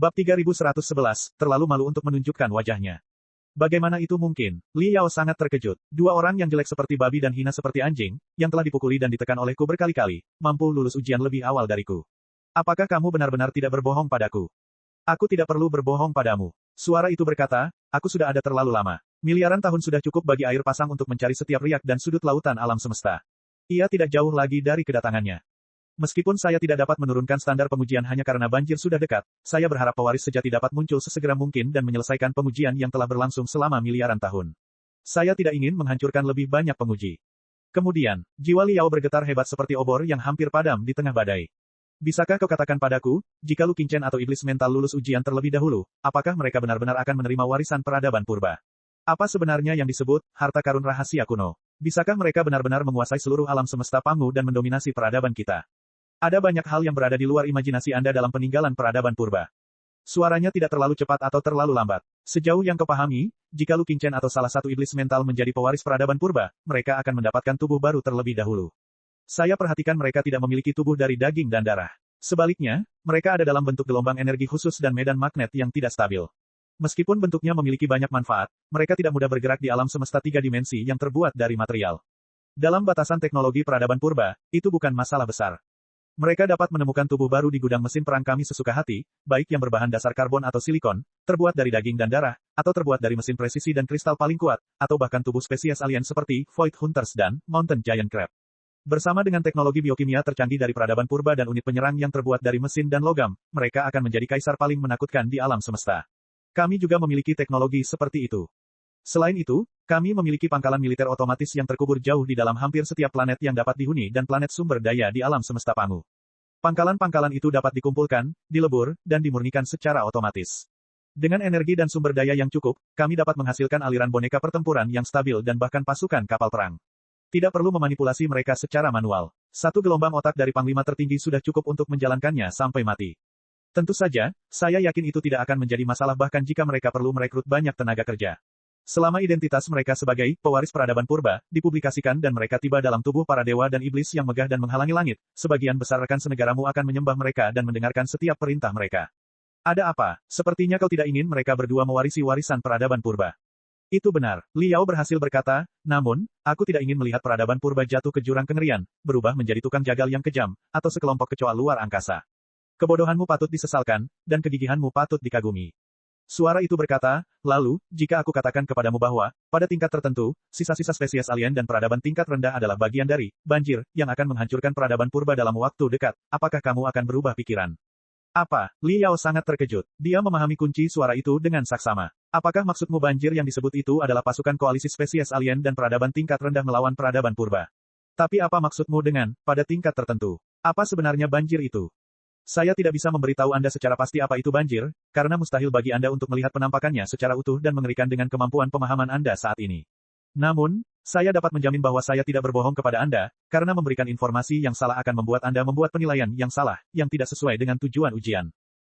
Bab 3111, terlalu malu untuk menunjukkan wajahnya. Bagaimana itu mungkin? Li Yao sangat terkejut. Dua orang yang jelek seperti babi dan hina seperti anjing, yang telah dipukuli dan ditekan olehku berkali-kali, mampu lulus ujian lebih awal dariku. Apakah kamu benar-benar tidak berbohong padaku? Aku tidak perlu berbohong padamu. Suara itu berkata, aku sudah ada terlalu lama. Miliaran tahun sudah cukup bagi air pasang untuk mencari setiap riak dan sudut lautan alam semesta. Ia tidak jauh lagi dari kedatangannya. Meskipun saya tidak dapat menurunkan standar pengujian hanya karena banjir sudah dekat, saya berharap pewaris sejati dapat muncul sesegera mungkin dan menyelesaikan pengujian yang telah berlangsung selama miliaran tahun. Saya tidak ingin menghancurkan lebih banyak penguji. Kemudian, jiwa Li Yao bergetar hebat seperti obor yang hampir padam di tengah badai. Bisakah kau katakan padaku, jika Lu Qingchen atau iblis mental lulus ujian terlebih dahulu, apakah mereka benar-benar akan menerima warisan peradaban purba? Apa sebenarnya yang disebut harta karun rahasia kuno? Bisakah mereka benar-benar menguasai seluruh alam semesta Pangu dan mendominasi peradaban kita? Ada banyak hal yang berada di luar imajinasi Anda dalam peninggalan peradaban purba. Suaranya tidak terlalu cepat atau terlalu lambat. Sejauh yang kau pahami, jika Lu Qingchen atau salah satu iblis mental menjadi pewaris peradaban purba, mereka akan mendapatkan tubuh baru terlebih dahulu. Saya perhatikan mereka tidak memiliki tubuh dari daging dan darah. Sebaliknya, mereka ada dalam bentuk gelombang energi khusus dan medan magnet yang tidak stabil. Meskipun bentuknya memiliki banyak manfaat, mereka tidak mudah bergerak di alam semesta tiga dimensi yang terbuat dari material. Dalam batasan teknologi peradaban purba, itu bukan masalah besar. Mereka dapat menemukan tubuh baru di gudang mesin perang kami sesuka hati, baik yang berbahan dasar karbon atau silikon, terbuat dari daging dan darah, atau terbuat dari mesin presisi dan kristal paling kuat, atau bahkan tubuh spesies alien seperti Void Hunters dan Mountain Giant Crab. Bersama dengan teknologi biokimia tercanggih dari peradaban purba dan unit penyerang yang terbuat dari mesin dan logam, mereka akan menjadi kaisar paling menakutkan di alam semesta. Kami juga memiliki teknologi seperti itu. Selain itu, kami memiliki pangkalan militer otomatis yang terkubur jauh di dalam hampir setiap planet yang dapat dihuni dan planet sumber daya di alam semesta Pangu. Pangkalan-pangkalan itu dapat dikumpulkan, dilebur, dan dimurnikan secara otomatis. Dengan energi dan sumber daya yang cukup, kami dapat menghasilkan aliran boneka pertempuran yang stabil dan bahkan pasukan kapal perang. Tidak perlu memanipulasi mereka secara manual. Satu gelombang otak dari panglima tertinggi sudah cukup untuk menjalankannya sampai mati. Tentu saja, saya yakin itu tidak akan menjadi masalah bahkan jika mereka perlu merekrut banyak tenaga kerja. Selama identitas mereka sebagai pewaris peradaban purba dipublikasikan dan mereka tiba dalam tubuh para dewa dan iblis yang megah dan menghalangi langit, sebagian besar rekan senegaramu akan menyembah mereka dan mendengarkan setiap perintah mereka. Ada apa? Sepertinya kau tidak ingin mereka berdua mewarisi warisan peradaban purba. Itu benar, Li Yao berhasil berkata, namun, aku tidak ingin melihat peradaban purba jatuh ke jurang kengerian, berubah menjadi tukang jagal yang kejam, atau sekelompok kecoa luar angkasa. Kebodohanmu patut disesalkan, dan kegigihanmu patut dikagumi. Suara itu berkata, lalu, jika aku katakan kepadamu bahwa, pada tingkat tertentu, sisa-sisa spesies alien dan peradaban tingkat rendah adalah bagian dari banjir yang akan menghancurkan peradaban purba dalam waktu dekat, apakah kamu akan berubah pikiran? Apa? Li Yao sangat terkejut. Dia memahami kunci suara itu dengan saksama. Apakah maksudmu banjir yang disebut itu adalah pasukan koalisi spesies alien dan peradaban tingkat rendah melawan peradaban purba? Tapi apa maksudmu dengan pada tingkat tertentu? Apa sebenarnya banjir itu? Saya tidak bisa memberitahu Anda secara pasti apa itu banjir, karena mustahil bagi Anda untuk melihat penampakannya secara utuh dan mengerikan dengan kemampuan pemahaman Anda saat ini. Namun, saya dapat menjamin bahwa saya tidak berbohong kepada Anda, karena memberikan informasi yang salah akan membuat Anda membuat penilaian yang salah, yang tidak sesuai dengan tujuan ujian.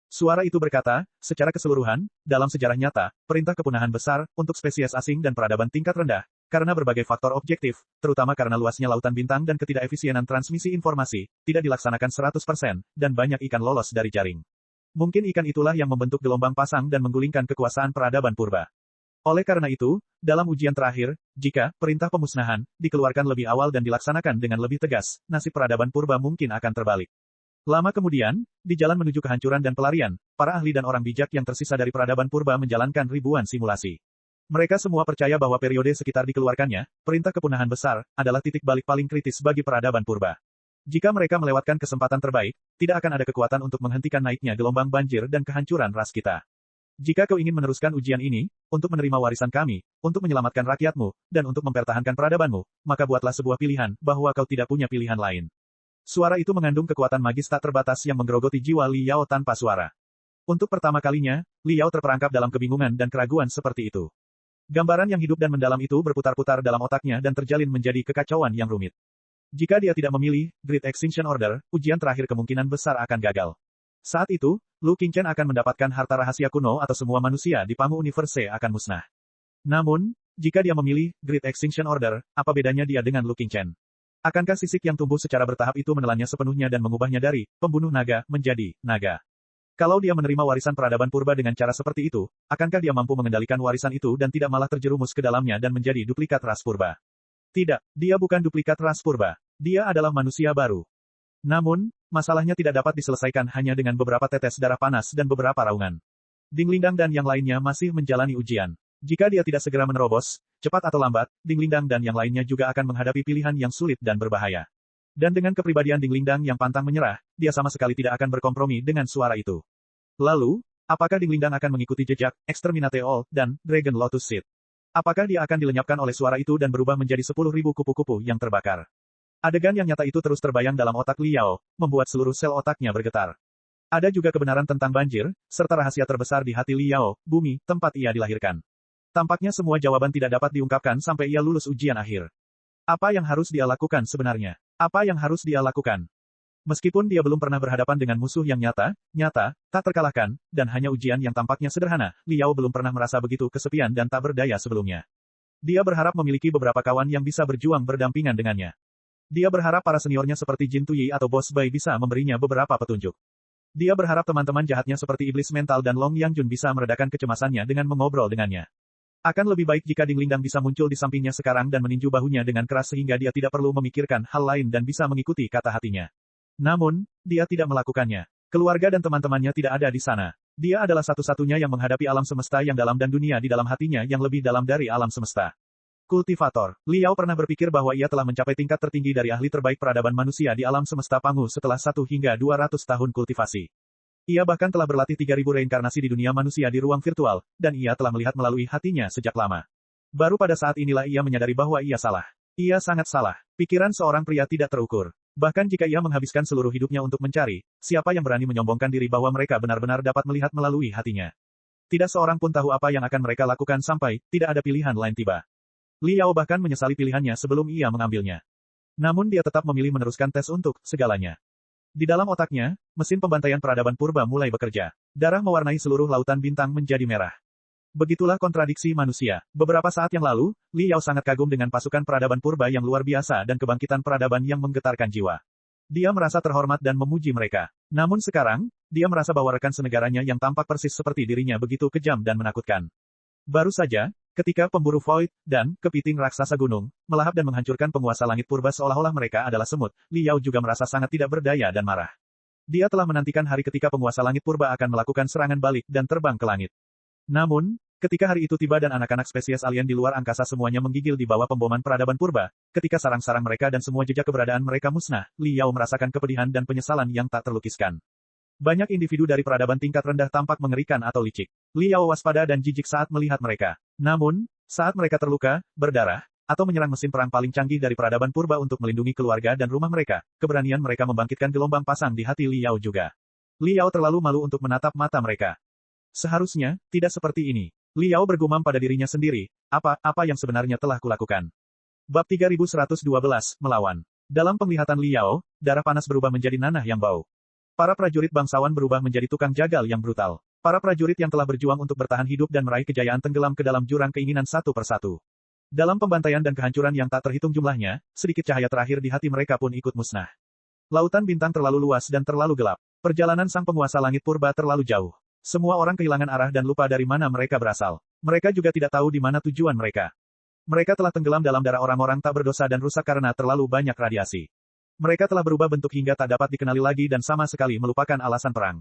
Suara itu berkata, secara keseluruhan, dalam sejarah nyata, perintah kepunahan besar, untuk spesies asing dan peradaban tingkat rendah, karena berbagai faktor objektif, terutama karena luasnya lautan bintang dan ketidakefisienan transmisi informasi, tidak dilaksanakan 100%, dan banyak ikan lolos dari jaring. Mungkin ikan itulah yang membentuk gelombang pasang dan menggulingkan kekuasaan peradaban purba. Oleh karena itu, dalam ujian terakhir, jika perintah pemusnahan dikeluarkan lebih awal dan dilaksanakan dengan lebih tegas, nasib peradaban purba mungkin akan terbalik. Lama kemudian, di jalan menuju kehancuran dan pelarian, para ahli dan orang bijak yang tersisa dari peradaban purba menjalankan ribuan simulasi. Mereka semua percaya bahwa periode sekitar dikeluarkannya, perintah kepunahan besar, adalah titik balik paling kritis bagi peradaban purba. Jika mereka melewatkan kesempatan terbaik, tidak akan ada kekuatan untuk menghentikan naiknya gelombang banjir dan kehancuran ras kita. Jika kau ingin meneruskan ujian ini, untuk menerima warisan kami, untuk menyelamatkan rakyatmu, dan untuk mempertahankan peradabanmu, maka buatlah sebuah pilihan, bahwa kau tidak punya pilihan lain. Suara itu mengandung kekuatan magis tak terbatas yang menggerogoti jiwa Li Yao tanpa suara. Untuk pertama kalinya, Li Yao terperangkap dalam kebingungan dan keraguan seperti itu. Gambaran yang hidup dan mendalam itu berputar-putar dalam otaknya dan terjalin menjadi kekacauan yang rumit. Jika dia tidak memilih Great Extinction Order, ujian terakhir kemungkinan besar akan gagal. Saat itu, Lu Qingchen akan mendapatkan harta rahasia kuno atau semua manusia di Pangu Universe akan musnah. Namun, jika dia memilih Great Extinction Order, apa bedanya dia dengan Lu Qingchen? Akankah sisik yang tumbuh secara bertahap itu menelannya sepenuhnya dan mengubahnya dari pembunuh naga menjadi naga? Kalau dia menerima warisan peradaban purba dengan cara seperti itu, akankah dia mampu mengendalikan warisan itu dan tidak malah terjerumus ke dalamnya dan menjadi duplikat ras purba? Tidak, dia bukan duplikat ras purba. Dia adalah manusia baru. Namun, masalahnya tidak dapat diselesaikan hanya dengan beberapa tetes darah panas dan beberapa raungan. Ding Lingdang dan yang lainnya masih menjalani ujian. Jika dia tidak segera menerobos, cepat atau lambat, Ding Lingdang dan yang lainnya juga akan menghadapi pilihan yang sulit dan berbahaya. Dan dengan kepribadian Ding Lingdang yang pantang menyerah, dia sama sekali tidak akan berkompromi dengan suara itu. Lalu, apakah Ding Lingdang akan mengikuti jejak Exterminate All dan Dragon Lotus Seed? Apakah dia akan dilenyapkan oleh suara itu dan berubah menjadi 10.000 kupu-kupu yang terbakar? Adegan yang nyata itu terus terbayang dalam otak Liao, membuat seluruh sel otaknya bergetar. Ada juga kebenaran tentang banjir, serta rahasia terbesar di hati Liao, bumi, tempat ia dilahirkan. Tampaknya semua jawaban tidak dapat diungkapkan sampai ia lulus ujian akhir. Apa yang harus dia lakukan sebenarnya? Apa yang harus dia lakukan? Meskipun dia belum pernah berhadapan dengan musuh yang nyata, tak terkalahkan, dan hanya ujian yang tampaknya sederhana, Liao belum pernah merasa begitu kesepian dan tak berdaya sebelumnya. Dia berharap memiliki beberapa kawan yang bisa berjuang berdampingan dengannya. Dia berharap para seniornya seperti Jin Tuyi atau Boss Bai bisa memberinya beberapa petunjuk. Dia berharap teman-teman jahatnya seperti Iblis Mental dan Long Yangjun bisa meredakan kecemasannya dengan mengobrol dengannya. Akan lebih baik jika Ding Lingdang bisa muncul di sampingnya sekarang dan meninju bahunya dengan keras sehingga dia tidak perlu memikirkan hal lain dan bisa mengikuti kata hatinya. Namun, dia tidak melakukannya. Keluarga dan teman-temannya tidak ada di sana. Dia adalah satu-satunya yang menghadapi alam semesta yang dalam dan dunia di dalam hatinya yang lebih dalam dari alam semesta. Kultivator. Liao pernah berpikir bahwa ia telah mencapai tingkat tertinggi dari ahli terbaik peradaban manusia di alam semesta Pangu setelah 1 hingga 200 tahun kultivasi. Ia bahkan telah berlatih 3.000 reinkarnasi di dunia manusia di ruang virtual, dan ia telah melihat melalui hatinya sejak lama. Baru pada saat inilah ia menyadari bahwa ia salah. Ia sangat salah. Pikiran seorang pria tidak terukur. Bahkan jika ia menghabiskan seluruh hidupnya untuk mencari, siapa yang berani menyombongkan diri bahwa mereka benar-benar dapat melihat melalui hatinya. Tidak seorang pun tahu apa yang akan mereka lakukan sampai tidak ada pilihan lain tiba. Liao bahkan menyesali pilihannya sebelum ia mengambilnya. Namun dia tetap memilih meneruskan tes untuk segalanya. Di dalam otaknya, mesin pembantaian peradaban purba mulai bekerja. Darah mewarnai seluruh lautan bintang menjadi merah. Begitulah kontradiksi manusia. Beberapa saat yang lalu, Liao sangat kagum dengan pasukan peradaban purba yang luar biasa dan kebangkitan peradaban yang menggetarkan jiwa. Dia merasa terhormat dan memuji mereka. Namun sekarang, dia merasa bahwa rekan senegaranya yang tampak persis seperti dirinya begitu kejam dan menakutkan. Baru saja, ketika pemburu Void dan kepiting raksasa gunung melahap dan menghancurkan penguasa langit purba seolah-olah mereka adalah semut, Liao juga merasa sangat tidak berdaya dan marah. Dia telah menantikan hari ketika penguasa langit purba akan melakukan serangan balik dan terbang ke langit. Namun, ketika hari itu tiba dan anak-anak spesies alien di luar angkasa semuanya menggigil di bawah pemboman peradaban purba, ketika sarang-sarang mereka dan semua jejak keberadaan mereka musnah, Liao merasakan kepedihan dan penyesalan yang tak terlukiskan. Banyak individu dari peradaban tingkat rendah tampak mengerikan atau licik. Liao waspada dan jijik saat melihat mereka. Namun, saat mereka terluka, berdarah, atau menyerang mesin perang paling canggih dari peradaban purba untuk melindungi keluarga dan rumah mereka, keberanian mereka membangkitkan gelombang pasang di hati Liao juga. Liao terlalu malu untuk menatap mata mereka. Seharusnya, tidak seperti ini. Liao bergumam pada dirinya sendiri, apa yang sebenarnya telah kulakukan. Bab 3112, melawan. Dalam penglihatan Liao, darah panas berubah menjadi nanah yang bau. Para prajurit bangsawan berubah menjadi tukang jagal yang brutal. Para prajurit yang telah berjuang untuk bertahan hidup dan meraih kejayaan tenggelam ke dalam jurang keinginan satu persatu. Dalam pembantaian dan kehancuran yang tak terhitung jumlahnya, sedikit cahaya terakhir di hati mereka pun ikut musnah. Lautan bintang terlalu luas dan terlalu gelap. Perjalanan sang penguasa langit purba terlalu jauh. Semua orang kehilangan arah dan lupa dari mana mereka berasal. Mereka juga tidak tahu di mana tujuan mereka. Mereka telah tenggelam dalam darah orang-orang tak berdosa dan rusak karena terlalu banyak radiasi. Mereka telah berubah bentuk hingga tak dapat dikenali lagi dan sama sekali melupakan alasan perang.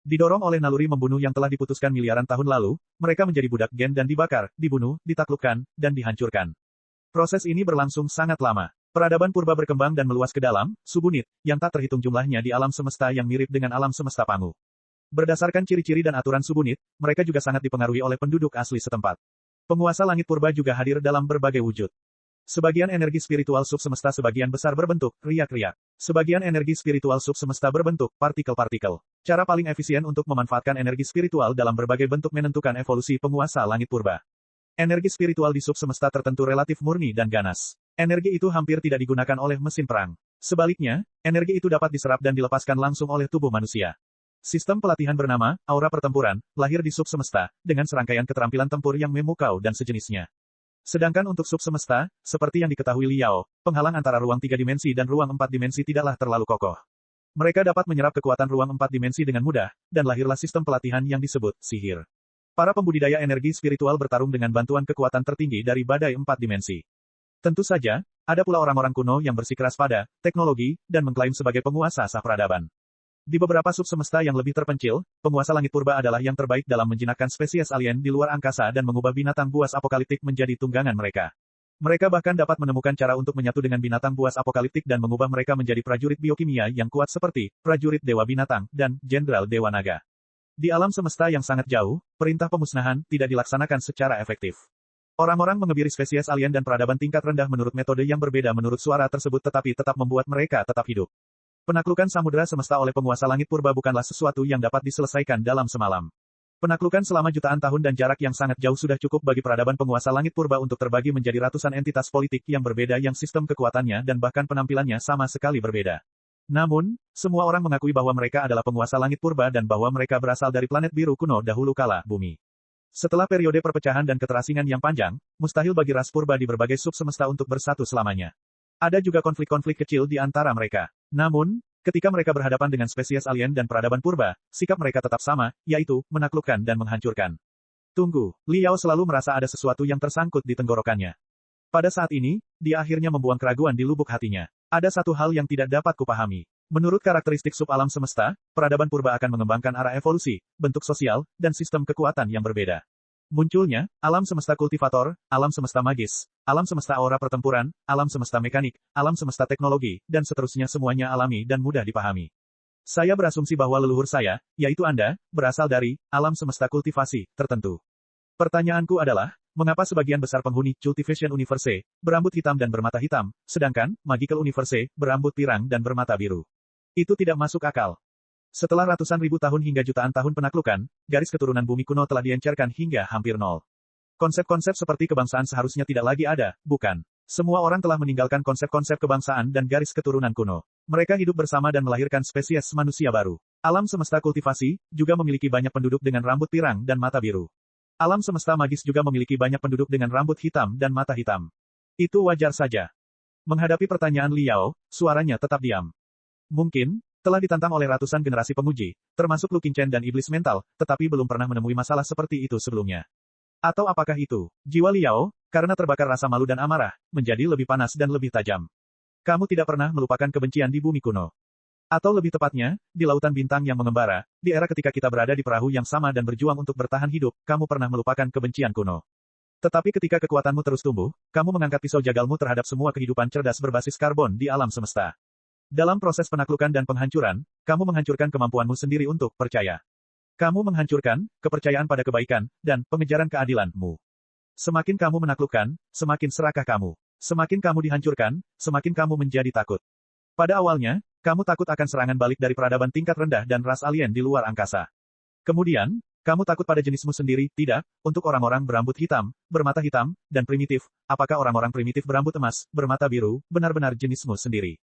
Didorong oleh naluri membunuh yang telah diputuskan miliaran tahun lalu, mereka menjadi budak gen dan dibakar, dibunuh, ditaklukkan, dan dihancurkan. Proses ini berlangsung sangat lama. Peradaban purba berkembang dan meluas ke dalam, subunit, yang tak terhitung jumlahnya di alam semesta yang mirip dengan alam semesta Pangu. Berdasarkan ciri-ciri dan aturan subunit, mereka juga sangat dipengaruhi oleh penduduk asli setempat. Penguasa langit purba juga hadir dalam berbagai wujud. Sebagian energi spiritual subsemesta sebagian besar berbentuk riak-riak. Sebagian energi spiritual subsemesta berbentuk partikel-partikel. Cara paling efisien untuk memanfaatkan energi spiritual dalam berbagai bentuk menentukan evolusi penguasa langit purba. Energi spiritual di subsemesta tertentu relatif murni dan ganas. Energi itu hampir tidak digunakan oleh mesin perang. Sebaliknya, energi itu dapat diserap dan dilepaskan langsung oleh tubuh manusia. Sistem pelatihan bernama aura pertempuran lahir di subsemesta dengan serangkaian keterampilan tempur yang memukau dan sejenisnya. Sedangkan untuk subsemesta, seperti yang diketahui Liao, penghalang antara ruang 3 dimensi dan ruang 4 dimensi tidaklah terlalu kokoh. Mereka dapat menyerap kekuatan ruang 4 dimensi dengan mudah, dan lahirlah sistem pelatihan yang disebut sihir. Para pembudidaya energi spiritual bertarung dengan bantuan kekuatan tertinggi dari badai 4 dimensi. Tentu saja, ada pula orang-orang kuno yang bersikeras pada teknologi dan mengklaim sebagai penguasa sah peradaban. Di beberapa subsemesta yang lebih terpencil, penguasa langit purba adalah yang terbaik dalam menjinakkan spesies alien di luar angkasa dan mengubah binatang buas apokaliptik menjadi tunggangan mereka. Mereka bahkan dapat menemukan cara untuk menyatu dengan binatang buas apokaliptik dan mengubah mereka menjadi prajurit biokimia yang kuat seperti prajurit dewa binatang dan jenderal dewa naga. Di alam semesta yang sangat jauh, perintah pemusnahan tidak dilaksanakan secara efektif. Orang-orang mengebiri spesies alien dan peradaban tingkat rendah menurut metode yang berbeda menurut suara tersebut tetapi tetap membuat mereka tetap hidup. Penaklukan samudera semesta oleh penguasa langit purba bukanlah sesuatu yang dapat diselesaikan dalam semalam. Penaklukan selama jutaan tahun dan jarak yang sangat jauh sudah cukup bagi peradaban penguasa langit purba untuk terbagi menjadi ratusan entitas politik yang berbeda yang sistem kekuatannya dan bahkan penampilannya sama sekali berbeda. Namun, semua orang mengakui bahwa mereka adalah penguasa langit purba dan bahwa mereka berasal dari planet biru kuno dahulu kala, bumi. Setelah periode perpecahan dan keterasingan yang panjang, mustahil bagi ras purba di berbagai subsemesta untuk bersatu selamanya. Ada juga konflik-konflik kecil di antara mereka. Namun, ketika mereka berhadapan dengan spesies alien dan peradaban purba, sikap mereka tetap sama, yaitu menaklukkan dan menghancurkan. Tunggu, Liao selalu merasa ada sesuatu yang tersangkut di tenggorokannya. Pada saat ini, dia akhirnya membuang keraguan di lubuk hatinya. Ada satu hal yang tidak dapat kupahami. Menurut karakteristik subalam semesta, peradaban purba akan mengembangkan arah evolusi, bentuk sosial, dan sistem kekuatan yang berbeda. Munculnya, alam semesta kultivator, alam semesta magis, alam semesta aura pertempuran, alam semesta mekanik, alam semesta teknologi, dan seterusnya semuanya alami dan mudah dipahami. Saya berasumsi bahwa leluhur saya, yaitu Anda, berasal dari alam semesta kultivasi tertentu. Pertanyaanku adalah, mengapa sebagian besar penghuni Cultivation Universe berambut hitam dan bermata hitam, sedangkan Magical Universe berambut pirang dan bermata biru? Itu tidak masuk akal. Setelah ratusan ribu tahun hingga jutaan tahun penaklukan, garis keturunan bumi kuno telah diencerkan hingga hampir nol. Konsep-konsep seperti kebangsaan seharusnya tidak lagi ada, bukan? Semua orang telah meninggalkan konsep-konsep kebangsaan dan garis keturunan kuno. Mereka hidup bersama dan melahirkan spesies manusia baru. Alam semesta kultivasi juga memiliki banyak penduduk dengan rambut pirang dan mata biru. Alam semesta magis juga memiliki banyak penduduk dengan rambut hitam dan mata hitam. Itu wajar saja. Menghadapi pertanyaan Liao, suaranya tetap diam. Mungkin, telah ditantang oleh ratusan generasi penguji, termasuk Lu Qingchen dan iblis mental, tetapi belum pernah menemui masalah seperti itu sebelumnya. Atau apakah itu, jiwa Liao, karena terbakar rasa malu dan amarah, menjadi lebih panas dan lebih tajam? Kamu tidak pernah melupakan kebencian di bumi kuno. Atau lebih tepatnya, di lautan bintang yang mengembara, di era ketika kita berada di perahu yang sama dan berjuang untuk bertahan hidup, kamu pernah melupakan kebencian kuno. Tetapi ketika kekuatanmu terus tumbuh, kamu mengangkat pisau jagalmu terhadap semua kehidupan cerdas berbasis karbon di alam semesta. Dalam proses penaklukan dan penghancuran, kamu menghancurkan kemampuanmu sendiri untuk percaya. Kamu menghancurkan kepercayaan pada kebaikan dan pengejaran keadilanmu. Semakin kamu menaklukkan, semakin serakah kamu. Semakin kamu dihancurkan, semakin kamu menjadi takut. Pada awalnya, kamu takut akan serangan balik dari peradaban tingkat rendah dan ras alien di luar angkasa. Kemudian, kamu takut pada jenismu sendiri, tidak, untuk orang-orang berambut hitam, bermata hitam, dan primitif. Apakah orang-orang primitif berambut emas, bermata biru, benar-benar jenismu sendiri?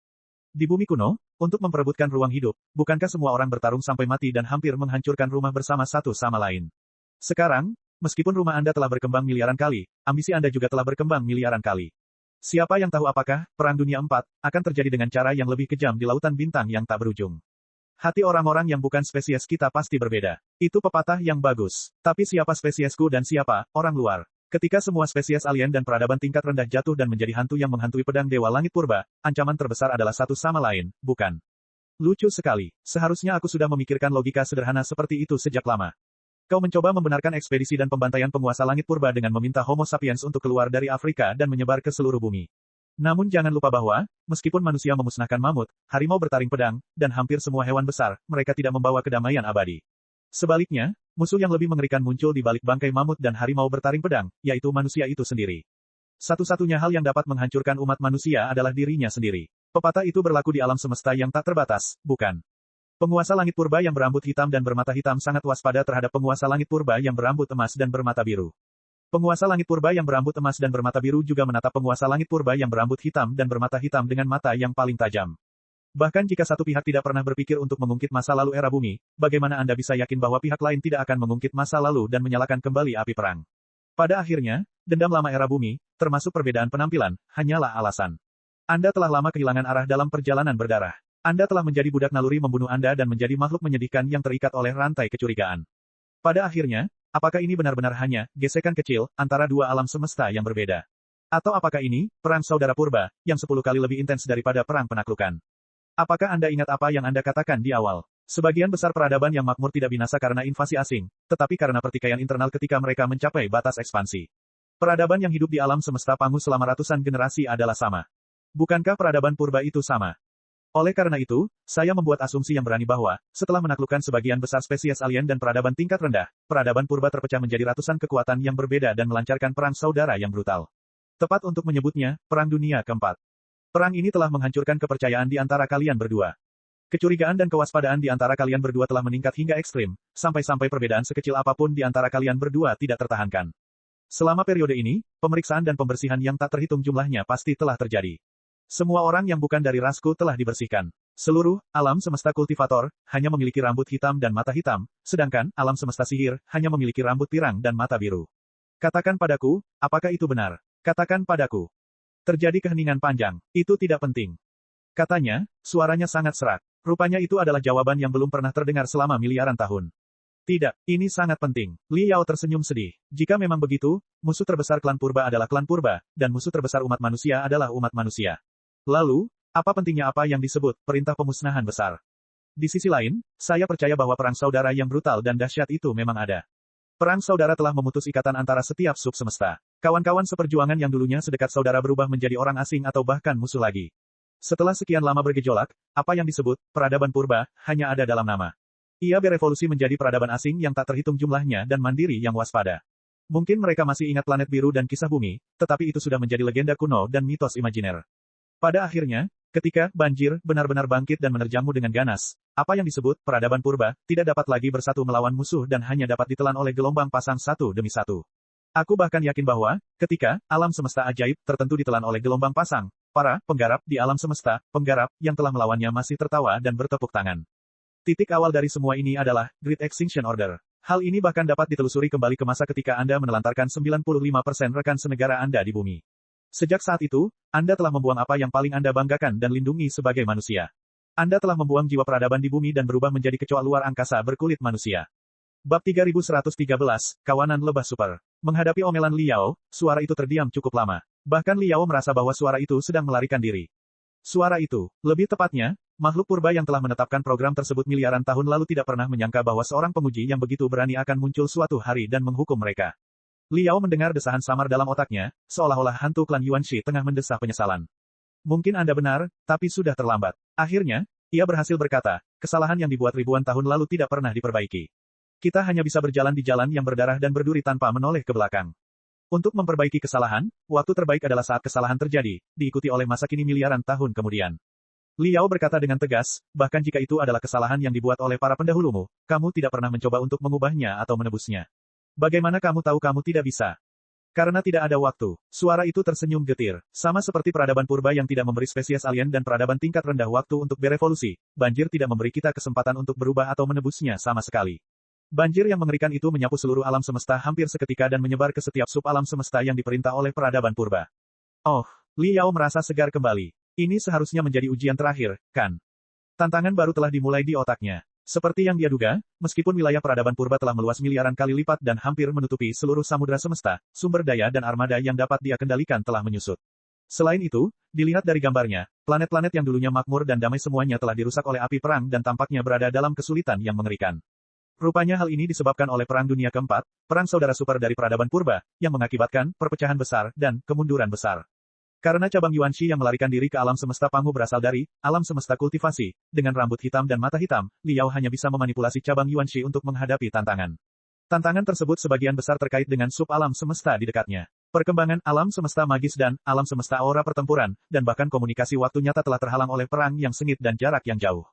Di bumi kuno, untuk memperebutkan ruang hidup, bukankah semua orang bertarung sampai mati dan hampir menghancurkan rumah bersama satu sama lain? Sekarang, meskipun rumah Anda telah berkembang miliaran kali, ambisi Anda juga telah berkembang miliaran kali. Siapa yang tahu apakah Perang Dunia 4 akan terjadi dengan cara yang lebih kejam di lautan bintang yang tak berujung? Hati orang-orang yang bukan spesies kita pasti berbeda. Itu pepatah yang bagus. Tapi siapa spesiesku dan siapa orang luar? Ketika semua spesies alien dan peradaban tingkat rendah jatuh dan menjadi hantu yang menghantui pedang Dewa Langit Purba, ancaman terbesar adalah satu sama lain, bukan? Lucu sekali. Seharusnya aku sudah memikirkan logika sederhana seperti itu sejak lama. Kau mencoba membenarkan ekspedisi dan pembantaian penguasa Langit Purba dengan meminta Homo sapiens untuk keluar dari Afrika dan menyebar ke seluruh bumi. Namun jangan lupa bahwa, meskipun manusia memusnahkan mamut, harimau bertaring pedang, dan hampir semua hewan besar, mereka tidak membawa kedamaian abadi. Sebaliknya, musuh yang lebih mengerikan muncul di balik bangkai mamut dan harimau bertaring pedang, yaitu manusia itu sendiri. Satu-satunya hal yang dapat menghancurkan umat manusia adalah dirinya sendiri. Pepatah itu berlaku di alam semesta yang tak terbatas, bukan? Penguasa langit purba yang berambut hitam dan bermata hitam sangat waspada terhadap penguasa langit purba yang berambut emas dan bermata biru. Penguasa langit purba yang berambut emas dan bermata biru juga menatap penguasa langit purba yang berambut hitam dan bermata hitam dengan mata yang paling tajam. Bahkan jika satu pihak tidak pernah berpikir untuk mengungkit masa lalu era bumi, bagaimana Anda bisa yakin bahwa pihak lain tidak akan mengungkit masa lalu dan menyalakan kembali api perang? Pada akhirnya, dendam lama era bumi, termasuk perbedaan penampilan, hanyalah alasan. Anda telah lama kehilangan arah dalam perjalanan berdarah. Anda telah menjadi budak naluri membunuh Anda dan menjadi makhluk menyedihkan yang terikat oleh rantai kecurigaan. Pada akhirnya, apakah ini benar-benar hanya gesekan kecil antara dua alam semesta yang berbeda? Atau apakah ini perang saudara purba yang 10 kali lebih intens daripada perang penaklukan? Apakah Anda ingat apa yang Anda katakan di awal? Sebagian besar peradaban yang makmur tidak binasa karena invasi asing, tetapi karena pertikaian internal ketika mereka mencapai batas ekspansi. Peradaban yang hidup di alam semesta Pangu selama ratusan generasi adalah sama. Bukankah peradaban purba itu sama? Oleh karena itu, saya membuat asumsi yang berani bahwa, setelah menaklukkan sebagian besar spesies alien dan peradaban tingkat rendah, peradaban purba terpecah menjadi ratusan kekuatan yang berbeda dan melancarkan perang saudara yang brutal. Tepat untuk menyebutnya, Perang Dunia Keempat. Perang ini telah menghancurkan kepercayaan di antara kalian berdua. Kecurigaan dan kewaspadaan di antara kalian berdua telah meningkat hingga ekstrim, sampai-sampai perbedaan sekecil apapun di antara kalian berdua tidak tertahankan. Selama periode ini, pemeriksaan dan pembersihan yang tak terhitung jumlahnya pasti telah terjadi. Semua orang yang bukan dari rasku telah dibersihkan. Seluruh alam semesta kultivator hanya memiliki rambut hitam dan mata hitam, sedangkan alam semesta sihir hanya memiliki rambut pirang dan mata biru. Katakan padaku, apakah itu benar? Katakan padaku. Terjadi keheningan panjang. Itu tidak penting. Katanya, suaranya sangat serak. Rupanya itu adalah jawaban yang belum pernah terdengar selama miliaran tahun. Tidak, ini sangat penting. Li Yao tersenyum sedih. Jika memang begitu, musuh terbesar klan purba adalah klan purba, dan musuh terbesar umat manusia adalah umat manusia. Lalu, apa pentingnya apa yang disebut perintah pemusnahan besar? Di sisi lain, saya percaya bahwa perang saudara yang brutal dan dahsyat itu memang ada. Perang saudara telah memutus ikatan antara setiap sub semesta. Kawan-kawan seperjuangan yang dulunya sedekat saudara berubah menjadi orang asing atau bahkan musuh lagi. Setelah sekian lama bergejolak, apa yang disebut peradaban purba hanya ada dalam nama. Ia berevolusi menjadi peradaban asing yang tak terhitung jumlahnya dan mandiri yang waspada. Mungkin mereka masih ingat planet biru dan kisah bumi, tetapi itu sudah menjadi legenda kuno dan mitos imajiner. Pada akhirnya, ketika banjir benar-benar bangkit dan menerjangmu dengan ganas, apa yang disebut peradaban purba tidak dapat lagi bersatu melawan musuh dan hanya dapat ditelan oleh gelombang pasang satu demi satu. Aku bahkan yakin bahwa, ketika alam semesta ajaib tertentu ditelan oleh gelombang pasang, para penggarap di alam semesta, penggarap yang telah melawannya masih tertawa dan bertepuk tangan. Titik awal dari semua ini adalah Great Extinction Order. Hal ini bahkan dapat ditelusuri kembali ke masa ketika Anda menelantarkan 95% rekan senegara Anda di bumi. Sejak saat itu, Anda telah membuang apa yang paling Anda banggakan dan lindungi sebagai manusia. Anda telah membuang jiwa peradaban di bumi dan berubah menjadi kecoa luar angkasa berkulit manusia. Bab 3113, Kawanan Lebah Super. Menghadapi omelan Li Yao, suara itu terdiam cukup lama. Bahkan Li Yao merasa bahwa suara itu sedang melarikan diri. Suara itu, lebih tepatnya, makhluk purba yang telah menetapkan program tersebut miliaran tahun lalu tidak pernah menyangka bahwa seorang penguji yang begitu berani akan muncul suatu hari dan menghukum mereka. Li Yao mendengar desahan samar dalam otaknya, seolah-olah hantu klan Yuanshi tengah mendesah penyesalan. Mungkin Anda benar, tapi sudah terlambat. Akhirnya, ia berhasil berkata, kesalahan yang dibuat ribuan tahun lalu tidak pernah diperbaiki. Kita hanya bisa berjalan di jalan yang berdarah dan berduri tanpa menoleh ke belakang. Untuk memperbaiki kesalahan, waktu terbaik adalah saat kesalahan terjadi, diikuti oleh masa kini miliaran tahun kemudian. Li Yao berkata dengan tegas, bahkan jika itu adalah kesalahan yang dibuat oleh para pendahulumu, kamu tidak pernah mencoba untuk mengubahnya atau menebusnya. Bagaimana kamu tahu kamu tidak bisa? Karena tidak ada waktu. Suara itu tersenyum getir. Sama seperti peradaban purba yang tidak memberi spesies alien dan peradaban tingkat rendah waktu untuk berevolusi, banjir tidak memberi kita kesempatan untuk berubah atau menebusnya sama sekali. Banjir yang mengerikan itu menyapu seluruh alam semesta hampir seketika dan menyebar ke setiap sub alam semesta yang diperintah oleh peradaban purba. Oh, Li Yao merasa segar kembali. Ini seharusnya menjadi ujian terakhir, kan? Tantangan baru telah dimulai di otaknya. Seperti yang dia duga, meskipun wilayah peradaban purba telah meluas miliaran kali lipat dan hampir menutupi seluruh samudra semesta, sumber daya dan armada yang dapat dia kendalikan telah menyusut. Selain itu, dilihat dari gambarnya, planet-planet yang dulunya makmur dan damai semuanya telah dirusak oleh api perang dan tampaknya berada dalam kesulitan yang mengerikan. Rupanya hal ini disebabkan oleh Perang Dunia Keempat, perang saudara super dari peradaban purba, yang mengakibatkan perpecahan besar dan kemunduran besar. Karena cabang Yuanshi yang melarikan diri ke alam semesta Pangu berasal dari alam semesta kultivasi, dengan rambut hitam dan mata hitam, Li Yao hanya bisa memanipulasi cabang Yuanshi untuk menghadapi tantangan. Tantangan tersebut sebagian besar terkait dengan sub alam semesta di dekatnya. Perkembangan alam semesta magis dan alam semesta aura pertempuran, dan bahkan komunikasi waktu nyata telah terhalang oleh perang yang sengit dan jarak yang jauh.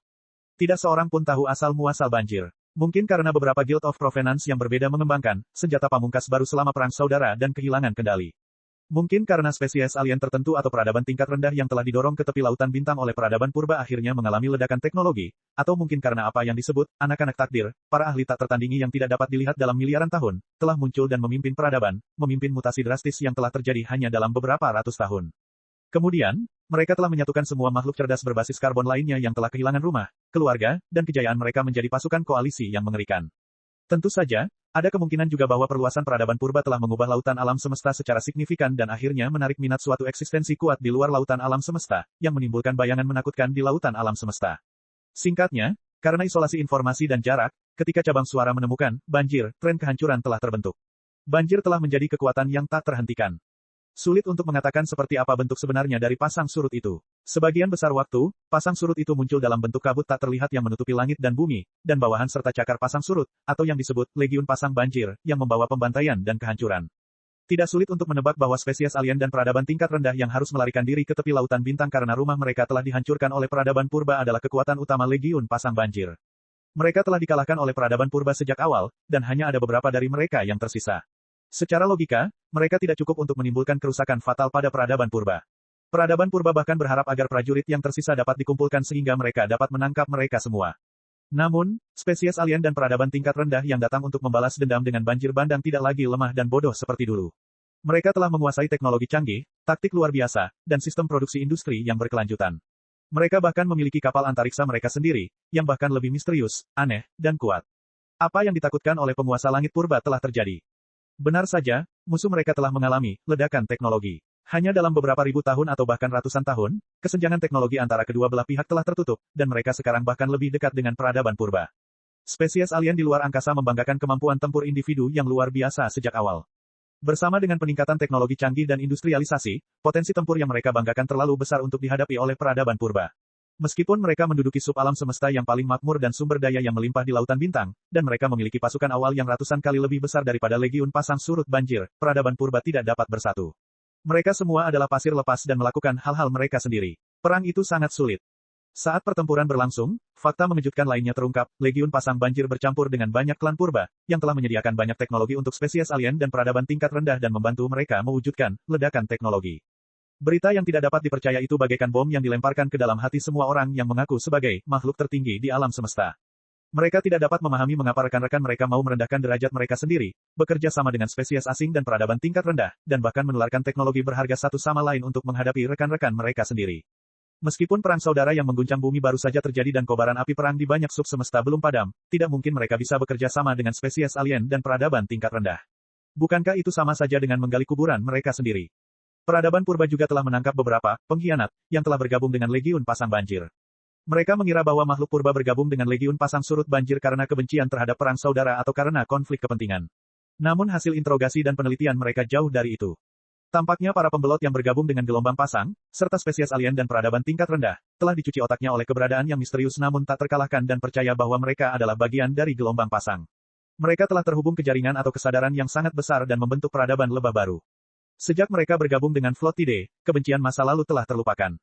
Tidak seorang pun tahu asal-muasal banjir. Mungkin karena beberapa Guild of Provenance yang berbeda mengembangkan senjata pamungkas baru selama perang saudara dan kehilangan kendali. Mungkin karena spesies alien tertentu atau peradaban tingkat rendah yang telah didorong ke tepi lautan bintang oleh peradaban purba akhirnya mengalami ledakan teknologi, atau mungkin karena apa yang disebut anak-anak takdir, para ahli tak tertandingi yang tidak dapat dilihat dalam miliaran tahun, telah muncul dan memimpin peradaban, memimpin mutasi drastis yang telah terjadi hanya dalam beberapa ratus tahun. Kemudian, mereka telah menyatukan semua makhluk cerdas berbasis karbon lainnya yang telah kehilangan rumah, keluarga, dan kejayaan mereka menjadi pasukan koalisi yang mengerikan. Tentu saja, ada kemungkinan juga bahwa perluasan peradaban purba telah mengubah lautan alam semesta secara signifikan dan akhirnya menarik minat suatu eksistensi kuat di luar lautan alam semesta, yang menimbulkan bayangan menakutkan di lautan alam semesta. Singkatnya, karena isolasi informasi dan jarak, ketika cabang suara menemukan banjir, tren kehancuran telah terbentuk. Banjir telah menjadi kekuatan yang tak terhentikan. Sulit untuk mengatakan seperti apa bentuk sebenarnya dari pasang surut itu. Sebagian besar waktu, pasang surut itu muncul dalam bentuk kabut tak terlihat yang menutupi langit dan bumi, dan bawahan serta cakar pasang surut, atau yang disebut legiun pasang banjir, yang membawa pembantaian dan kehancuran. Tidak sulit untuk menebak bahwa spesies alien dan peradaban tingkat rendah yang harus melarikan diri ke tepi lautan bintang karena rumah mereka telah dihancurkan oleh peradaban purba adalah kekuatan utama legiun pasang banjir. Mereka telah dikalahkan oleh peradaban purba sejak awal, dan hanya ada beberapa dari mereka yang tersisa. Secara logika, mereka tidak cukup untuk menimbulkan kerusakan fatal pada peradaban purba. Peradaban purba bahkan berharap agar prajurit yang tersisa dapat dikumpulkan sehingga mereka dapat menangkap mereka semua. Namun, spesies alien dan peradaban tingkat rendah yang datang untuk membalas dendam dengan banjir bandang tidak lagi lemah dan bodoh seperti dulu. Mereka telah menguasai teknologi canggih, taktik luar biasa, dan sistem produksi industri yang berkelanjutan. Mereka bahkan memiliki kapal antariksa mereka sendiri, yang bahkan lebih misterius, aneh, dan kuat. Apa yang ditakutkan oleh penguasa langit purba telah terjadi. Benar saja, musuh mereka telah mengalami ledakan teknologi. Hanya dalam beberapa ribu tahun atau bahkan ratusan tahun, kesenjangan teknologi antara kedua belah pihak telah tertutup, dan mereka sekarang bahkan lebih dekat dengan peradaban purba. Spesies alien di luar angkasa membanggakan kemampuan tempur individu yang luar biasa sejak awal. Bersama dengan peningkatan teknologi canggih dan industrialisasi, potensi tempur yang mereka banggakan terlalu besar untuk dihadapi oleh peradaban purba. Meskipun mereka menduduki sub alam semesta yang paling makmur dan sumber daya yang melimpah di lautan bintang, dan mereka memiliki pasukan awal yang ratusan kali lebih besar daripada legiun pasang surut banjir, peradaban purba tidak dapat bersatu. Mereka semua adalah pasir lepas dan melakukan hal-hal mereka sendiri. Perang itu sangat sulit. Saat pertempuran berlangsung, fakta mengejutkan lainnya terungkap, legiun pasang banjir bercampur dengan banyak klan purba, yang telah menyediakan banyak teknologi untuk spesies alien dan peradaban tingkat rendah dan membantu mereka mewujudkan ledakan teknologi. Berita yang tidak dapat dipercaya itu bagaikan bom yang dilemparkan ke dalam hati semua orang yang mengaku sebagai makhluk tertinggi di alam semesta. Mereka tidak dapat memahami mengapa rekan-rekan mereka mau merendahkan derajat mereka sendiri, bekerja sama dengan spesies asing dan peradaban tingkat rendah, dan bahkan menularkan teknologi berharga satu sama lain untuk menghadapi rekan-rekan mereka sendiri. Meskipun perang saudara yang mengguncang bumi baru saja terjadi dan kobaran api perang di banyak sub semesta belum padam, tidak mungkin mereka bisa bekerja sama dengan spesies alien dan peradaban tingkat rendah. Bukankah itu sama saja dengan menggali kuburan mereka sendiri? Peradaban purba juga telah menangkap beberapa pengkhianat yang telah bergabung dengan legiun pasang banjir. Mereka mengira bahwa makhluk purba bergabung dengan legiun pasang surut banjir karena kebencian terhadap perang saudara atau karena konflik kepentingan. Namun hasil interogasi dan penelitian mereka jauh dari itu. Tampaknya para pembelot yang bergabung dengan gelombang pasang, serta spesies alien dan peradaban tingkat rendah, telah dicuci otaknya oleh keberadaan yang misterius namun tak terkalahkan dan percaya bahwa mereka adalah bagian dari gelombang pasang. Mereka telah terhubung ke jaringan atau kesadaran yang sangat besar dan membentuk peradaban lebah baru. Sejak mereka bergabung dengan Flottide, kebencian masa lalu telah terlupakan.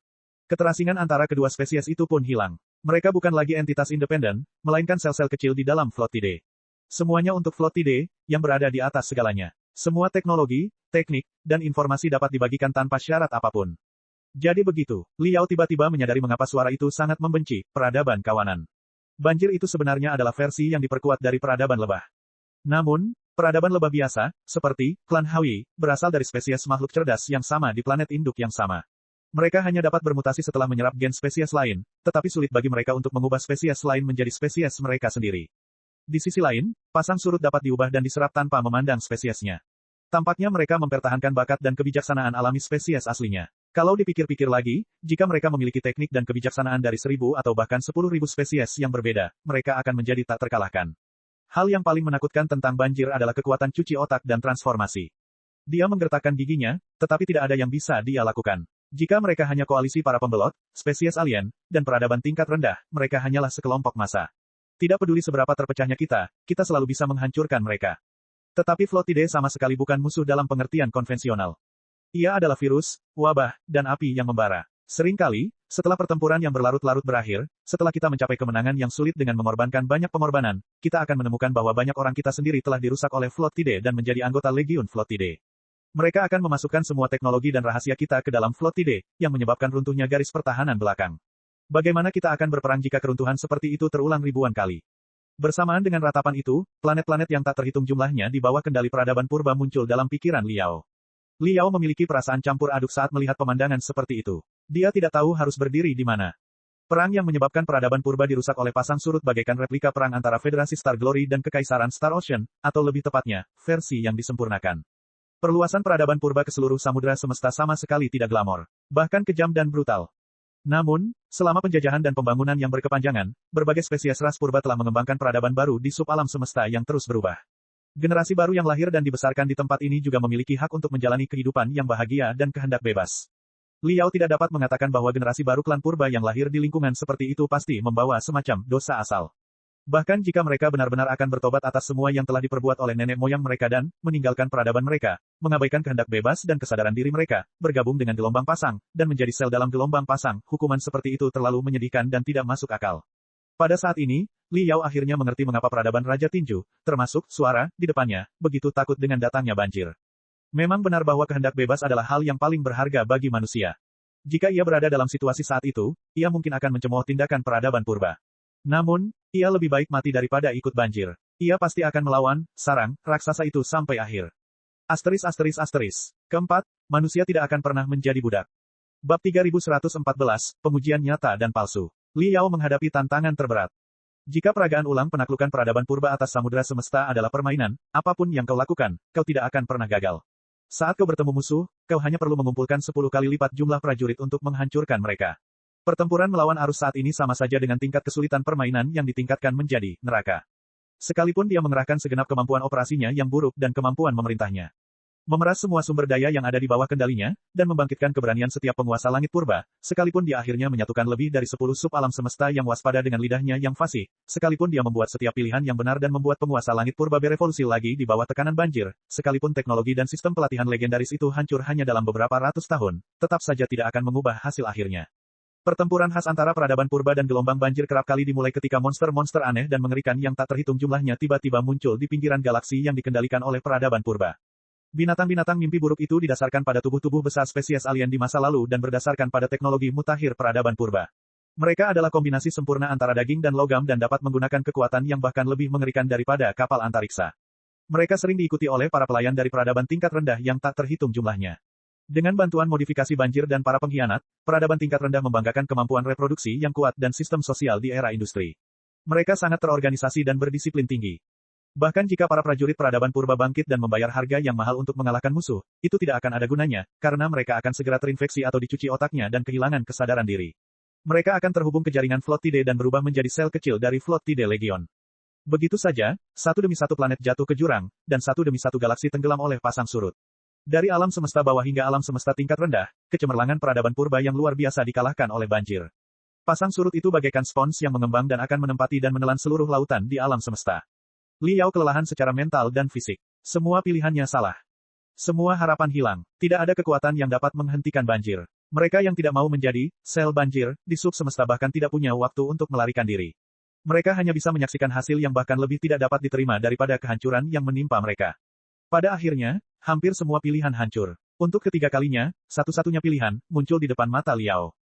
Keterasingan antara kedua spesies itu pun hilang. Mereka bukan lagi entitas independen, melainkan sel-sel kecil di dalam Flottide. Semuanya untuk Flottide, yang berada di atas segalanya. Semua teknologi, teknik, dan informasi dapat dibagikan tanpa syarat apapun. Jadi begitu, Liao tiba-tiba menyadari mengapa suara itu sangat membenci peradaban kawanan. Banjir itu sebenarnya adalah versi yang diperkuat dari peradaban lebah. Namun, peradaban lebah biasa, seperti klan Hawi, berasal dari spesies makhluk cerdas yang sama di planet induk yang sama. Mereka hanya dapat bermutasi setelah menyerap gen spesies lain, tetapi sulit bagi mereka untuk mengubah spesies lain menjadi spesies mereka sendiri. Di sisi lain, pasang surut dapat diubah dan diserap tanpa memandang spesiesnya. Tampaknya mereka mempertahankan bakat dan kebijaksanaan alami spesies aslinya. Kalau dipikir-pikir lagi, jika mereka memiliki teknik dan kebijaksanaan dari 1.000 atau bahkan 10.000 spesies yang berbeda, mereka akan menjadi tak terkalahkan. Hal yang paling menakutkan tentang banjir adalah kekuatan cuci otak dan transformasi. Dia menggertakkan giginya, tetapi tidak ada yang bisa dia lakukan. Jika mereka hanya koalisi para pembelot, spesies alien, dan peradaban tingkat rendah, mereka hanyalah sekelompok massa. Tidak peduli seberapa terpecahnya kita selalu bisa menghancurkan mereka. Tetapi Flottide sama sekali bukan musuh dalam pengertian konvensional. Ia adalah virus, wabah, dan api yang membara. Seringkali, setelah pertempuran yang berlarut-larut berakhir, setelah kita mencapai kemenangan yang sulit dengan mengorbankan banyak pengorbanan, kita akan menemukan bahwa banyak orang kita sendiri telah dirusak oleh Flottide dan menjadi anggota Legiun Flottide. Mereka akan memasukkan semua teknologi dan rahasia kita ke dalam Flottide, yang menyebabkan runtuhnya garis pertahanan belakang. Bagaimana kita akan berperang jika keruntuhan seperti itu terulang ribuan kali? Bersamaan dengan ratapan itu, planet-planet yang tak terhitung jumlahnya di bawah kendali peradaban purba muncul dalam pikiran Liao. Liao memiliki perasaan campur aduk saat melihat pemandangan seperti itu. Dia tidak tahu harus berdiri di mana. Perang yang menyebabkan peradaban purba dirusak oleh pasang surut bagaikan replika perang antara Federasi Star Glory dan Kekaisaran Star Ocean, atau lebih tepatnya, versi yang disempurnakan. Perluasan peradaban purba ke seluruh samudera semesta sama sekali tidak glamor, bahkan kejam dan brutal. Namun, selama penjajahan dan pembangunan yang berkepanjangan, berbagai spesies ras purba telah mengembangkan peradaban baru di sub alam semesta yang terus berubah. Generasi baru yang lahir dan dibesarkan di tempat ini juga memiliki hak untuk menjalani kehidupan yang bahagia dan kehendak bebas. Liao tidak dapat mengatakan bahwa generasi baru klan purba yang lahir di lingkungan seperti itu pasti membawa semacam dosa asal. Bahkan jika mereka benar-benar akan bertobat atas semua yang telah diperbuat oleh nenek moyang mereka dan meninggalkan peradaban mereka, mengabaikan kehendak bebas dan kesadaran diri mereka, bergabung dengan gelombang pasang, dan menjadi sel dalam gelombang pasang, hukuman seperti itu terlalu menyedihkan dan tidak masuk akal. Pada saat ini, Liao akhirnya mengerti mengapa peradaban Raja Tinju, termasuk suara di depannya, begitu takut dengan datangnya banjir. Memang benar bahwa kehendak bebas adalah hal yang paling berharga bagi manusia. Jika ia berada dalam situasi saat itu, ia mungkin akan mencemooh tindakan peradaban purba. Namun, ia lebih baik mati daripada ikut banjir. Ia pasti akan melawan, sarang, raksasa itu sampai akhir. Keempat, manusia tidak akan pernah menjadi budak. Bab 3114, Pengujian Nyata dan Palsu. Liao menghadapi tantangan terberat. Jika peragaan ulang penaklukan peradaban purba atas samudera semesta adalah permainan, apapun yang kau lakukan, kau tidak akan pernah gagal. Saat kau bertemu musuh, kau hanya perlu mengumpulkan 10 kali lipat jumlah prajurit untuk menghancurkan mereka. Pertempuran melawan arus saat ini sama saja dengan tingkat kesulitan permainan yang ditingkatkan menjadi neraka. Sekalipun dia mengerahkan segenap kemampuan operasinya yang buruk dan kemampuan memerintahnya. Memeras semua sumber daya yang ada di bawah kendalinya, dan membangkitkan keberanian setiap penguasa langit purba, sekalipun dia akhirnya menyatukan lebih dari 10 sub alam semesta yang waspada dengan lidahnya yang fasih, sekalipun dia membuat setiap pilihan yang benar dan membuat penguasa langit purba berevolusi lagi di bawah tekanan banjir, sekalipun teknologi dan sistem pelatihan legendaris itu hancur hanya dalam beberapa ratus tahun, tetap saja tidak akan mengubah hasil akhirnya. Pertempuran khas antara peradaban purba dan gelombang banjir kerap kali dimulai ketika monster-monster aneh dan mengerikan yang tak terhitung jumlahnya tiba-tiba muncul di pinggiran galaksi yang dikendalikan oleh peradaban purba. Binatang-binatang mimpi buruk itu didasarkan pada tubuh-tubuh besar spesies alien di masa lalu dan berdasarkan pada teknologi mutakhir peradaban purba. Mereka adalah kombinasi sempurna antara daging dan logam dan dapat menggunakan kekuatan yang bahkan lebih mengerikan daripada kapal antariksa. Mereka sering diikuti oleh para pelayan dari peradaban tingkat rendah yang tak terhitung jumlahnya. Dengan bantuan modifikasi banjir dan para pengkhianat, peradaban tingkat rendah membanggakan kemampuan reproduksi yang kuat dan sistem sosial di era industri. Mereka sangat terorganisasi dan berdisiplin tinggi. Bahkan jika para prajurit peradaban purba bangkit dan membayar harga yang mahal untuk mengalahkan musuh, itu tidak akan ada gunanya, karena mereka akan segera terinfeksi atau dicuci otaknya dan kehilangan kesadaran diri. Mereka akan terhubung ke jaringan Flottide dan berubah menjadi sel kecil dari Flottide Legion. Begitu saja, satu demi satu planet jatuh ke jurang, dan satu demi satu galaksi tenggelam oleh pasang surut. Dari alam semesta bawah hingga alam semesta tingkat rendah, kecemerlangan peradaban purba yang luar biasa dikalahkan oleh banjir. Pasang surut itu bagaikan spons yang mengembang dan akan menempati dan menelan seluruh lautan di alam semesta. Liao kelelahan secara mental dan fisik. Semua pilihannya salah. Semua harapan hilang. Tidak ada kekuatan yang dapat menghentikan banjir. Mereka yang tidak mau menjadi sel banjir di sub semesta bahkan tidak punya waktu untuk melarikan diri. Mereka hanya bisa menyaksikan hasil yang bahkan lebih tidak dapat diterima daripada kehancuran yang menimpa mereka. Pada akhirnya, hampir semua pilihan hancur. Untuk ketiga kalinya, satu-satunya pilihan muncul di depan mata Liao.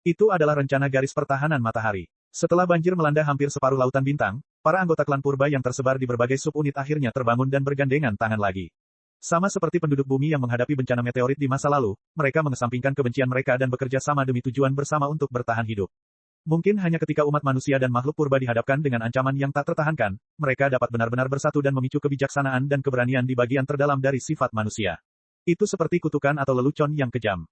Itu adalah rencana garis pertahanan matahari. Setelah banjir melanda hampir separuh lautan bintang, para anggota klan purba yang tersebar di berbagai subunit akhirnya terbangun dan bergandengan tangan lagi. Sama seperti penduduk bumi yang menghadapi bencana meteorit di masa lalu, mereka mengesampingkan kebencian mereka dan bekerja sama demi tujuan bersama untuk bertahan hidup. Mungkin hanya ketika umat manusia dan makhluk purba dihadapkan dengan ancaman yang tak tertahankan, mereka dapat benar-benar bersatu dan memicu kebijaksanaan dan keberanian di bagian terdalam dari sifat manusia. Itu seperti kutukan atau lelucon yang kejam.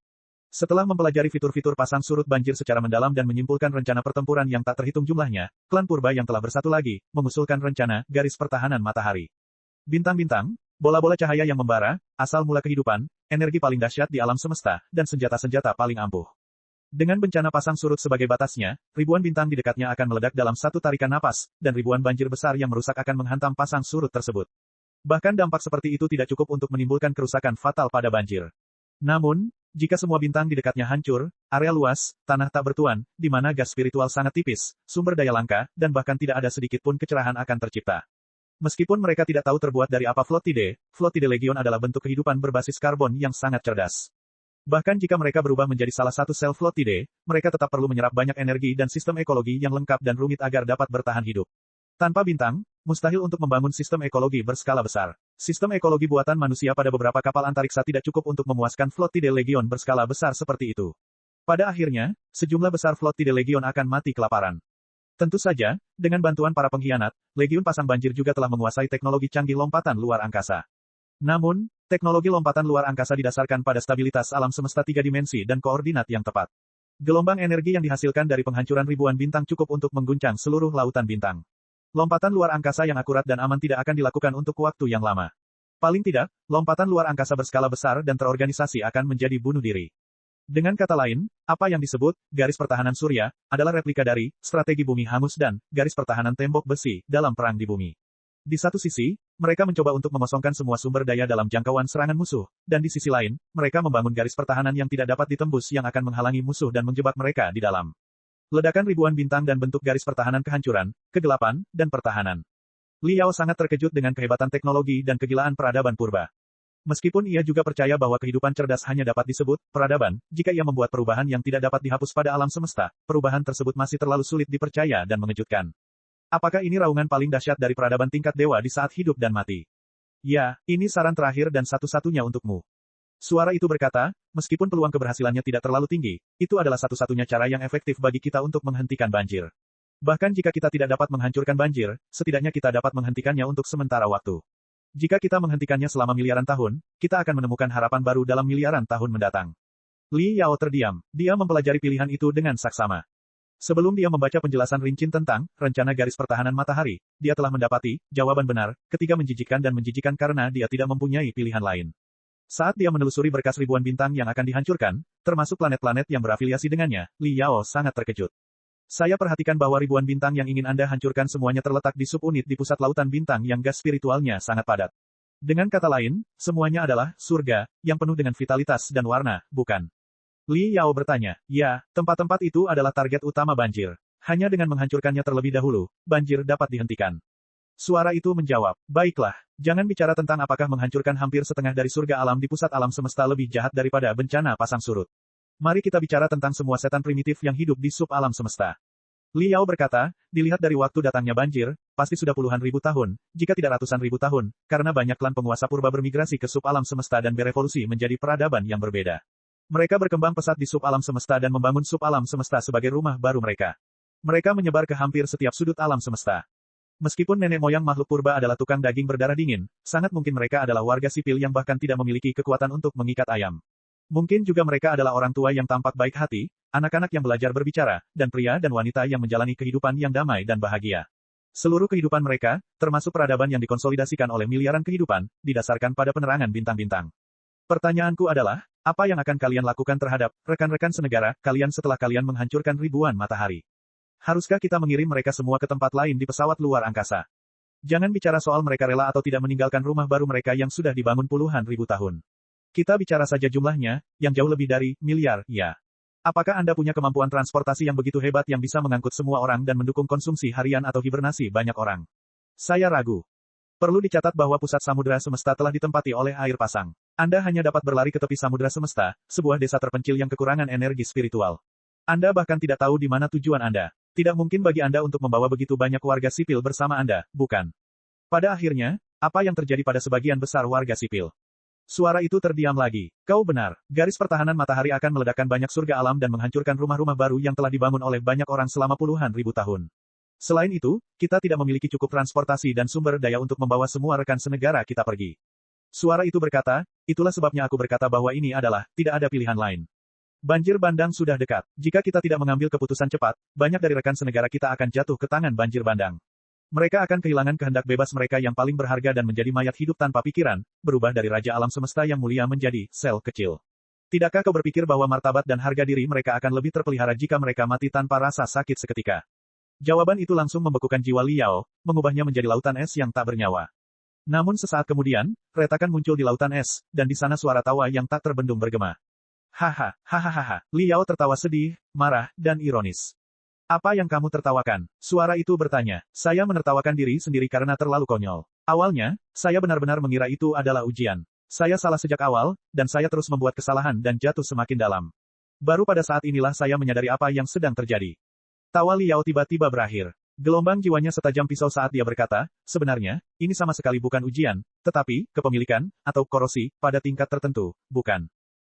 Setelah mempelajari fitur-fitur pasang surut banjir secara mendalam dan menyimpulkan rencana pertempuran yang tak terhitung jumlahnya, klan purba yang telah bersatu lagi, mengusulkan rencana garis pertahanan matahari. Bintang-bintang, bola-bola cahaya yang membara, asal mula kehidupan, energi paling dahsyat di alam semesta, dan senjata-senjata paling ampuh. Dengan bencana pasang surut sebagai batasnya, ribuan bintang di dekatnya akan meledak dalam satu tarikan napas, dan ribuan banjir besar yang merusak akan menghantam pasang surut tersebut. Bahkan dampak seperti itu tidak cukup untuk menimbulkan kerusakan fatal pada banjir. Namun, jika semua bintang di dekatnya hancur, area luas, tanah tak bertuan, di mana gas spiritual sangat tipis, sumber daya langka, dan bahkan tidak ada sedikit pun kecerahan akan tercipta. Meskipun mereka tidak tahu terbuat dari apa Flottide, Flottide Legion adalah bentuk kehidupan berbasis karbon yang sangat cerdas. Bahkan jika mereka berubah menjadi salah satu sel Flottide, mereka tetap perlu menyerap banyak energi dan sistem ekologi yang lengkap dan rumit agar dapat bertahan hidup. Tanpa bintang, Mustahil untuk membangun sistem ekologi berskala besar. Sistem ekologi buatan manusia pada beberapa kapal antariksa tidak cukup untuk memuaskan flotile legion berskala besar seperti itu. Pada akhirnya, sejumlah besar flotile legion akan mati kelaparan. Tentu saja, dengan bantuan para pengkhianat, Legiun Pasang Banjir juga telah menguasai teknologi canggih lompatan luar angkasa. Namun, teknologi lompatan luar angkasa didasarkan pada stabilitas alam semesta 3 dimensi dan koordinat yang tepat. Gelombang energi yang dihasilkan dari penghancuran ribuan bintang cukup untuk mengguncang seluruh lautan bintang. Lompatan luar angkasa yang akurat dan aman tidak akan dilakukan untuk waktu yang lama. Paling tidak, lompatan luar angkasa berskala besar dan terorganisasi akan menjadi bunuh diri. Dengan kata lain, apa yang disebut garis pertahanan surya adalah replika dari strategi bumi hangus dan garis pertahanan tembok besi dalam perang di bumi. Di satu sisi, mereka mencoba untuk mengosongkan semua sumber daya dalam jangkauan serangan musuh, dan di sisi lain, mereka membangun garis pertahanan yang tidak dapat ditembus yang akan menghalangi musuh dan menjebak mereka di dalam. Ledakan ribuan bintang dan bentuk garis pertahanan kehancuran, kegelapan, dan pertahanan. Liao sangat terkejut dengan kehebatan teknologi dan kegilaan peradaban purba. Meskipun ia juga percaya bahwa kehidupan cerdas hanya dapat disebut peradaban, jika ia membuat perubahan yang tidak dapat dihapus pada alam semesta, perubahan tersebut masih terlalu sulit dipercaya dan mengejutkan. Apakah ini raungan paling dahsyat dari peradaban tingkat dewa di saat hidup dan mati? Ya, ini saran terakhir dan satu-satunya untukmu. Suara itu berkata, meskipun peluang keberhasilannya tidak terlalu tinggi, itu adalah satu-satunya cara yang efektif bagi kita untuk menghentikan banjir. Bahkan jika kita tidak dapat menghancurkan banjir, setidaknya kita dapat menghentikannya untuk sementara waktu. Jika kita menghentikannya selama miliaran tahun, kita akan menemukan harapan baru dalam miliaran tahun mendatang. Li Yao terdiam. Dia mempelajari pilihan itu dengan saksama. Sebelum dia membaca penjelasan rinci tentang rencana garis pertahanan matahari, dia telah mendapati jawaban benar, ketiga menjijikan dan menjijikan karena dia tidak mempunyai pilihan lain. Saat dia menelusuri berkas ribuan bintang yang akan dihancurkan, termasuk planet-planet yang berafiliasi dengannya, Li Yao sangat terkejut. Saya perhatikan bahwa ribuan bintang yang ingin Anda hancurkan semuanya terletak di subunit di pusat lautan bintang yang gas spiritualnya sangat padat. Dengan kata lain, semuanya adalah surga, yang penuh dengan vitalitas dan warna, bukan? Li Yao bertanya, ya, tempat-tempat itu adalah target utama banjir. Hanya dengan menghancurkannya terlebih dahulu, banjir dapat dihentikan. Suara itu menjawab, baiklah, jangan bicara tentang apakah menghancurkan hampir setengah dari surga alam di pusat alam semesta lebih jahat daripada bencana pasang surut. Mari kita bicara tentang semua setan primitif yang hidup di sub-alam semesta. Li Yao berkata, dilihat dari waktu datangnya banjir, pasti sudah puluhan ribu tahun, jika tidak ratusan ribu tahun, karena banyak klan penguasa purba bermigrasi ke sub-alam semesta dan berevolusi menjadi peradaban yang berbeda. Mereka berkembang pesat di sub-alam semesta dan membangun sub-alam semesta sebagai rumah baru mereka. Mereka menyebar ke hampir setiap sudut alam semesta. Meskipun nenek moyang makhluk purba adalah tukang daging berdarah dingin, sangat mungkin mereka adalah warga sipil yang bahkan tidak memiliki kekuatan untuk mengikat ayam. Mungkin juga mereka adalah orang tua yang tampak baik hati, anak-anak yang belajar berbicara, dan pria dan wanita yang menjalani kehidupan yang damai dan bahagia. Seluruh kehidupan mereka, termasuk peradaban yang dikonsolidasikan oleh miliaran kehidupan, didasarkan pada penerangan bintang-bintang. Pertanyaanku adalah, apa yang akan kalian lakukan terhadap rekan-rekan senegara kalian setelah kalian menghancurkan ribuan matahari? Haruskah kita mengirim mereka semua ke tempat lain di pesawat luar angkasa? Jangan bicara soal mereka rela atau tidak meninggalkan rumah baru mereka yang sudah dibangun puluhan ribu tahun. Kita bicara saja jumlahnya, yang jauh lebih dari miliar, ya. Apakah Anda punya kemampuan transportasi yang begitu hebat yang bisa mengangkut semua orang dan mendukung konsumsi harian atau hibernasi banyak orang? Saya ragu. Perlu dicatat bahwa pusat samudera semesta telah ditempati oleh air pasang. Anda hanya dapat berlari ke tepi samudera semesta, sebuah desa terpencil yang kekurangan energi spiritual. Anda bahkan tidak tahu di mana tujuan Anda. Tidak mungkin bagi Anda untuk membawa begitu banyak warga sipil bersama Anda, bukan? Pada akhirnya, apa yang terjadi pada sebagian besar warga sipil? Suara itu terdiam lagi. Kau benar, garis pertahanan matahari akan meledakkan banyak surga alam dan menghancurkan rumah-rumah baru yang telah dibangun oleh banyak orang selama puluhan ribu tahun. Selain itu, kita tidak memiliki cukup transportasi dan sumber daya untuk membawa semua rekan senegara kita pergi. Suara itu berkata, itulah sebabnya aku berkata bahwa ini adalah, tidak ada pilihan lain. Banjir bandang sudah dekat. Jika kita tidak mengambil keputusan cepat, banyak dari rekan senegara kita akan jatuh ke tangan banjir bandang. Mereka akan kehilangan kehendak bebas mereka yang paling berharga dan menjadi mayat hidup tanpa pikiran, berubah dari raja alam semesta yang mulia menjadi sel kecil. Tidakkah kau berpikir bahwa martabat dan harga diri mereka akan lebih terpelihara jika mereka mati tanpa rasa sakit seketika? Jawaban itu langsung membekukan jiwa Li Yao, mengubahnya menjadi lautan es yang tak bernyawa. Namun sesaat kemudian, retakan muncul di lautan es, dan di sana suara tawa yang tak terbendung bergema. Haha, hahaha. Li Yao tertawa sedih, marah, dan ironis. Apa yang kamu tertawakan? Suara itu bertanya. Saya menertawakan diri sendiri karena terlalu konyol. Awalnya, saya benar-benar mengira itu adalah ujian. Saya salah sejak awal, dan saya terus membuat kesalahan dan jatuh semakin dalam. Baru pada saat inilah saya menyadari apa yang sedang terjadi. Tawa Li Yao tiba-tiba berakhir. Gelombang jiwanya setajam pisau saat dia berkata, sebenarnya, ini sama sekali bukan ujian, tetapi, kepemilikan, atau korosi, pada tingkat tertentu, bukan.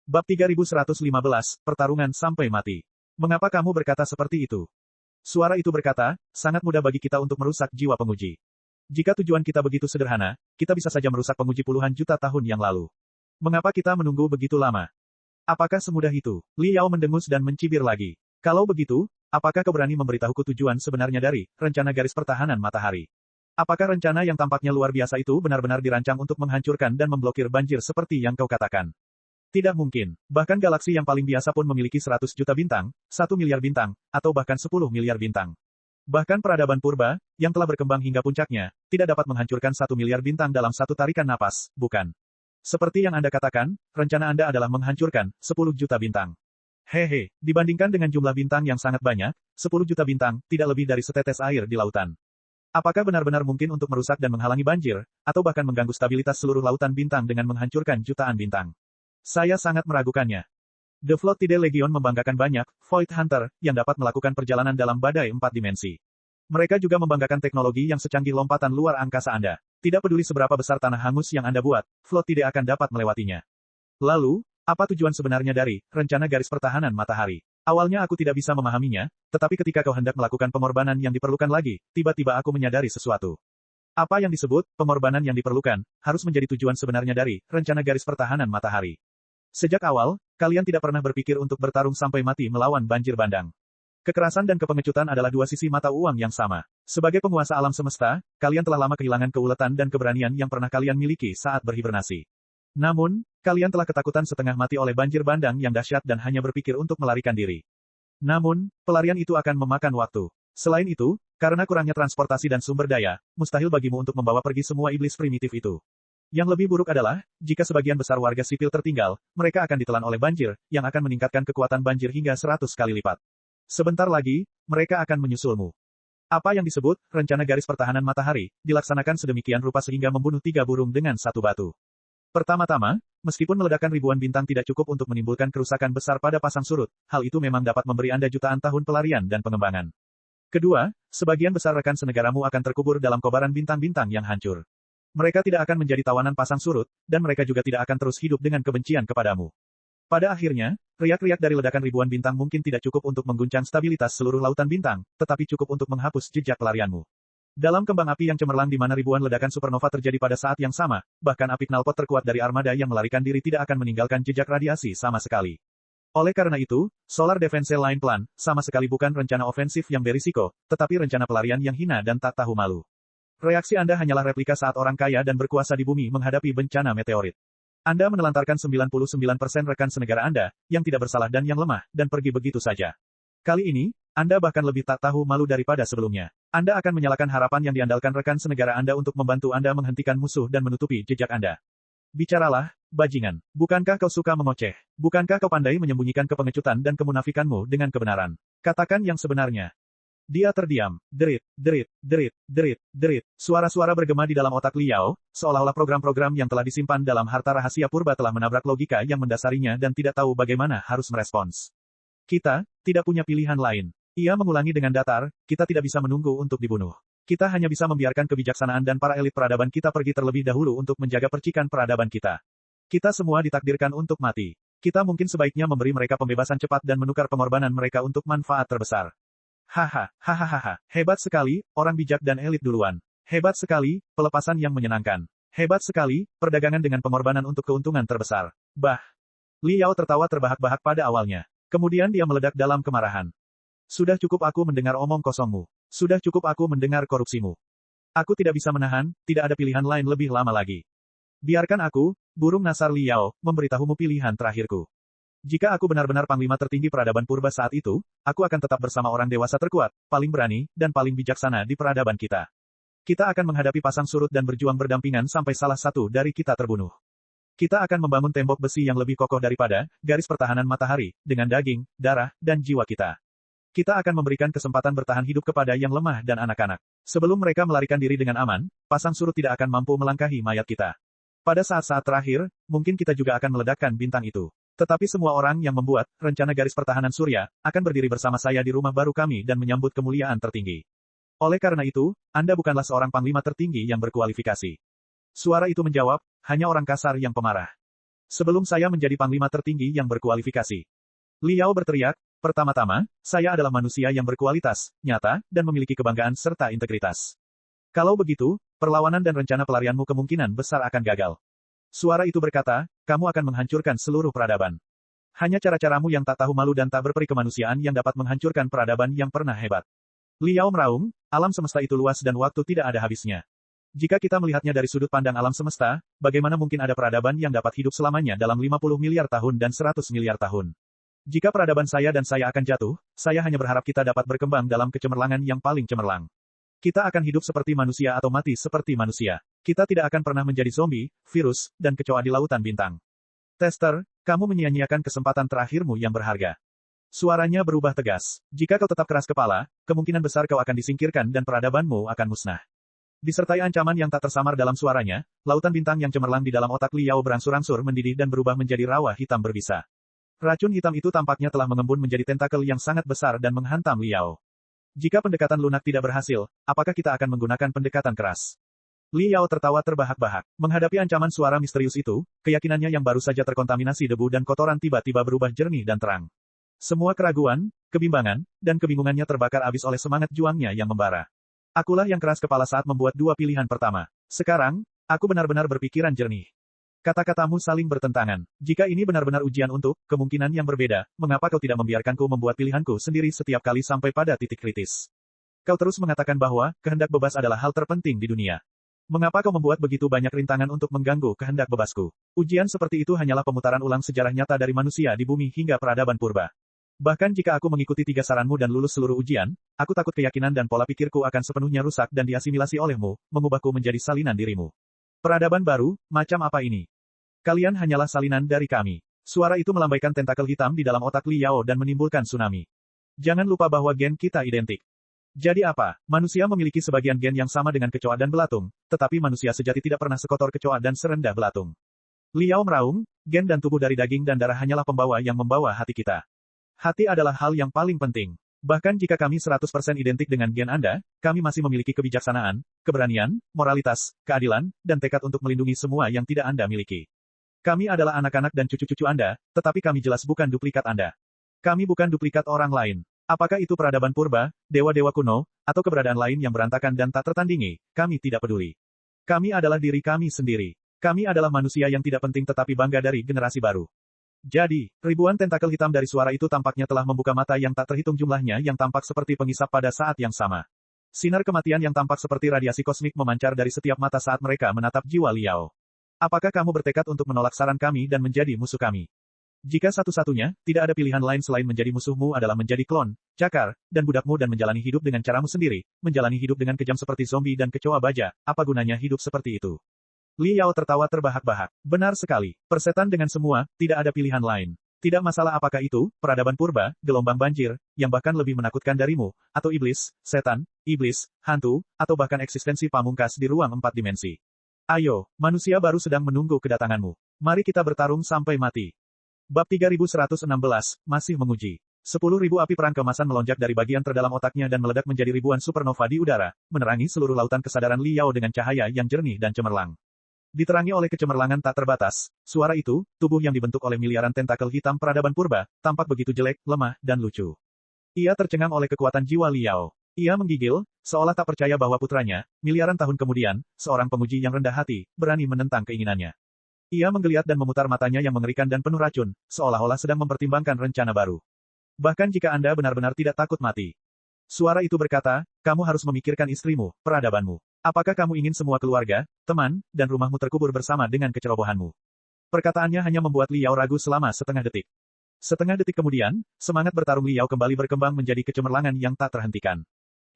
Bab 3115, Pertarungan Sampai Mati. Mengapa kamu berkata seperti itu? Suara itu berkata, sangat mudah bagi kita untuk merusak jiwa penguji. Jika tujuan kita begitu sederhana, kita bisa saja merusak penguji puluhan juta tahun yang lalu. Mengapa kita menunggu begitu lama? Apakah semudah itu? Li Yao mendengus dan mencibir lagi. Kalau begitu, apakah kau berani memberitahuku tujuan sebenarnya dari rencana garis pertahanan matahari? Apakah rencana yang tampaknya luar biasa itu benar-benar dirancang untuk menghancurkan dan memblokir banjir seperti yang kau katakan? Tidak mungkin. Bahkan galaksi yang paling biasa pun memiliki 100 juta bintang, 1 miliar bintang, atau bahkan 10 miliar bintang. Bahkan peradaban purba, yang telah berkembang hingga puncaknya, tidak dapat menghancurkan 1 miliar bintang dalam satu tarikan napas, bukan? Seperti yang Anda katakan, rencana Anda adalah menghancurkan 10 juta bintang. Hehe, dibandingkan dengan jumlah bintang yang sangat banyak, 10 juta bintang, tidak lebih dari setetes air di lautan. Apakah benar-benar mungkin untuk merusak dan menghalangi banjir, atau bahkan mengganggu stabilitas seluruh lautan bintang dengan menghancurkan jutaan bintang? Saya sangat meragukannya. The Flottide Legion membanggakan banyak Void Hunter yang dapat melakukan perjalanan dalam badai 4 dimensi. Mereka juga membanggakan teknologi yang secanggih lompatan luar angkasa Anda. Tidak peduli seberapa besar tanah hangus yang Anda buat, Flottide akan dapat melewatinya. Lalu, apa tujuan sebenarnya dari rencana garis pertahanan matahari? Awalnya aku tidak bisa memahaminya, tetapi ketika kau hendak melakukan pengorbanan yang diperlukan lagi, tiba-tiba aku menyadari sesuatu. Apa yang disebut pengorbanan yang diperlukan harus menjadi tujuan sebenarnya dari rencana garis pertahanan matahari. Sejak awal, kalian tidak pernah berpikir untuk bertarung sampai mati melawan banjir bandang. Kekerasan dan kepengecutan adalah dua sisi mata uang yang sama. Sebagai penguasa alam semesta, kalian telah lama kehilangan keuletan dan keberanian yang pernah kalian miliki saat berhibernasi. Namun, kalian telah ketakutan setengah mati oleh banjir bandang yang dahsyat dan hanya berpikir untuk melarikan diri. Namun, pelarian itu akan memakan waktu. Selain itu, karena kurangnya transportasi dan sumber daya, mustahil bagimu untuk membawa pergi semua iblis primitif itu. Yang lebih buruk adalah, jika sebagian besar warga sipil tertinggal, mereka akan ditelan oleh banjir, yang akan meningkatkan kekuatan banjir hingga 100 kali lipat. Sebentar lagi, mereka akan menyusulmu. Apa yang disebut, rencana garis pertahanan matahari, dilaksanakan sedemikian rupa sehingga membunuh 3 burung dengan 1 batu. Pertama-tama, meskipun meledakan ribuan bintang tidak cukup untuk menimbulkan kerusakan besar pada pasang surut, hal itu memang dapat memberi Anda jutaan tahun pelarian dan pengembangan. Kedua, sebagian besar rekan senegaramu akan terkubur dalam kobaran bintang-bintang yang hancur. Mereka tidak akan menjadi tawanan pasang surut, dan mereka juga tidak akan terus hidup dengan kebencian kepadamu. Pada akhirnya, riak-riak dari ledakan ribuan bintang mungkin tidak cukup untuk mengguncang stabilitas seluruh lautan bintang, tetapi cukup untuk menghapus jejak pelarianmu. Dalam kembang api yang cemerlang di mana ribuan ledakan supernova terjadi pada saat yang sama, bahkan api knalpot terkuat dari armada yang melarikan diri tidak akan meninggalkan jejak radiasi sama sekali. Oleh karena itu, Solar Defense Line Plan, sama sekali bukan rencana ofensif yang berisiko, tetapi rencana pelarian yang hina dan tak tahu malu. Reaksi Anda hanyalah replika saat orang kaya dan berkuasa di bumi menghadapi bencana meteorit. Anda menelantarkan 99% rekan senegara Anda, yang tidak bersalah dan yang lemah, dan pergi begitu saja. Kali ini, Anda bahkan lebih tak tahu malu daripada sebelumnya. Anda akan menyalakan harapan yang diandalkan rekan senegara Anda untuk membantu Anda menghentikan musuh dan menutupi jejak Anda. Bicaralah, bajingan. Bukankah kau suka mengoceh? Bukankah kau pandai menyembunyikan kepengecutan dan kemunafikanmu dengan kebenaran? Katakan yang sebenarnya. Dia terdiam. Derit, derit, derit, derit, derit. Suara-suara bergema di dalam otak Li Yao, seolah-olah program-program yang telah disimpan dalam harta rahasia purba telah menabrak logika yang mendasarinya dan tidak tahu bagaimana harus merespons. Kita tidak punya pilihan lain. Ia mengulangi dengan datar, kita tidak bisa menunggu untuk dibunuh. Kita hanya bisa membiarkan kebijaksanaan dan para elit peradaban kita pergi terlebih dahulu untuk menjaga percikan peradaban kita. Kita semua ditakdirkan untuk mati. Kita mungkin sebaiknya memberi mereka pembebasan cepat dan menukar pengorbanan mereka untuk manfaat terbesar. Haha, hahaha, hebat sekali, orang bijak dan elit duluan. Hebat sekali, pelepasan yang menyenangkan. Hebat sekali, perdagangan dengan pengorbanan untuk keuntungan terbesar. Bah. Li Yao tertawa terbahak-bahak pada awalnya. Kemudian dia meledak dalam kemarahan. Sudah cukup aku mendengar omong kosongmu. Sudah cukup aku mendengar korupsimu. Aku tidak bisa menahan, tidak ada pilihan lain lebih lama lagi. Biarkan aku, burung nasar Li Yao, memberitahumu pilihan terakhirku. Jika aku benar-benar panglima tertinggi peradaban purba saat itu, aku akan tetap bersama orang dewasa terkuat, paling berani, dan paling bijaksana di peradaban kita. Kita akan menghadapi pasang surut dan berjuang berdampingan sampai salah satu dari kita terbunuh. Kita akan membangun tembok besi yang lebih kokoh daripada garis pertahanan matahari, dengan daging, darah, dan jiwa kita. Kita akan memberikan kesempatan bertahan hidup kepada yang lemah dan anak-anak. Sebelum mereka melarikan diri dengan aman, pasang surut tidak akan mampu melangkahi mayat kita. Pada saat-saat terakhir, mungkin kita juga akan meledakkan bintang itu. Tetapi semua orang yang membuat rencana garis pertahanan surya, akan berdiri bersama saya di rumah baru kami dan menyambut kemuliaan tertinggi. Oleh karena itu, Anda bukanlah seorang panglima tertinggi yang berkualifikasi. Suara itu menjawab, hanya orang kasar yang pemarah. Sebelum saya menjadi panglima tertinggi yang berkualifikasi. Liao berteriak, pertama-tama, saya adalah manusia yang berkualitas, nyata, dan memiliki kebanggaan serta integritas. Kalau begitu, perlawanan dan rencana pelarianmu kemungkinan besar akan gagal. Suara itu berkata, kamu akan menghancurkan seluruh peradaban. Hanya cara-caramu yang tak tahu malu dan tak berperi kemanusiaan yang dapat menghancurkan peradaban yang pernah hebat. Liao meraung, alam semesta itu luas dan waktu tidak ada habisnya. Jika kita melihatnya dari sudut pandang alam semesta, bagaimana mungkin ada peradaban yang dapat hidup selamanya dalam 50 miliar tahun dan 100 miliar tahun? Jika peradaban saya dan saya akan jatuh, saya hanya berharap kita dapat berkembang dalam kecemerlangan yang paling cemerlang. Kita akan hidup seperti manusia atau mati seperti manusia. Kita tidak akan pernah menjadi zombie, virus, dan kecoa di lautan bintang. Tester, kamu menyia-nyiakan kesempatan terakhirmu yang berharga. Suaranya berubah tegas. Jika kau tetap keras kepala, kemungkinan besar kau akan disingkirkan dan peradabanmu akan musnah. Disertai ancaman yang tak tersamar dalam suaranya, lautan bintang yang cemerlang di dalam otak Liao berangsur-angsur mendidih dan berubah menjadi rawa hitam berbisa. Racun hitam itu tampaknya telah mengembun menjadi tentakel yang sangat besar dan menghantam Liao. Jika pendekatan lunak tidak berhasil, apakah kita akan menggunakan pendekatan keras? Liao tertawa terbahak-bahak. Menghadapi ancaman suara misterius itu, keyakinannya yang baru saja terkontaminasi debu dan kotoran tiba-tiba berubah jernih dan terang. Semua keraguan, kebimbangan, dan kebingungannya terbakar habis oleh semangat juangnya yang membara. Akulah yang keras kepala saat membuat dua pilihan pertama. Sekarang, aku benar-benar berpikiran jernih. Kata-katamu saling bertentangan. Jika ini benar-benar ujian untuk kemungkinan yang berbeda, mengapa kau tidak membiarkanku membuat pilihanku sendiri setiap kali sampai pada titik kritis? Kau terus mengatakan bahwa kehendak bebas adalah hal terpenting di dunia. Mengapa kau membuat begitu banyak rintangan untuk mengganggu kehendak bebasku? Ujian seperti itu hanyalah pemutaran ulang sejarah nyata dari manusia di bumi hingga peradaban purba. Bahkan jika aku mengikuti 3 saranmu dan lulus seluruh ujian, aku takut keyakinan dan pola pikirku akan sepenuhnya rusak dan diasimilasi olehmu, mengubahku menjadi salinan dirimu. Peradaban baru, macam apa ini? Kalian hanyalah salinan dari kami. Suara itu melambaikan tentakel hitam di dalam otak Liao dan menimbulkan tsunami. Jangan lupa bahwa gen kita identik. Jadi apa? Manusia memiliki sebagian gen yang sama dengan kecoa dan belatung, tetapi manusia sejati tidak pernah sekotor kecoa dan serendah belatung. Liao meraung, gen dan tubuh dari daging dan darah hanyalah pembawa yang membawa hati kita. Hati adalah hal yang paling penting. Bahkan jika kami 100% identik dengan gen Anda, kami masih memiliki kebijaksanaan, keberanian, moralitas, keadilan, dan tekad untuk melindungi semua yang tidak Anda miliki. Kami adalah anak-anak dan cucu-cucu Anda, tetapi kami jelas bukan duplikat Anda. Kami bukan duplikat orang lain. Apakah itu peradaban purba, dewa-dewa kuno, atau keberadaan lain yang berantakan dan tak tertandingi, kami tidak peduli. Kami adalah diri kami sendiri. Kami adalah manusia yang tidak penting tetapi bangga dari generasi baru. Jadi, ribuan tentakel hitam dari suara itu tampaknya telah membuka mata yang tak terhitung jumlahnya yang tampak seperti pengisap pada saat yang sama. Sinar kematian yang tampak seperti radiasi kosmik memancar dari setiap mata saat mereka menatap jiwa Liao. Apakah kamu bertekad untuk menolak saran kami dan menjadi musuh kami? Jika satu-satunya, tidak ada pilihan lain selain menjadi musuhmu adalah menjadi klon, cakar, dan budakmu dan menjalani hidup dengan caramu sendiri, menjalani hidup dengan kejam seperti zombie dan kecoa baja, apa gunanya hidup seperti itu? Liao tertawa terbahak-bahak. Benar sekali. Persetan dengan semua, tidak ada pilihan lain. Tidak masalah apakah itu, peradaban purba, gelombang banjir, yang bahkan lebih menakutkan darimu, atau iblis, setan, iblis, hantu, atau bahkan eksistensi pamungkas di ruang 4 dimensi. Ayo, manusia baru sedang menunggu kedatanganmu. Mari kita bertarung sampai mati. Bab 3116, masih menguji. 10.000 api perang kemasan melonjak dari bagian terdalam otaknya dan meledak menjadi ribuan supernova di udara, menerangi seluruh lautan kesadaran Liao dengan cahaya yang jernih dan cemerlang. Diterangi oleh kecemerlangan tak terbatas, suara itu, tubuh yang dibentuk oleh miliaran tentakel hitam peradaban purba, tampak begitu jelek, lemah, dan lucu. Ia tercengang oleh kekuatan jiwa Liao. Ia menggigil, seolah tak percaya bahwa putranya, miliaran tahun kemudian, seorang penguji yang rendah hati, berani menentang keinginannya. Ia menggeliat dan memutar matanya yang mengerikan dan penuh racun, seolah-olah sedang mempertimbangkan rencana baru. Bahkan jika Anda benar-benar tidak takut mati. Suara itu berkata, kamu harus memikirkan istrimu, peradabanmu. Apakah kamu ingin semua keluarga, teman, dan rumahmu terkubur bersama dengan kecerobohanmu? Perkataannya hanya membuat Liao ragu selama setengah detik. Setengah detik kemudian, semangat bertarung Liao kembali berkembang menjadi kecemerlangan yang tak terhentikan.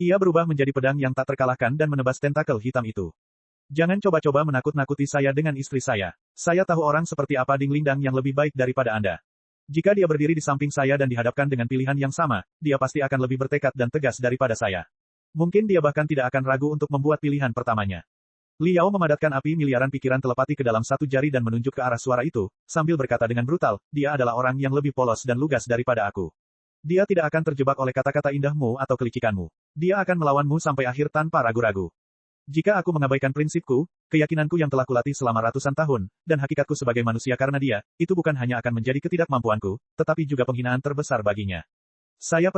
Ia berubah menjadi pedang yang tak terkalahkan dan menebas tentakel hitam itu. Jangan coba-coba menakut-nakuti saya dengan istri saya. Saya tahu orang seperti apa Ding Lingdang yang lebih baik daripada Anda. Jika dia berdiri di samping saya dan dihadapkan dengan pilihan yang sama, dia pasti akan lebih bertekad dan tegas daripada saya. Mungkin dia bahkan tidak akan ragu untuk membuat pilihan pertamanya. Liao memadatkan api miliaran pikiran telepati ke dalam satu jari dan menunjuk ke arah suara itu, sambil berkata dengan brutal, dia adalah orang yang lebih polos dan lugas daripada aku. Dia tidak akan terjebak oleh kata-kata indahmu atau kelicikanmu. Dia akan melawanmu sampai akhir tanpa ragu-ragu. Jika aku mengabaikan prinsipku, keyakinanku yang telah kulatih selama ratusan tahun, dan hakikatku sebagai manusia karena dia, itu bukan hanya akan menjadi ketidakmampuanku, tetapi juga penghinaan terbesar baginya. Saya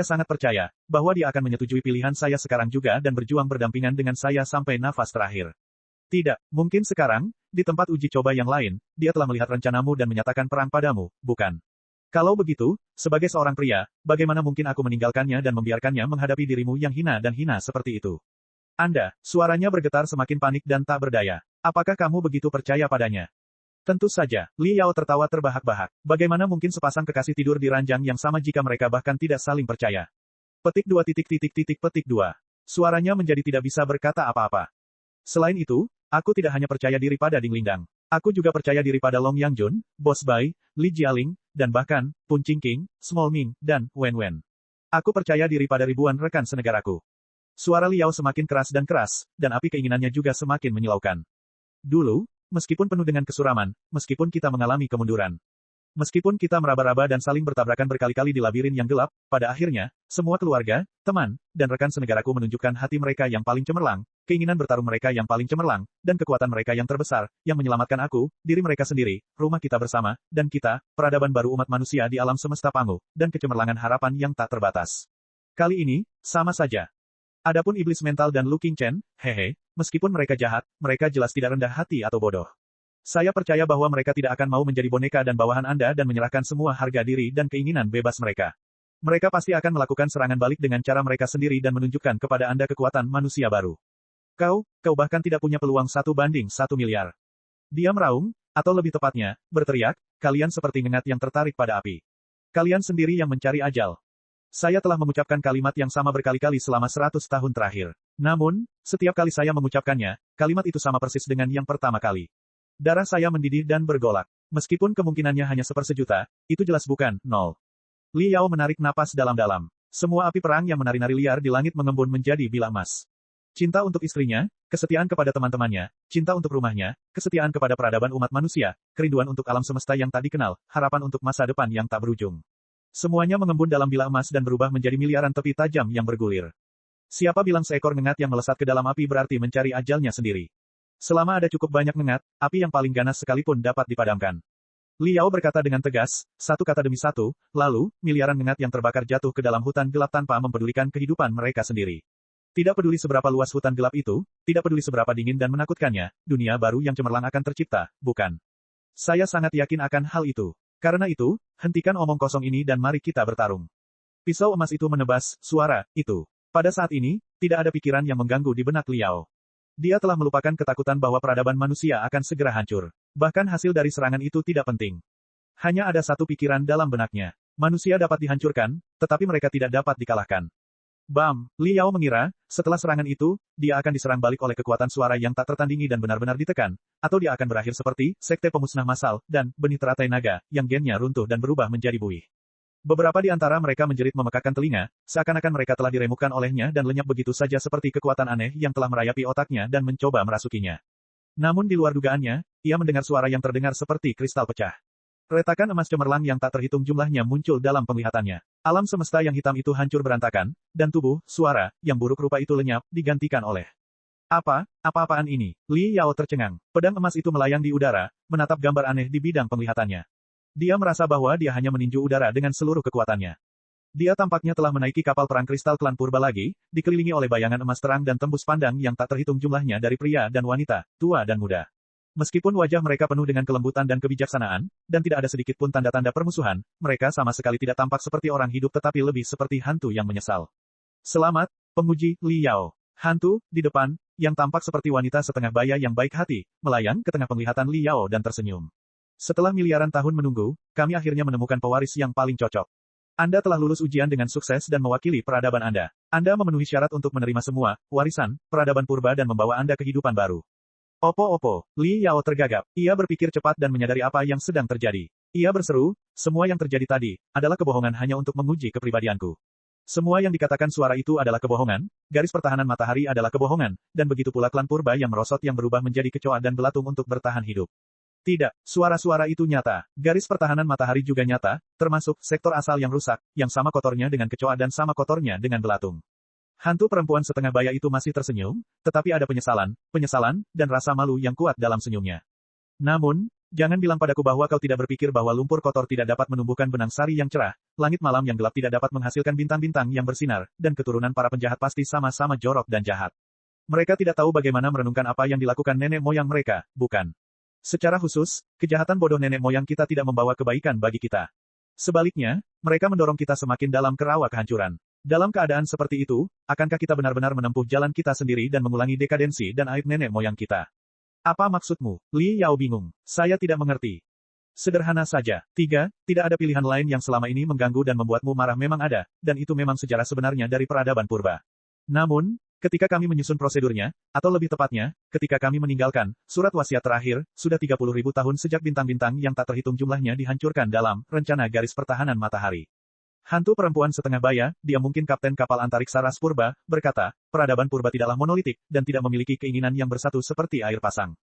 sangat percaya, bahwa dia akan menyetujui pilihan saya sekarang juga dan berjuang berdampingan dengan saya sampai nafas terakhir. Tidak, mungkin sekarang, di tempat uji coba yang lain, dia telah melihat rencanamu dan menyatakan perang padamu, bukan? Kalau begitu, sebagai seorang pria, bagaimana mungkin aku meninggalkannya dan membiarkannya menghadapi dirimu yang hina dan hina seperti itu? Anda, suaranya bergetar semakin panik dan tak berdaya. Apakah kamu begitu percaya padanya? Tentu saja, Li Yao tertawa terbahak-bahak. Bagaimana mungkin sepasang kekasih tidur di ranjang yang sama jika mereka bahkan tidak saling percaya? Petik 2 petik 2. Suaranya menjadi tidak bisa berkata apa-apa. Selain itu, aku tidak hanya percaya diri pada Ding Lingdang. Aku juga percaya diri pada Long Yangjun, Boss Bai, Li Jialing, dan bahkan, Pun Qingqing, Small Ming, dan Wen Wen. Aku percaya diri pada ribuan rekan senegaraku. Suara Li Yao semakin keras, dan api keinginannya juga semakin menyilaukan. Dulu, meskipun penuh dengan kesuraman, meskipun kita mengalami kemunduran, meskipun kita meraba-raba dan saling bertabrakan berkali-kali di labirin yang gelap, pada akhirnya, semua keluarga, teman, dan rekan senegaraku menunjukkan hati mereka yang paling cemerlang, keinginan bertarung mereka yang paling cemerlang, dan kekuatan mereka yang terbesar, yang menyelamatkan aku, diri mereka sendiri, rumah kita bersama, dan kita, peradaban baru umat manusia di alam semesta Pangu, dan kecemerlangan harapan yang tak terbatas. Kali ini, sama saja. Adapun iblis mental dan Lu Qingchen, meskipun mereka jahat, mereka jelas tidak rendah hati atau bodoh. Saya percaya bahwa mereka tidak akan mau menjadi boneka dan bawahan Anda dan menyerahkan semua harga diri dan keinginan bebas mereka. Mereka pasti akan melakukan serangan balik dengan cara mereka sendiri dan menunjukkan kepada Anda kekuatan manusia baru. Kau bahkan tidak punya peluang 1:1 miliar. Dia meraung, atau lebih tepatnya, berteriak, kalian seperti ngengat yang tertarik pada api. Kalian sendiri yang mencari ajal. Saya telah mengucapkan kalimat yang sama berkali-kali selama 100 tahun terakhir. Namun, setiap kali saya mengucapkannya, kalimat itu sama persis dengan yang pertama kali. Darah saya mendidih dan bergolak. Meskipun kemungkinannya hanya 1/100.000, itu jelas bukan 0. Li Yao menarik napas dalam-dalam. Semua api perang yang menari-nari liar di langit mengembun menjadi bila emas. Cinta untuk istrinya, kesetiaan kepada teman-temannya, cinta untuk rumahnya, kesetiaan kepada peradaban umat manusia, kerinduan untuk alam semesta yang tak dikenal, harapan untuk masa depan yang tak berujung. Semuanya mengembun dalam bilah emas dan berubah menjadi miliaran tepi tajam yang bergulir. Siapa bilang seekor ngengat yang melesat ke dalam api berarti mencari ajalnya sendiri? Selama ada cukup banyak ngengat, api yang paling ganas sekalipun dapat dipadamkan. Li Yao berkata dengan tegas, satu kata demi satu, lalu, miliaran ngengat yang terbakar jatuh ke dalam hutan gelap tanpa mempedulikan kehidupan mereka sendiri. Tidak peduli seberapa luas hutan gelap itu, tidak peduli seberapa dingin dan menakutkannya, dunia baru yang cemerlang akan tercipta, bukan? Saya sangat yakin akan hal itu. Karena itu, hentikan omong kosong ini dan mari kita bertarung. Pisau emas itu menebas suara itu. Pada saat ini, tidak ada pikiran yang mengganggu di benak Li Yao. Dia telah melupakan ketakutan bahwa peradaban manusia akan segera hancur. Bahkan hasil dari serangan itu tidak penting. Hanya ada satu pikiran dalam benaknya. Manusia dapat dihancurkan, tetapi mereka tidak dapat dikalahkan. Bam! Li Yao mengira, setelah serangan itu, dia akan diserang balik oleh kekuatan suara yang tak tertandingi dan benar-benar ditekan, atau dia akan berakhir seperti sekte pemusnah massal dan benih teratai naga, yang gennya runtuh dan berubah menjadi buih. Beberapa di antara mereka menjerit memekakkan telinga, seakan-akan mereka telah diremukkan olehnya dan lenyap begitu saja seperti kekuatan aneh yang telah merayapi otaknya dan mencoba merasukinya. Namun di luar dugaannya, ia mendengar suara yang terdengar seperti kristal pecah. Retakan emas cemerlang yang tak terhitung jumlahnya muncul dalam penglihatannya. Alam semesta yang hitam itu hancur berantakan, dan tubuh, suara, yang buruk rupa itu lenyap, digantikan oleh apa-apaan ini? Li Yao tercengang. Pedang emas itu melayang di udara, menatap gambar aneh di bidang penglihatannya. Dia merasa bahwa dia hanya meninju udara dengan seluruh kekuatannya. Dia tampaknya telah menaiki kapal perang kristal klan purba lagi, dikelilingi oleh bayangan emas terang dan tembus pandang yang tak terhitung jumlahnya dari pria dan wanita, tua dan muda. Meskipun wajah mereka penuh dengan kelembutan dan kebijaksanaan, dan tidak ada sedikit pun tanda-tanda permusuhan, mereka sama sekali tidak tampak seperti orang hidup tetapi lebih seperti hantu yang menyesal. Selamat, penguji, Li Yao. Hantu, di depan, yang tampak seperti wanita setengah baya yang baik hati, melayang ke tengah penglihatan Li Yao dan tersenyum. Setelah miliaran tahun menunggu, kami akhirnya menemukan pewaris yang paling cocok. Anda telah lulus ujian dengan sukses dan mewakili peradaban Anda. Anda memenuhi syarat untuk menerima semua warisan peradaban purba dan membawa Anda kehidupan baru. Opo, Li Yao tergagap. Ia berpikir cepat dan menyadari apa yang sedang terjadi. Ia berseru, semua yang terjadi tadi, adalah kebohongan hanya untuk menguji kepribadianku. Semua yang dikatakan suara itu adalah kebohongan, garis pertahanan matahari adalah kebohongan, dan begitu pula klan purba yang merosot yang berubah menjadi kecoa dan belatung untuk bertahan hidup. Tidak, suara-suara itu nyata. Garis pertahanan matahari juga nyata, termasuk sektor asal yang rusak, yang sama kotornya dengan kecoa dan sama kotornya dengan belatung. Hantu perempuan setengah baya itu masih tersenyum, tetapi ada penyesalan, dan rasa malu yang kuat dalam senyumnya. Namun, jangan bilang padaku bahwa kau tidak berpikir bahwa lumpur kotor tidak dapat menumbuhkan benang sari yang cerah, langit malam yang gelap tidak dapat menghasilkan bintang-bintang yang bersinar, dan keturunan para penjahat pasti sama-sama jorok dan jahat. Mereka tidak tahu bagaimana merenungkan apa yang dilakukan nenek moyang mereka, bukan? Secara khusus, kejahatan bodoh nenek moyang kita tidak membawa kebaikan bagi kita. Sebaliknya, mereka mendorong kita semakin dalam ke rawa kehancuran. Dalam keadaan seperti itu, akankah kita benar-benar menempuh jalan kita sendiri dan mengulangi dekadensi dan aib nenek moyang kita? Apa maksudmu? Li Yao bingung. Saya tidak mengerti. Sederhana saja. 3. Tidak ada pilihan lain yang selama ini mengganggu dan membuatmu marah memang ada, dan itu memang sejarah sebenarnya dari peradaban purba. Namun, ketika kami menyusun prosedurnya, atau lebih tepatnya, ketika kami meninggalkan surat wasiat terakhir, sudah 30.000 tahun sejak bintang-bintang yang tak terhitung jumlahnya dihancurkan dalam rencana garis pertahanan matahari. Hantu perempuan setengah baya, dia mungkin kapten kapal antariksa ras purba, berkata, peradaban purba tidaklah monolitik, dan tidak memiliki keinginan yang bersatu seperti air pasang.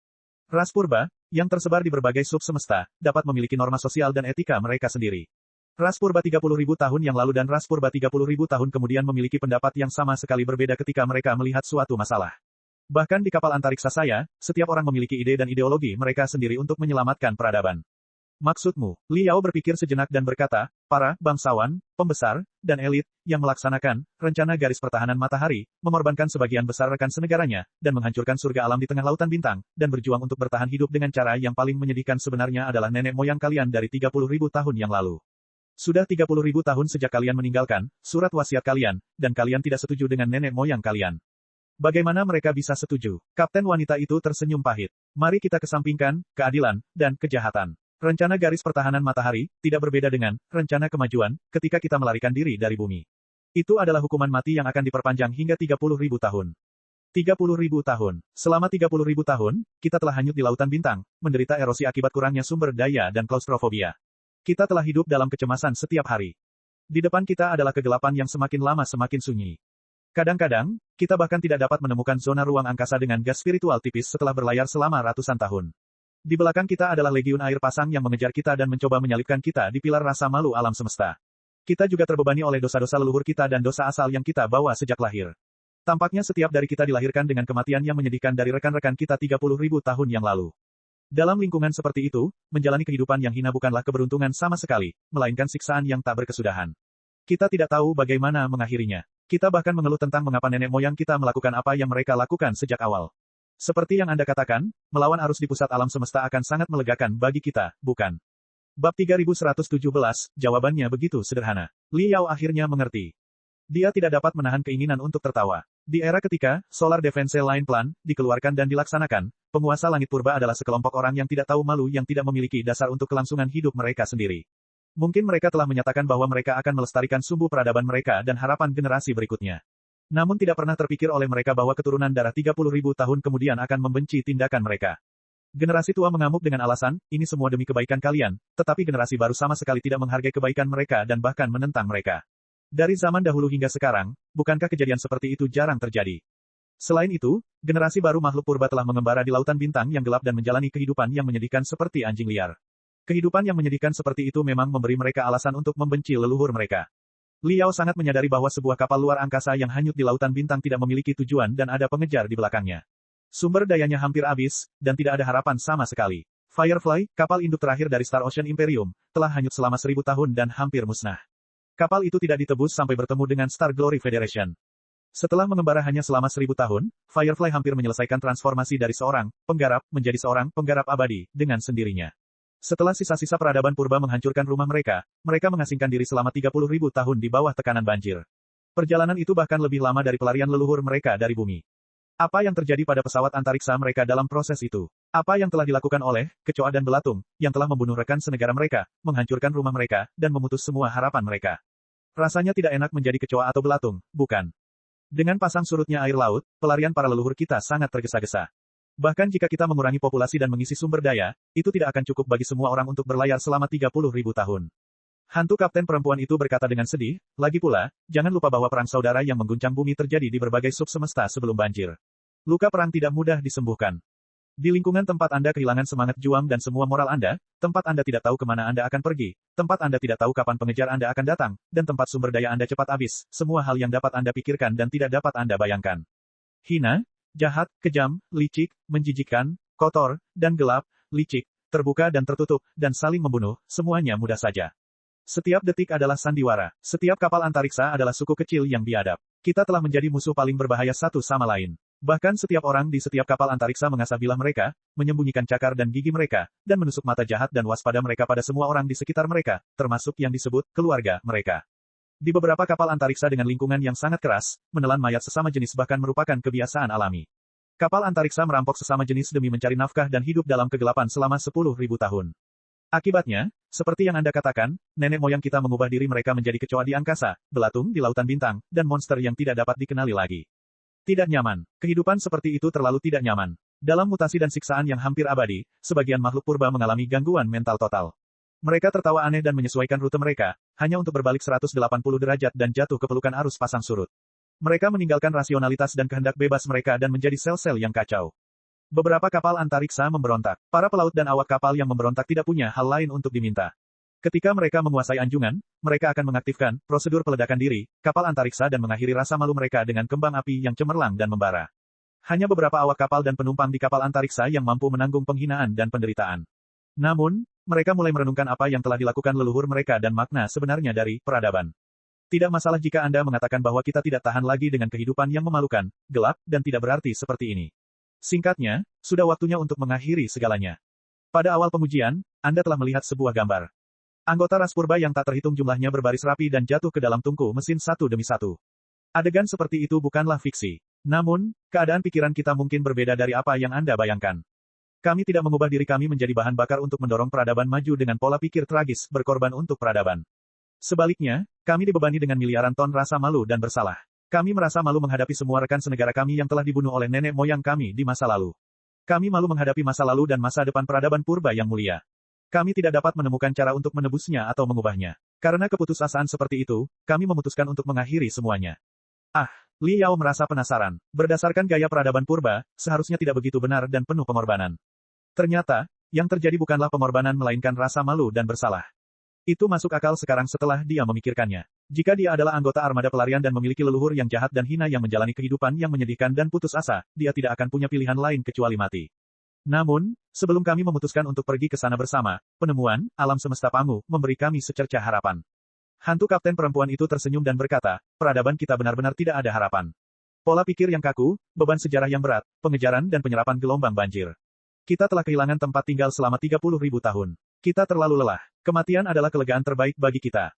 Ras purba, yang tersebar di berbagai sub semesta, dapat memiliki norma sosial dan etika mereka sendiri. Ras purba 30.000 tahun yang lalu dan ras purba 30.000 tahun kemudian memiliki pendapat yang sama sekali berbeda ketika mereka melihat suatu masalah. Bahkan di kapal antariksa saya, setiap orang memiliki ide dan ideologi mereka sendiri untuk menyelamatkan peradaban. Maksudmu, Li Yao berpikir sejenak dan berkata, para bangsawan, pembesar, dan elit, yang melaksanakan rencana garis pertahanan matahari, mengorbankan sebagian besar rekan senegaranya, dan menghancurkan surga alam di tengah lautan bintang, dan berjuang untuk bertahan hidup dengan cara yang paling menyedihkan sebenarnya adalah nenek moyang kalian dari 30.000 tahun yang lalu. Sudah 30.000 tahun sejak kalian meninggalkan surat wasiat kalian, dan kalian tidak setuju dengan nenek moyang kalian. Bagaimana mereka bisa setuju? Kapten wanita itu tersenyum pahit. Mari kita kesampingkan keadilan dan kejahatan. Rencana garis pertahanan matahari tidak berbeda dengan rencana kemajuan ketika kita melarikan diri dari bumi. Itu adalah hukuman mati yang akan diperpanjang hingga 30.000 tahun. 30.000 tahun. Selama 30.000 tahun, kita telah hanyut di lautan bintang, menderita erosi akibat kurangnya sumber daya dan klaustrofobia. Kita telah hidup dalam kecemasan setiap hari. Di depan kita adalah kegelapan yang semakin lama semakin sunyi. Kadang-kadang, kita bahkan tidak dapat menemukan zona ruang angkasa dengan gas spiritual tipis setelah berlayar selama ratusan tahun. Di belakang kita adalah legiun air pasang yang mengejar kita dan mencoba menyalipkan kita di pilar rasa malu alam semesta. Kita juga terbebani oleh dosa-dosa leluhur kita dan dosa asal yang kita bawa sejak lahir. Tampaknya setiap dari kita dilahirkan dengan kematian yang menyedihkan dari rekan-rekan kita 30.000 tahun yang lalu. Dalam lingkungan seperti itu, menjalani kehidupan yang hina bukanlah keberuntungan sama sekali, melainkan siksaan yang tak berkesudahan. Kita tidak tahu bagaimana mengakhirinya. Kita bahkan mengeluh tentang mengapa nenek moyang kita melakukan apa yang mereka lakukan sejak awal. Seperti yang Anda katakan, melawan arus di pusat alam semesta akan sangat melegakan bagi kita, bukan? Bab 3117, jawabannya begitu sederhana. Li Yao akhirnya mengerti. Dia tidak dapat menahan keinginan untuk tertawa. Di era ketika Solar Defense Line Plan dikeluarkan dan dilaksanakan, penguasa langit purba adalah sekelompok orang yang tidak tahu malu yang tidak memiliki dasar untuk kelangsungan hidup mereka sendiri. Mungkin mereka telah menyatakan bahwa mereka akan melestarikan sumbu peradaban mereka dan harapan generasi berikutnya. Namun tidak pernah terpikir oleh mereka bahwa keturunan darah 30.000 tahun kemudian akan membenci tindakan mereka. Generasi tua mengamuk dengan alasan, ini semua demi kebaikan kalian, tetapi generasi baru sama sekali tidak menghargai kebaikan mereka dan bahkan menentang mereka. Dari zaman dahulu hingga sekarang, bukankah kejadian seperti itu jarang terjadi? Selain itu, generasi baru makhluk purba telah mengembara di lautan bintang yang gelap dan menjalani kehidupan yang menyedihkan seperti anjing liar. Kehidupan yang menyedihkan seperti itu memang memberi mereka alasan untuk membenci leluhur mereka. Li Yao sangat menyadari bahwa sebuah kapal luar angkasa yang hanyut di lautan bintang tidak memiliki tujuan dan ada pengejar di belakangnya. Sumber dayanya hampir habis, dan tidak ada harapan sama sekali. Firefly, kapal induk terakhir dari Star Ocean Imperium, telah hanyut selama 1000 tahun dan hampir musnah. Kapal itu tidak ditebus sampai bertemu dengan Star Glory Federation. Setelah mengembara hanya selama 1000 tahun, Firefly hampir menyelesaikan transformasi dari seorang penggarap menjadi seorang penggarap abadi dengan sendirinya. Setelah sisa-sisa peradaban purba menghancurkan rumah mereka, mereka mengasingkan diri selama 30.000 tahun di bawah tekanan banjir. Perjalanan itu bahkan lebih lama dari pelarian leluhur mereka dari bumi. Apa yang terjadi pada pesawat antariksa mereka dalam proses itu? Apa yang telah dilakukan oleh kecoa dan belatung, yang telah membunuh rekan senegara mereka, menghancurkan rumah mereka, dan memutus semua harapan mereka? Rasanya tidak enak menjadi kecoa atau belatung, bukan? Dengan pasang surutnya air laut, pelarian para leluhur kita sangat tergesa-gesa. Bahkan jika kita mengurangi populasi dan mengisi sumber daya, itu tidak akan cukup bagi semua orang untuk berlayar selama 30.000 tahun. Hantu kapten perempuan itu berkata dengan sedih, lagi pula, jangan lupa bahwa perang saudara yang mengguncang bumi terjadi di berbagai sub semesta sebelum banjir. Luka perang tidak mudah disembuhkan. Di lingkungan tempat Anda kehilangan semangat juang dan semua moral Anda, tempat Anda tidak tahu kemana Anda akan pergi, tempat Anda tidak tahu kapan pengejar Anda akan datang, dan tempat sumber daya Anda cepat habis, semua hal yang dapat Anda pikirkan dan tidak dapat Anda bayangkan. Hina, jahat, kejam, licik, menjijikkan, kotor, dan gelap, licik, terbuka dan tertutup, dan saling membunuh, semuanya mudah saja. Setiap detik adalah sandiwara, setiap kapal antariksa adalah suku kecil yang biadab. Kita telah menjadi musuh paling berbahaya satu sama lain. Bahkan setiap orang di setiap kapal antariksa mengasah bilah mereka, menyembunyikan cakar dan gigi mereka, dan menusuk mata jahat dan waspada mereka pada semua orang di sekitar mereka, termasuk yang disebut keluarga mereka. Di beberapa kapal antariksa dengan lingkungan yang sangat keras, menelan mayat sesama jenis bahkan merupakan kebiasaan alami. Kapal antariksa merampok sesama jenis demi mencari nafkah dan hidup dalam kegelapan selama 10.000 tahun. Akibatnya, seperti yang Anda katakan, nenek moyang kita mengubah diri mereka menjadi kecoa di angkasa, belatung di lautan bintang, dan monster yang tidak dapat dikenali lagi. Tidak nyaman. Kehidupan seperti itu terlalu tidak nyaman. Dalam mutasi dan siksaan yang hampir abadi, sebagian makhluk purba mengalami gangguan mental total. Mereka tertawa aneh dan menyesuaikan rute mereka, hanya untuk berbalik 180 derajat dan jatuh ke pelukan arus pasang surut. Mereka meninggalkan rasionalitas dan kehendak bebas mereka dan menjadi sel-sel yang kacau. Beberapa kapal antariksa memberontak. Para pelaut dan awak kapal yang memberontak tidak punya hal lain untuk diminta. Ketika mereka menguasai anjungan, mereka akan mengaktifkan prosedur peledakan diri, kapal antariksa dan mengakhiri rasa malu mereka dengan kembang api yang cemerlang dan membara. Hanya beberapa awak kapal dan penumpang di kapal antariksa yang mampu menanggung penghinaan dan penderitaan. Namun, mereka mulai merenungkan apa yang telah dilakukan leluhur mereka dan makna sebenarnya dari peradaban. Tidak masalah jika Anda mengatakan bahwa kita tidak tahan lagi dengan kehidupan yang memalukan, gelap, dan tidak berarti seperti ini. Singkatnya, sudah waktunya untuk mengakhiri segalanya. Pada awal pengujian, Anda telah melihat sebuah gambar. Anggota ras purba yang tak terhitung jumlahnya berbaris rapi dan jatuh ke dalam tungku mesin satu demi satu. Adegan seperti itu bukanlah fiksi. Namun, keadaan pikiran kita mungkin berbeda dari apa yang Anda bayangkan. Kami tidak mengubah diri kami menjadi bahan bakar untuk mendorong peradaban maju dengan pola pikir tragis, berkorban untuk peradaban. Sebaliknya, kami dibebani dengan miliaran ton rasa malu dan bersalah. Kami merasa malu menghadapi semua rekan senegara kami yang telah dibunuh oleh nenek moyang kami di masa lalu. Kami malu menghadapi masa lalu dan masa depan peradaban purba yang mulia. Kami tidak dapat menemukan cara untuk menebusnya atau mengubahnya. Karena keputusasaan seperti itu, kami memutuskan untuk mengakhiri semuanya. Li Yao merasa penasaran. Berdasarkan gaya peradaban purba, seharusnya tidak begitu benar dan penuh pengorbanan. Ternyata, yang terjadi bukanlah pengorbanan melainkan rasa malu dan bersalah. Itu masuk akal sekarang setelah dia memikirkannya. Jika dia adalah anggota armada pelarian dan memiliki leluhur yang jahat dan hina yang menjalani kehidupan yang menyedihkan dan putus asa, dia tidak akan punya pilihan lain kecuali mati. Namun, sebelum kami memutuskan untuk pergi ke sana bersama, penemuan, alam semesta Pangu, memberi kami secercah harapan. Hantu kapten perempuan itu tersenyum dan berkata, peradaban kita benar-benar tidak ada harapan. Pola pikir yang kaku, beban sejarah yang berat, pengejaran dan penyerapan gelombang banjir. Kita telah kehilangan tempat tinggal selama 30.000 tahun. Kita terlalu lelah. Kematian adalah kelegaan terbaik bagi kita.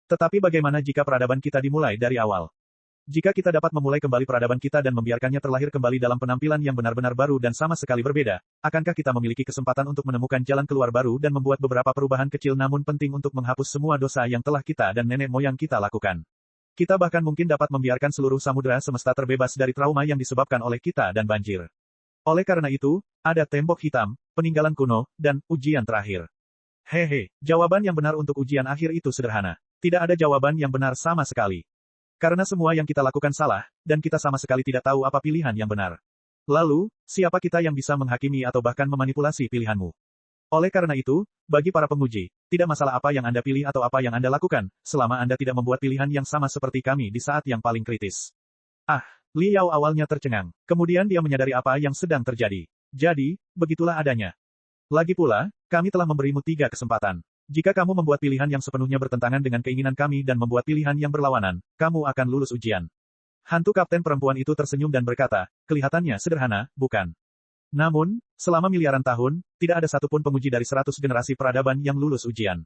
Tetapi bagaimana jika peradaban kita dimulai dari awal? Jika kita dapat memulai kembali peradaban kita dan membiarkannya terlahir kembali dalam penampilan yang benar-benar baru dan sama sekali berbeda, akankah kita memiliki kesempatan untuk menemukan jalan keluar baru dan membuat beberapa perubahan kecil namun penting untuk menghapus semua dosa yang telah kita dan nenek moyang kita lakukan? Kita bahkan mungkin dapat membiarkan seluruh samudera semesta terbebas dari trauma yang disebabkan oleh kita dan banjir. Oleh karena itu, ada tembok hitam, peninggalan kuno, dan ujian terakhir. Hehe, jawaban yang benar untuk ujian akhir itu sederhana. Tidak ada jawaban yang benar sama sekali. Karena semua yang kita lakukan salah, dan kita sama sekali tidak tahu apa pilihan yang benar. Lalu, siapa kita yang bisa menghakimi atau bahkan memanipulasi pilihanmu? Oleh karena itu, bagi para penguji, tidak masalah apa yang Anda pilih atau apa yang Anda lakukan, selama Anda tidak membuat pilihan yang sama seperti kami di saat yang paling kritis. Li Yao awalnya tercengang. Kemudian dia menyadari apa yang sedang terjadi. Jadi, begitulah adanya. Lagi pula, kami telah memberimu 3 kesempatan. Jika kamu membuat pilihan yang sepenuhnya bertentangan dengan keinginan kami dan membuat pilihan yang berlawanan, kamu akan lulus ujian. Hantu kapten perempuan itu tersenyum dan berkata, kelihatannya sederhana, bukan? Namun, selama miliaran tahun, tidak ada satupun penguji dari 100 generasi peradaban yang lulus ujian.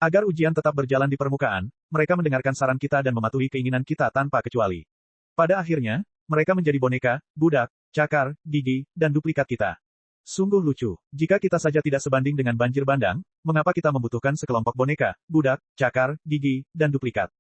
Agar ujian tetap berjalan di permukaan, mereka mendengarkan saran kita dan mematuhi keinginan kita tanpa kecuali. Pada akhirnya, mereka menjadi boneka, budak, cakar, gigi, dan duplikat kita. Sungguh lucu. Jika kita saja tidak sebanding dengan banjir bandang, mengapa kita membutuhkan sekelompok boneka, budak, cakar, gigi, dan duplikat?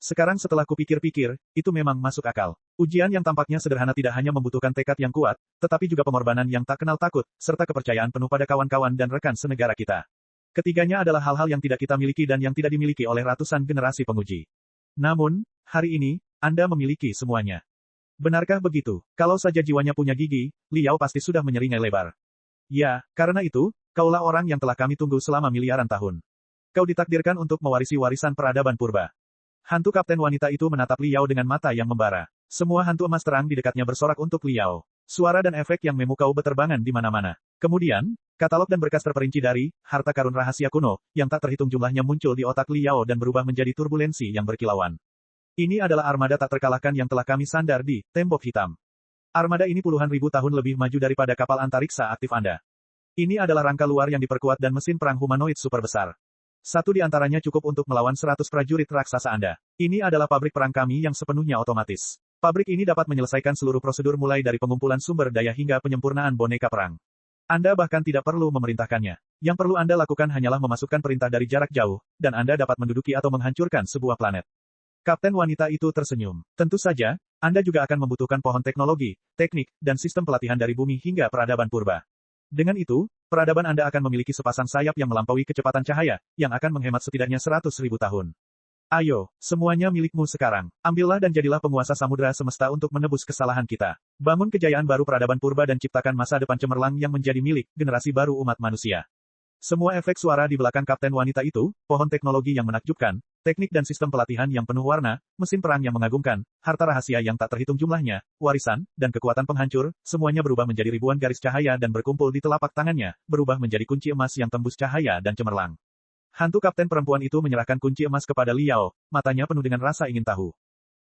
Sekarang setelah kupikir-pikir, itu memang masuk akal. Ujian yang tampaknya sederhana tidak hanya membutuhkan tekad yang kuat, tetapi juga pengorbanan yang tak kenal takut, serta kepercayaan penuh pada kawan-kawan dan rekan senegara kita. Ketiganya adalah hal-hal yang tidak kita miliki dan yang tidak dimiliki oleh ratusan generasi penguji. Namun, hari ini, Anda memiliki semuanya. Benarkah begitu? Kalau saja jiwanya punya gigi, Li Yao pasti sudah menyeringai lebar. Ya, karena itu, kaulah orang yang telah kami tunggu selama miliaran tahun. Kau ditakdirkan untuk mewarisi warisan peradaban purba. Hantu kapten wanita itu menatap Liao dengan mata yang membara. Semua hantu emas terang di dekatnya bersorak untuk Liao. Suara dan efek yang memukau beterbangan di mana-mana. Kemudian, katalog dan berkas terperinci dari harta karun rahasia kuno, yang tak terhitung jumlahnya muncul di otak Liao dan berubah menjadi turbulensi yang berkilauan. Ini adalah armada tak terkalahkan yang telah kami sandar di tembok hitam. Armada ini puluhan ribu tahun lebih maju daripada kapal antariksa aktif Anda. Ini adalah rangka luar yang diperkuat dan mesin perang humanoid super besar. Satu di antaranya cukup untuk melawan 100 prajurit raksasa Anda. Ini adalah pabrik perang kami yang sepenuhnya otomatis. Pabrik ini dapat menyelesaikan seluruh prosedur mulai dari pengumpulan sumber daya hingga penyempurnaan boneka perang. Anda bahkan tidak perlu memerintahkannya. Yang perlu Anda lakukan hanyalah memasukkan perintah dari jarak jauh, dan Anda dapat menduduki atau menghancurkan sebuah planet. Kapten wanita itu tersenyum. Tentu saja, Anda juga akan membutuhkan pohon teknologi, teknik, dan sistem pelatihan dari bumi hingga peradaban purba. Dengan itu, peradaban Anda akan memiliki sepasang sayap yang melampaui kecepatan cahaya, yang akan menghemat setidaknya 100.000 tahun. Ayo, semuanya milikmu sekarang. Ambillah dan jadilah penguasa samudera semesta untuk menebus kesalahan kita. Bangun kejayaan baru peradaban purba dan ciptakan masa depan cemerlang yang menjadi milik generasi baru umat manusia. Semua efek suara di belakang kapten wanita itu, pohon teknologi yang menakjubkan, teknik dan sistem pelatihan yang penuh warna, mesin perang yang mengagumkan, harta rahasia yang tak terhitung jumlahnya, warisan, dan kekuatan penghancur, semuanya berubah menjadi ribuan garis cahaya dan berkumpul di telapak tangannya, berubah menjadi kunci emas yang tembus cahaya dan cemerlang. Hantu kapten perempuan itu menyerahkan kunci emas kepada Liao, matanya penuh dengan rasa ingin tahu.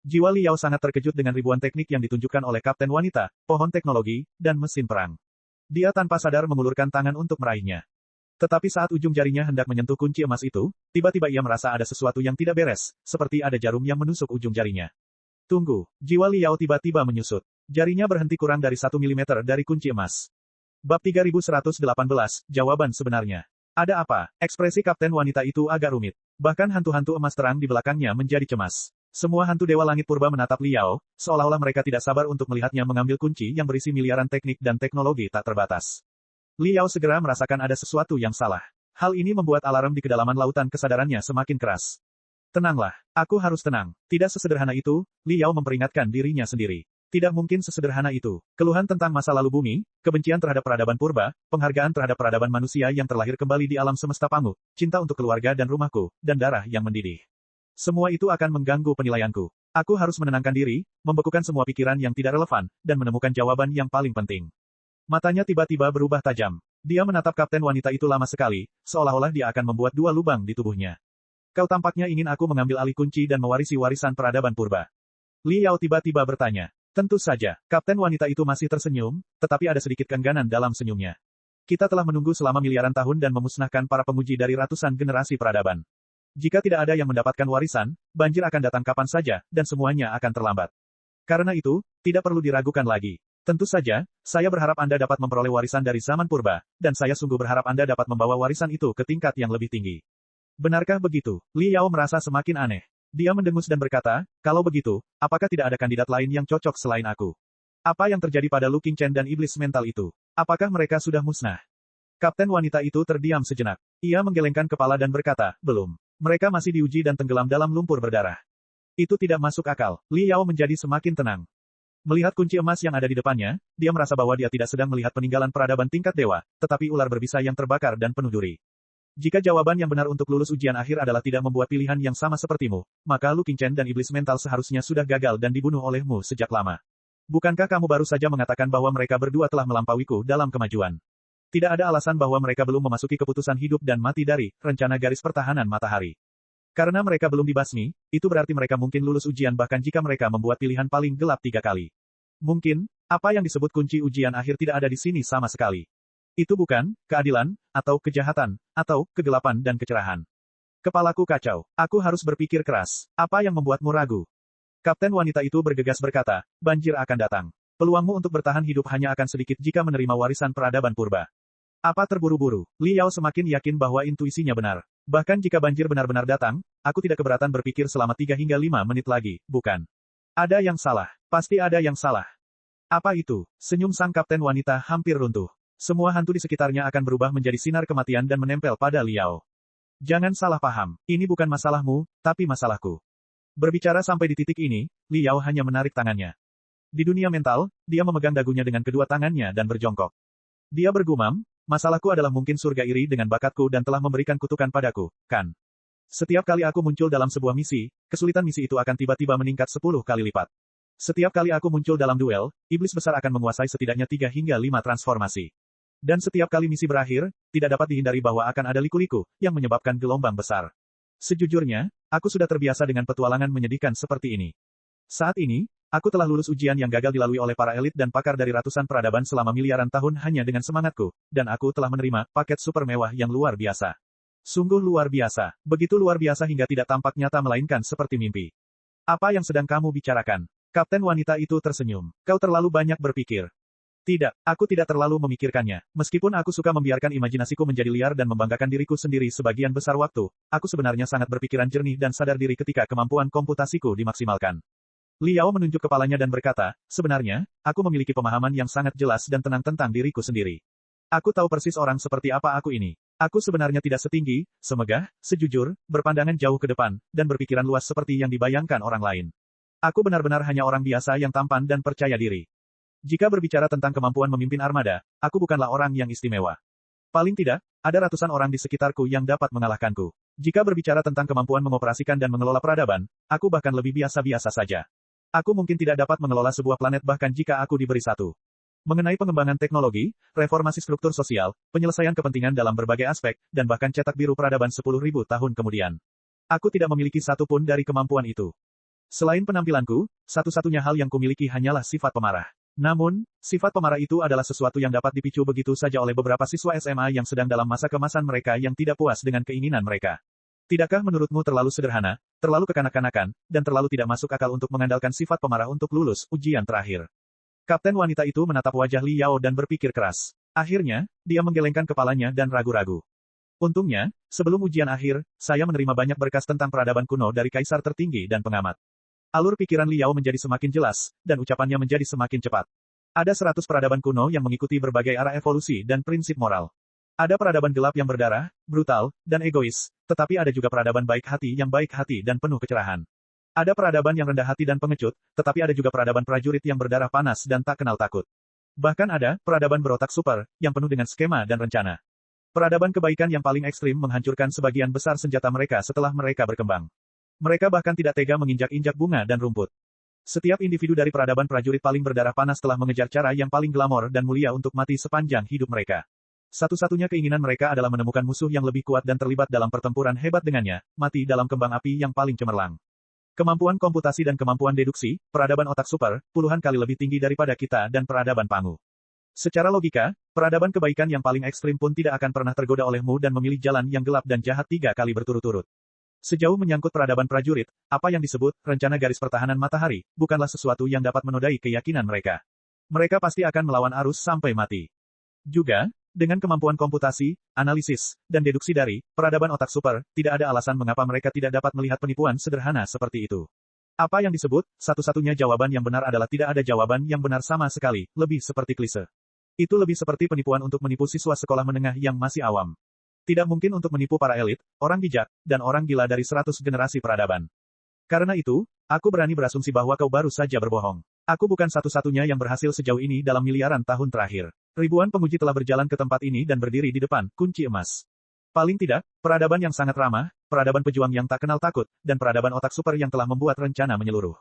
Jiwa Liao sangat terkejut dengan ribuan teknik yang ditunjukkan oleh kapten wanita, pohon teknologi, dan mesin perang. Dia tanpa sadar mengulurkan tangan untuk meraihnya. Tetapi saat ujung jarinya hendak menyentuh kunci emas itu, tiba-tiba ia merasa ada sesuatu yang tidak beres, seperti ada jarum yang menusuk ujung jarinya. Tunggu, jiwa Liao tiba-tiba menyusut. Jarinya berhenti kurang dari 1 mm dari kunci emas. Bab 3118, jawaban sebenarnya. Ada apa? Ekspresi kapten wanita itu agak rumit. Bahkan hantu-hantu emas terang di belakangnya menjadi cemas. Semua hantu Dewa Langit Purba menatap Liao, seolah-olah mereka tidak sabar untuk melihatnya mengambil kunci yang berisi miliaran teknik dan teknologi tak terbatas. Liao segera merasakan ada sesuatu yang salah. Hal ini membuat alarm di kedalaman lautan kesadarannya semakin keras. Tenanglah, aku harus tenang. Tidak sesederhana itu, Liao memperingatkan dirinya sendiri. Tidak mungkin sesederhana itu. Keluhan tentang masa lalu bumi, kebencian terhadap peradaban purba, penghargaan terhadap peradaban manusia yang terlahir kembali di alam semesta Pangu, cinta untuk keluarga dan rumahku, dan darah yang mendidih. Semua itu akan mengganggu penilaianku. Aku harus menenangkan diri, membekukan semua pikiran yang tidak relevan, dan menemukan jawaban yang paling penting. Matanya tiba-tiba berubah tajam. Dia menatap kapten wanita itu lama sekali, seolah-olah dia akan membuat 2 lubang di tubuhnya. Kau tampaknya ingin aku mengambil alih kunci dan mewarisi warisan peradaban purba. Liao tiba-tiba bertanya. Tentu saja, kapten wanita itu masih tersenyum, tetapi ada sedikit keengganan dalam senyumnya. Kita telah menunggu selama miliaran tahun dan memusnahkan para penguji dari ratusan generasi peradaban. Jika tidak ada yang mendapatkan warisan, banjir akan datang kapan saja, dan semuanya akan terlambat. Karena itu, tidak perlu diragukan lagi. Tentu saja, saya berharap Anda dapat memperoleh warisan dari zaman purba, dan saya sungguh berharap Anda dapat membawa warisan itu ke tingkat yang lebih tinggi. Benarkah begitu? Liao merasa semakin aneh. Dia mendengus dan berkata, kalau begitu, apakah tidak ada kandidat lain yang cocok selain aku? Apa yang terjadi pada Lu Qingchen dan iblis mental itu? Apakah mereka sudah musnah? Kapten wanita itu terdiam sejenak. Ia menggelengkan kepala dan berkata, belum. Mereka masih diuji dan tenggelam dalam lumpur berdarah. Itu tidak masuk akal. Liao menjadi semakin tenang. Melihat kunci emas yang ada di depannya, dia merasa bahwa dia tidak sedang melihat peninggalan peradaban tingkat dewa, tetapi ular berbisa yang terbakar dan penuh duri. Jika jawaban yang benar untuk lulus ujian akhir adalah tidak membuat pilihan yang sama sepertimu, maka Lu Qingchen dan iblis mental seharusnya sudah gagal dan dibunuh olehmu sejak lama. Bukankah kamu baru saja mengatakan bahwa mereka berdua telah melampauiku dalam kemajuan? Tidak ada alasan bahwa mereka belum memasuki keputusan hidup dan mati dari rencana garis pertahanan matahari. Karena mereka belum dibasmi, itu berarti mereka mungkin lulus ujian bahkan jika mereka membuat pilihan paling gelap 3 kali. Mungkin, apa yang disebut kunci ujian akhir tidak ada di sini sama sekali. Itu bukan keadilan, atau kejahatan, atau kegelapan dan kecerahan. Kepalaku kacau. Aku harus berpikir keras. Apa yang membuatmu ragu? Kapten wanita itu bergegas berkata, banjir akan datang. Peluangmu untuk bertahan hidup hanya akan sedikit jika menerima warisan peradaban purba. Apa terburu-buru? Liao semakin yakin bahwa intuisinya benar. Bahkan jika banjir benar-benar datang, aku tidak keberatan berpikir selama 3 hingga 5 menit lagi, bukan? Ada yang salah. Pasti ada yang salah. Apa itu? Senyum sang kapten wanita hampir runtuh. Semua hantu di sekitarnya akan berubah menjadi sinar kematian dan menempel pada Liao. Jangan salah paham. Ini bukan masalahmu, tapi masalahku. Berbicara sampai di titik ini, Liao hanya menarik tangannya. Di dunia mental, dia memegang dagunya dengan kedua tangannya dan berjongkok. Dia bergumam, Masalahku adalah mungkin surga iri dengan bakatku dan telah memberikan kutukan padaku, kan? Setiap kali aku muncul dalam sebuah misi, kesulitan misi itu akan tiba-tiba meningkat 10 kali lipat. Setiap kali aku muncul dalam duel, iblis besar akan menguasai setidaknya 3 hingga 5 transformasi. Dan setiap kali misi berakhir, tidak dapat dihindari bahwa akan ada liku-liku, yang menyebabkan gelombang besar. Sejujurnya, aku sudah terbiasa dengan petualangan menyedihkan seperti ini. Saat ini, aku telah lulus ujian yang gagal dilalui oleh para elit dan pakar dari ratusan peradaban selama miliaran tahun hanya dengan semangatku, dan aku telah menerima paket super mewah yang luar biasa. Sungguh luar biasa, begitu luar biasa hingga tidak tampak nyata melainkan seperti mimpi. Apa yang sedang kamu bicarakan? Kapten wanita itu tersenyum. Kau terlalu banyak berpikir. Tidak, aku tidak terlalu memikirkannya. Meskipun aku suka membiarkan imajinasiku menjadi liar dan membanggakan diriku sendiri sebagian besar waktu, aku sebenarnya sangat berpikiran jernih dan sadar diri ketika kemampuan komputasiku dimaksimalkan. Liao menunjuk kepalanya dan berkata, sebenarnya, aku memiliki pemahaman yang sangat jelas dan tenang tentang diriku sendiri. Aku tahu persis orang seperti apa aku ini. Aku sebenarnya tidak setinggi, semegah, sejujur, berpandangan jauh ke depan, dan berpikiran luas seperti yang dibayangkan orang lain. Aku benar-benar hanya orang biasa yang tampan dan percaya diri. Jika berbicara tentang kemampuan memimpin armada, aku bukanlah orang yang istimewa. Paling tidak, ada ratusan orang di sekitarku yang dapat mengalahkanku. Jika berbicara tentang kemampuan mengoperasikan dan mengelola peradaban, aku bahkan lebih biasa-biasa saja. Aku mungkin tidak dapat mengelola sebuah planet bahkan jika aku diberi satu. Mengenai pengembangan teknologi, reformasi struktur sosial, penyelesaian kepentingan dalam berbagai aspek, dan bahkan cetak biru peradaban 10.000 tahun kemudian. Aku tidak memiliki satu pun dari kemampuan itu. Selain penampilanku, satu-satunya hal yang kumiliki hanyalah sifat pemarah. Namun, sifat pemarah itu adalah sesuatu yang dapat dipicu begitu saja oleh beberapa siswa SMA yang sedang dalam masa kemasan mereka yang tidak puas dengan keinginan mereka. Tidakkah menurutmu terlalu sederhana, terlalu kekanak-kanakan, dan terlalu tidak masuk akal untuk mengandalkan sifat pemarah untuk lulus ujian terakhir? Kapten wanita itu menatap wajah Liao dan berpikir keras. Akhirnya, dia menggelengkan kepalanya dan ragu-ragu. Untungnya, sebelum ujian akhir, saya menerima banyak berkas tentang peradaban kuno dari kaisar tertinggi dan pengamat. Alur pikiran Liao menjadi semakin jelas, dan ucapannya menjadi semakin cepat. Ada 100 peradaban kuno yang mengikuti berbagai arah evolusi dan prinsip moral. Ada peradaban gelap yang berdarah, brutal, dan egois, tetapi ada juga peradaban baik hati dan penuh kecerahan. Ada peradaban yang rendah hati dan pengecut, tetapi ada juga peradaban prajurit yang berdarah panas dan tak kenal takut. Bahkan ada peradaban berotak super, yang penuh dengan skema dan rencana. Peradaban kebaikan yang paling ekstrim menghancurkan sebagian besar senjata mereka setelah mereka berkembang. Mereka bahkan tidak tega menginjak-injak bunga dan rumput. Setiap individu dari peradaban prajurit paling berdarah panas telah mengejar cara yang paling glamor dan mulia untuk mati sepanjang hidup mereka. Satu-satunya keinginan mereka adalah menemukan musuh yang lebih kuat dan terlibat dalam pertempuran hebat dengannya, mati dalam kembang api yang paling cemerlang. Kemampuan komputasi dan kemampuan deduksi, peradaban otak super, puluhan kali lebih tinggi daripada kita dan peradaban pangu. Secara logika, peradaban kebaikan yang paling ekstrim pun tidak akan pernah tergoda olehmu dan memilih jalan yang gelap dan jahat 3 kali berturut-turut. Sejauh menyangkut peradaban prajurit, apa yang disebut rencana garis pertahanan matahari, bukanlah sesuatu yang dapat menodai keyakinan mereka. Mereka pasti akan melawan arus sampai mati. Juga, dengan kemampuan komputasi, analisis, dan deduksi dari peradaban otak super, tidak ada alasan mengapa mereka tidak dapat melihat penipuan sederhana seperti itu. Apa yang disebut, satu-satunya jawaban yang benar adalah tidak ada jawaban yang benar sama sekali, lebih seperti klise. Itu lebih seperti penipuan untuk menipu siswa sekolah menengah yang masih awam. Tidak mungkin untuk menipu para elit, orang bijak, dan orang gila dari 100 generasi peradaban. Karena itu, aku berani berasumsi bahwa kau baru saja berbohong. Aku bukan satu-satunya yang berhasil sejauh ini dalam miliaran tahun terakhir. Ribuan penguji telah berjalan ke tempat ini dan berdiri di depan kunci emas. Paling tidak, peradaban yang sangat ramah, peradaban pejuang yang tak kenal takut, dan peradaban otak super yang telah membuat rencana menyeluruh.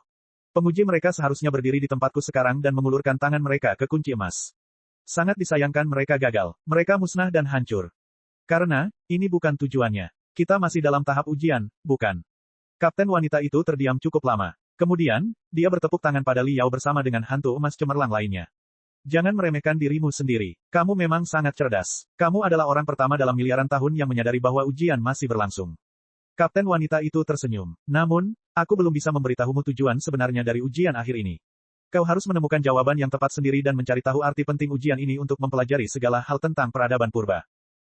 Penguji mereka seharusnya berdiri di tempatku sekarang dan mengulurkan tangan mereka ke kunci emas. Sangat disayangkan mereka gagal. Mereka musnah dan hancur. Karena, ini bukan tujuannya. Kita masih dalam tahap ujian, bukan? Kapten wanita itu terdiam cukup lama. Kemudian, dia bertepuk tangan pada Liao bersama dengan hantu emas cemerlang lainnya. Jangan meremehkan dirimu sendiri. Kamu memang sangat cerdas. Kamu adalah orang pertama dalam miliaran tahun yang menyadari bahwa ujian masih berlangsung. Kapten wanita itu tersenyum. Namun, aku belum bisa memberitahumu tujuan sebenarnya dari ujian akhir ini. Kau harus menemukan jawaban yang tepat sendiri dan mencari tahu arti penting ujian ini untuk mempelajari segala hal tentang peradaban purba.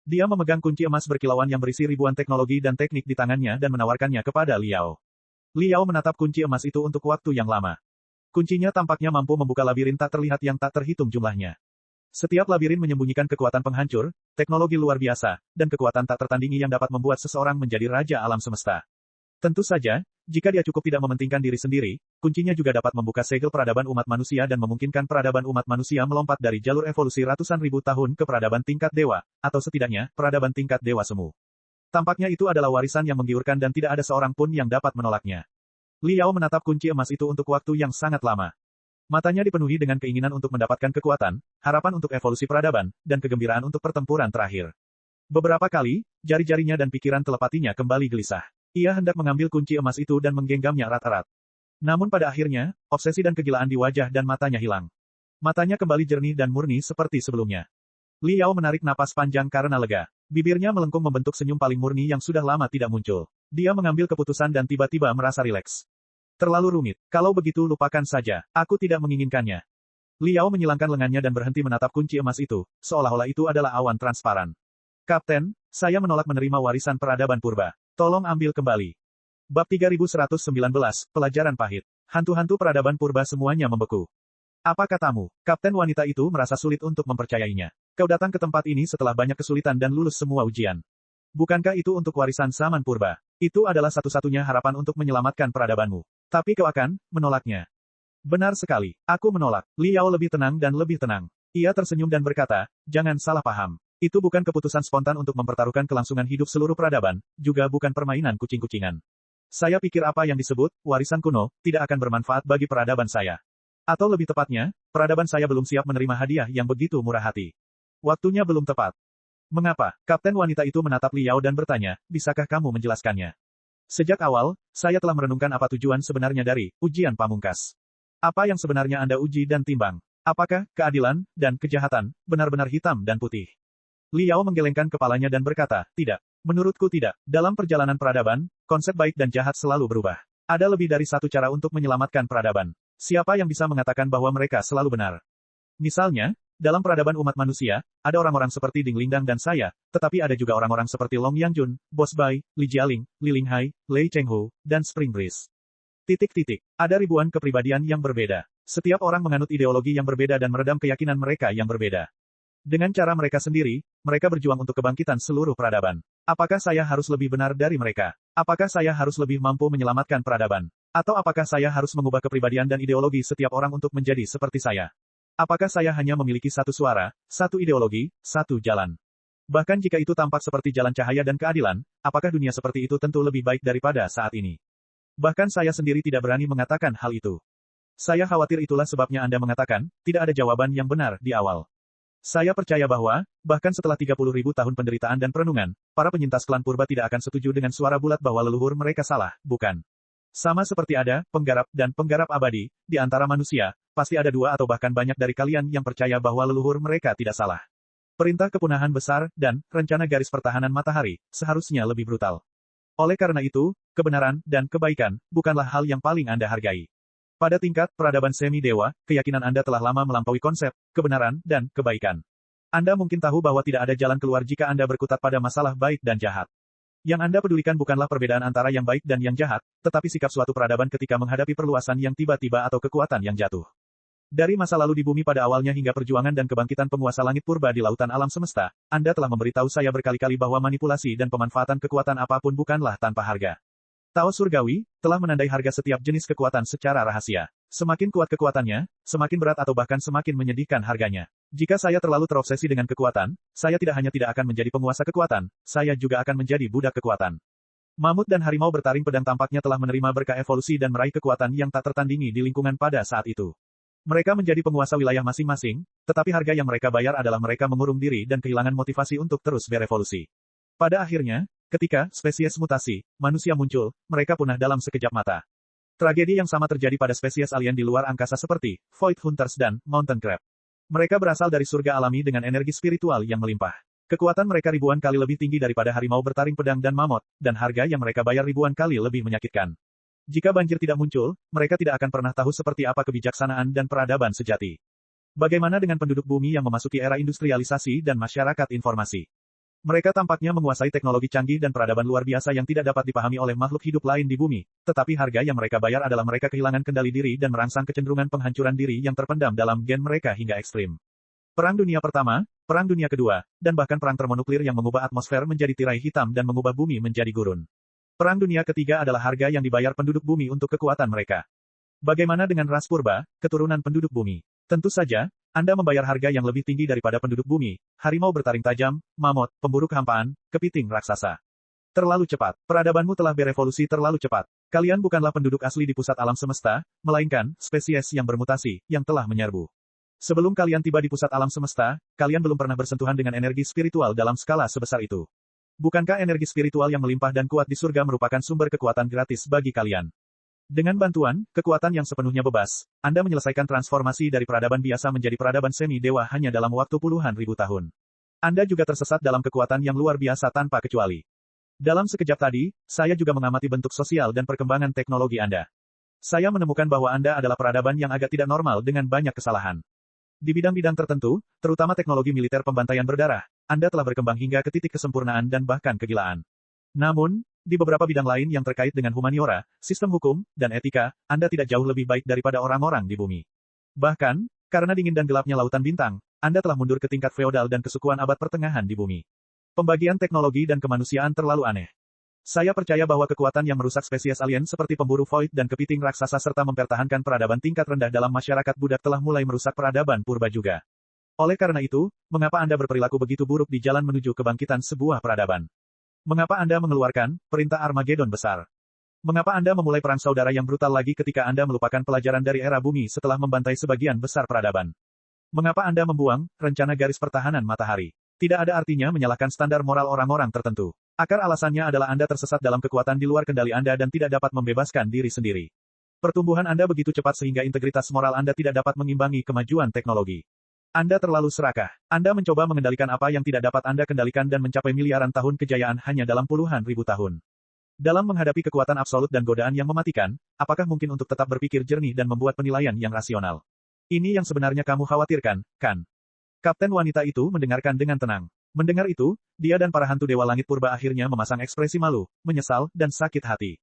Dia memegang kunci emas berkilauan yang berisi ribuan teknologi dan teknik di tangannya dan menawarkannya kepada Liao. Liao menatap kunci emas itu untuk waktu yang lama. Kuncinya tampaknya mampu membuka labirin tak terlihat yang tak terhitung jumlahnya. Setiap labirin menyembunyikan kekuatan penghancur, teknologi luar biasa, dan kekuatan tak tertandingi yang dapat membuat seseorang menjadi raja alam semesta. Tentu saja, Jika dia cukup tidak mementingkan diri sendiri, kuncinya juga dapat membuka segel peradaban umat manusia dan memungkinkan peradaban umat manusia melompat dari jalur evolusi ratusan ribu tahun ke peradaban tingkat dewa, atau setidaknya, peradaban tingkat dewa semu. Tampaknya itu adalah warisan yang menggiurkan dan tidak ada seorang pun yang dapat menolaknya. Liao menatap kunci emas itu untuk waktu yang sangat lama. Matanya dipenuhi dengan keinginan untuk mendapatkan kekuatan, harapan untuk evolusi peradaban, dan kegembiraan untuk pertempuran terakhir. Beberapa kali, jari-jarinya dan pikiran telepatinya kembali gelisah. Ia hendak mengambil kunci emas itu dan menggenggamnya erat-erat. Namun pada akhirnya, obsesi dan kegilaan di wajah dan matanya hilang. Matanya kembali jernih dan murni seperti sebelumnya. Liao menarik napas panjang karena lega. Bibirnya melengkung membentuk senyum paling murni yang sudah lama tidak muncul. Dia mengambil keputusan dan tiba-tiba merasa rileks. Terlalu rumit. Kalau begitu lupakan saja. Aku tidak menginginkannya. Liao menyilangkan lengannya dan berhenti menatap kunci emas itu, seolah-olah itu adalah awan transparan. Kapten, saya menolak menerima warisan peradaban purba. Tolong ambil kembali. Bab 3119, Pelajaran Pahit. Hantu-hantu peradaban purba semuanya membeku. Apa katamu? Kapten wanita itu merasa sulit untuk mempercayainya. Kau datang ke tempat ini setelah banyak kesulitan dan lulus semua ujian. Bukankah itu untuk warisan zaman purba? Itu adalah satu-satunya harapan untuk menyelamatkan peradabanmu. Tapi kau akan menolaknya. Benar sekali. Aku menolak. Liao lebih tenang dan lebih tenang. Ia tersenyum dan berkata, jangan salah paham. Itu bukan keputusan spontan untuk mempertaruhkan kelangsungan hidup seluruh peradaban, juga bukan permainan kucing-kucingan. Saya pikir apa yang disebut warisan kuno tidak akan bermanfaat bagi peradaban saya. Atau lebih tepatnya, peradaban saya belum siap menerima hadiah yang begitu murah hati. Waktunya belum tepat. Mengapa? Kapten wanita itu menatap Liao dan bertanya, bisakah kamu menjelaskannya? Sejak awal, saya telah merenungkan apa tujuan sebenarnya dari ujian pamungkas. Apa yang sebenarnya Anda uji dan timbang? Apakah keadilan dan kejahatan benar-benar hitam dan putih? Liao menggelengkan kepalanya dan berkata, tidak. Menurutku tidak. Dalam perjalanan peradaban, konsep baik dan jahat selalu berubah. Ada lebih dari satu cara untuk menyelamatkan peradaban. Siapa yang bisa mengatakan bahwa mereka selalu benar? Misalnya, dalam peradaban umat manusia, ada orang-orang seperti Ding Lingdang dan saya, tetapi ada juga orang-orang seperti Long Yangjun, Boss Bai, Li Jialing, Li Linghai, Lei Chenghu, dan Spring Breeze. Ada ribuan kepribadian yang berbeda. Setiap orang menganut ideologi yang berbeda dan meredam keyakinan mereka yang berbeda. Dengan cara mereka sendiri, mereka berjuang untuk kebangkitan seluruh peradaban. Apakah saya harus lebih benar dari mereka? Apakah saya harus lebih mampu menyelamatkan peradaban? Atau apakah saya harus mengubah kepribadian dan ideologi setiap orang untuk menjadi seperti saya? Apakah saya hanya memiliki satu suara, satu ideologi, satu jalan? Bahkan jika itu tampak seperti jalan cahaya dan keadilan, apakah dunia seperti itu tentu lebih baik daripada saat ini? Bahkan saya sendiri tidak berani mengatakan hal itu. Saya khawatir itulah sebabnya Anda mengatakan, tidak ada jawaban yang benar di awal. Saya percaya bahwa, bahkan setelah 30.000 tahun penderitaan dan perenungan, para penyintas klan purba tidak akan setuju dengan suara bulat bahwa leluhur mereka salah, bukan? Sama seperti ada penggarap dan penggarap abadi di antara manusia, pasti ada dua atau bahkan banyak dari kalian yang percaya bahwa leluhur mereka tidak salah. Perintah kepunahan besar dan rencana garis pertahanan matahari seharusnya lebih brutal. Oleh karena itu, kebenaran dan kebaikan bukanlah hal yang paling Anda hargai. Pada tingkat peradaban semi-dewa, keyakinan Anda telah lama melampaui konsep kebenaran dan kebaikan. Anda mungkin tahu bahwa tidak ada jalan keluar jika Anda berkutat pada masalah baik dan jahat. Yang Anda pedulikan bukanlah perbedaan antara yang baik dan yang jahat, tetapi sikap suatu peradaban ketika menghadapi perluasan yang tiba-tiba atau kekuatan yang jatuh. Dari masa lalu di bumi pada awalnya hingga perjuangan dan kebangkitan penguasa langit purba di lautan alam semesta, Anda telah memberitahu saya berkali-kali bahwa manipulasi dan pemanfaatan kekuatan apapun bukanlah tanpa harga. Taos surgawi telah menandai harga setiap jenis kekuatan secara rahasia. Semakin kuat kekuatannya, semakin berat atau bahkan semakin menyedihkan harganya. Jika saya terlalu terobsesi dengan kekuatan, saya tidak hanya tidak akan menjadi penguasa kekuatan, saya juga akan menjadi budak kekuatan. Mamut dan harimau bertaring pedang tampaknya telah menerima berkah evolusi dan meraih kekuatan yang tak tertandingi di lingkungan pada saat itu. Mereka menjadi penguasa wilayah masing-masing, tetapi harga yang mereka bayar adalah mereka mengurung diri dan kehilangan motivasi untuk terus berevolusi. Pada akhirnya, ketika spesies mutasi, manusia muncul, mereka punah dalam sekejap mata. Tragedi yang sama terjadi pada spesies alien di luar angkasa seperti Void Hunters dan Mountain Crab. Mereka berasal dari surga alami dengan energi spiritual yang melimpah. Kekuatan mereka ribuan kali lebih tinggi daripada harimau bertaring pedang dan mamut, dan harga yang mereka bayar ribuan kali lebih menyakitkan. Jika banjir tidak muncul, mereka tidak akan pernah tahu seperti apa kebijaksanaan dan peradaban sejati. Bagaimana dengan penduduk bumi yang memasuki era industrialisasi dan masyarakat informasi? Mereka tampaknya menguasai teknologi canggih dan peradaban luar biasa yang tidak dapat dipahami oleh makhluk hidup lain di bumi, tetapi harga yang mereka bayar adalah mereka kehilangan kendali diri dan merangsang kecenderungan penghancuran diri yang terpendam dalam gen mereka hingga ekstrim. Perang Dunia Pertama, Perang Dunia Kedua, dan bahkan perang termonuklir yang mengubah atmosfer menjadi tirai hitam dan mengubah bumi menjadi gurun. Perang Dunia Ketiga adalah harga yang dibayar penduduk bumi untuk kekuatan mereka. Bagaimana dengan ras purba, keturunan penduduk bumi? Tentu saja, Anda membayar harga yang lebih tinggi daripada penduduk bumi, harimau bertaring tajam, mamut, pemburu kehampaan, kepiting raksasa. Terlalu cepat. Peradabanmu telah berevolusi terlalu cepat. Kalian bukanlah penduduk asli di pusat alam semesta, melainkan spesies yang bermutasi, yang telah menyerbu. Sebelum kalian tiba di pusat alam semesta, kalian belum pernah bersentuhan dengan energi spiritual dalam skala sebesar itu. Bukankah energi spiritual yang melimpah dan kuat di surga merupakan sumber kekuatan gratis bagi kalian? Dengan bantuan, kekuatan yang sepenuhnya bebas, Anda menyelesaikan transformasi dari peradaban biasa menjadi peradaban semi-dewa hanya dalam waktu puluhan ribu tahun. Anda juga tersesat dalam kekuatan yang luar biasa tanpa kecuali. Dalam sekejap tadi, saya juga mengamati bentuk sosial dan perkembangan teknologi Anda. Saya menemukan bahwa Anda adalah peradaban yang agak tidak normal dengan banyak kesalahan. Di bidang-bidang tertentu, terutama teknologi militer pembantaian berdarah, Anda telah berkembang hingga ke titik kesempurnaan dan bahkan kegilaan. Namun, di beberapa bidang lain yang terkait dengan humaniora, sistem hukum, dan etika, Anda tidak jauh lebih baik daripada orang-orang di bumi. Bahkan, karena dingin dan gelapnya lautan bintang, Anda telah mundur ke tingkat feodal dan kesukuan abad pertengahan di bumi. Pembagian teknologi dan kemanusiaan terlalu aneh. Saya percaya bahwa kekuatan yang merusak spesies alien seperti pemburu void dan kepiting raksasa serta mempertahankan peradaban tingkat rendah dalam masyarakat budak telah mulai merusak peradaban purba juga. Oleh karena itu, mengapa Anda berperilaku begitu buruk di jalan menuju kebangkitan sebuah peradaban? Mengapa Anda mengeluarkan perintah Armageddon besar? Mengapa Anda memulai perang saudara yang brutal lagi ketika Anda melupakan pelajaran dari era bumi setelah membantai sebagian besar peradaban? Mengapa Anda membuang rencana garis pertahanan matahari? Tidak ada artinya menyalahkan standar moral orang-orang tertentu. Akar alasannya adalah Anda tersesat dalam kekuatan di luar kendali Anda dan tidak dapat membebaskan diri sendiri. Pertumbuhan Anda begitu cepat sehingga integritas moral Anda tidak dapat mengimbangi kemajuan teknologi. Anda terlalu serakah. Anda mencoba mengendalikan apa yang tidak dapat Anda kendalikan dan mencapai miliaran tahun kejayaan hanya dalam puluhan ribu tahun. Dalam menghadapi kekuatan absolut dan godaan yang mematikan, apakah mungkin untuk tetap berpikir jernih dan membuat penilaian yang rasional? Ini yang sebenarnya kamu khawatirkan, kan? Kapten wanita itu mendengarkan dengan tenang. Mendengar itu, dia dan para hantu Dewa Langit Purba akhirnya memasang ekspresi malu, menyesal, dan sakit hati.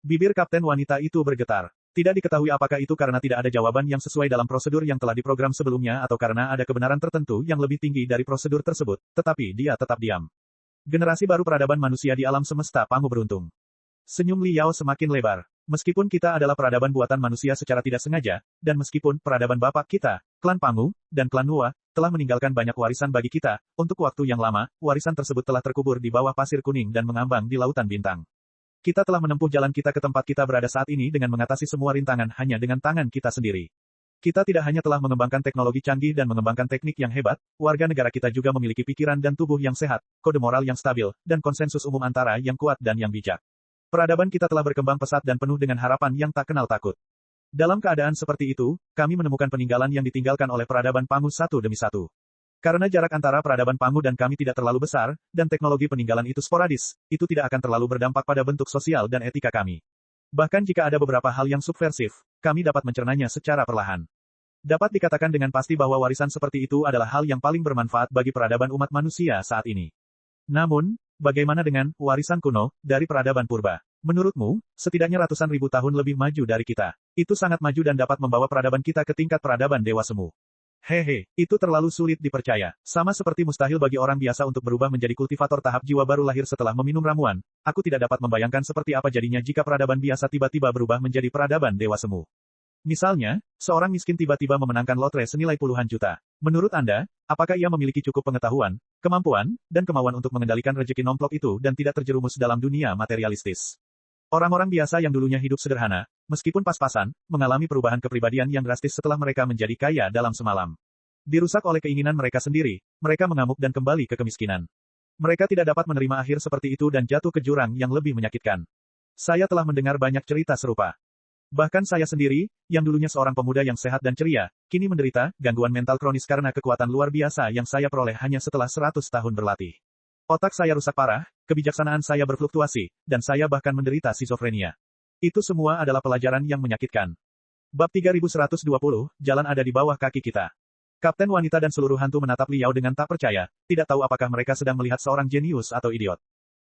Bibir kapten wanita itu bergetar. Tidak diketahui apakah itu karena tidak ada jawaban yang sesuai dalam prosedur yang telah diprogram sebelumnya atau karena ada kebenaran tertentu yang lebih tinggi dari prosedur tersebut, tetapi dia tetap diam. Generasi baru peradaban manusia di alam semesta Pangu beruntung. Senyum Liao semakin lebar. Meskipun kita adalah peradaban buatan manusia secara tidak sengaja, dan meskipun peradaban bapak kita, klan Pangu, dan klan Nuwa, telah meninggalkan banyak warisan bagi kita, untuk waktu yang lama, warisan tersebut telah terkubur di bawah pasir kuning dan mengambang di lautan bintang. Kita telah menempuh jalan kita ke tempat kita berada saat ini dengan mengatasi semua rintangan hanya dengan tangan kita sendiri. Kita tidak hanya telah mengembangkan teknologi canggih dan mengembangkan teknik yang hebat, warga negara kita juga memiliki pikiran dan tubuh yang sehat, kode moral yang stabil, dan konsensus umum antara yang kuat dan yang bijak. Peradaban kita telah berkembang pesat dan penuh dengan harapan yang tak kenal takut. Dalam keadaan seperti itu, kami menemukan peninggalan yang ditinggalkan oleh peradaban Pangu satu demi satu. Karena jarak antara peradaban Pangu dan kami tidak terlalu besar, dan teknologi peninggalan itu sporadis, itu tidak akan terlalu berdampak pada bentuk sosial dan etika kami. Bahkan jika ada beberapa hal yang subversif, kami dapat mencernanya secara perlahan. Dapat dikatakan dengan pasti bahwa warisan seperti itu adalah hal yang paling bermanfaat bagi peradaban umat manusia saat ini. Namun, bagaimana dengan warisan kuno dari peradaban purba? Menurutmu, setidaknya ratusan ribu tahun lebih maju dari kita. Itu sangat maju dan dapat membawa peradaban kita ke tingkat peradaban dewa semu. Hehe, itu terlalu sulit dipercaya. Sama seperti mustahil bagi orang biasa untuk berubah menjadi kultivator tahap jiwa baru lahir setelah meminum ramuan, aku tidak dapat membayangkan seperti apa jadinya jika peradaban biasa tiba-tiba berubah menjadi peradaban dewa semu. Misalnya, seorang miskin tiba-tiba memenangkan lotre senilai puluhan juta. Menurut Anda, apakah ia memiliki cukup pengetahuan, kemampuan, dan kemauan untuk mengendalikan rezeki nomplok itu dan tidak terjerumus dalam dunia materialistis? Orang-orang biasa yang dulunya hidup sederhana, meskipun pas-pasan, mengalami perubahan kepribadian yang drastis setelah mereka menjadi kaya dalam semalam. Dirusak oleh keinginan mereka sendiri, mereka mengamuk dan kembali ke kemiskinan. Mereka tidak dapat menerima akhir seperti itu dan jatuh ke jurang yang lebih menyakitkan. Saya telah mendengar banyak cerita serupa. Bahkan saya sendiri, yang dulunya seorang pemuda yang sehat dan ceria, kini menderita gangguan mental kronis karena kekuatan luar biasa yang saya peroleh hanya setelah 100 tahun berlatih. Otak saya rusak parah, kebijaksanaan saya berfluktuasi, dan saya bahkan menderita skizofrenia. Itu semua adalah pelajaran yang menyakitkan. Bab 3120, jalan ada di bawah kaki kita. Kapten wanita dan seluruh hantu menatap Liao dengan tak percaya, tidak tahu apakah mereka sedang melihat seorang jenius atau idiot.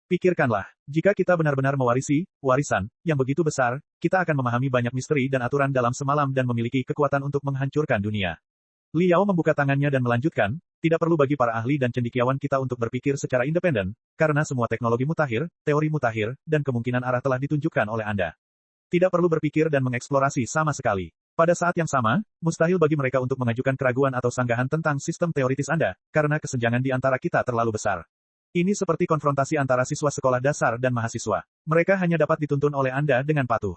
Pikirkanlah, jika kita benar-benar mewarisi warisan yang begitu besar, kita akan memahami banyak misteri dan aturan dalam semalam dan memiliki kekuatan untuk menghancurkan dunia. Liao membuka tangannya dan melanjutkan, Tidak perlu bagi para ahli dan cendekiawan kita untuk berpikir secara independen, karena semua teknologi mutakhir, teori mutakhir, dan kemungkinan arah telah ditunjukkan oleh Anda. Tidak perlu berpikir dan mengeksplorasi sama sekali. Pada saat yang sama, mustahil bagi mereka untuk mengajukan keraguan atau sanggahan tentang sistem teoritis Anda, karena kesenjangan di antara kita terlalu besar. Ini seperti konfrontasi antara siswa sekolah dasar dan mahasiswa. Mereka hanya dapat dituntun oleh Anda dengan patuh.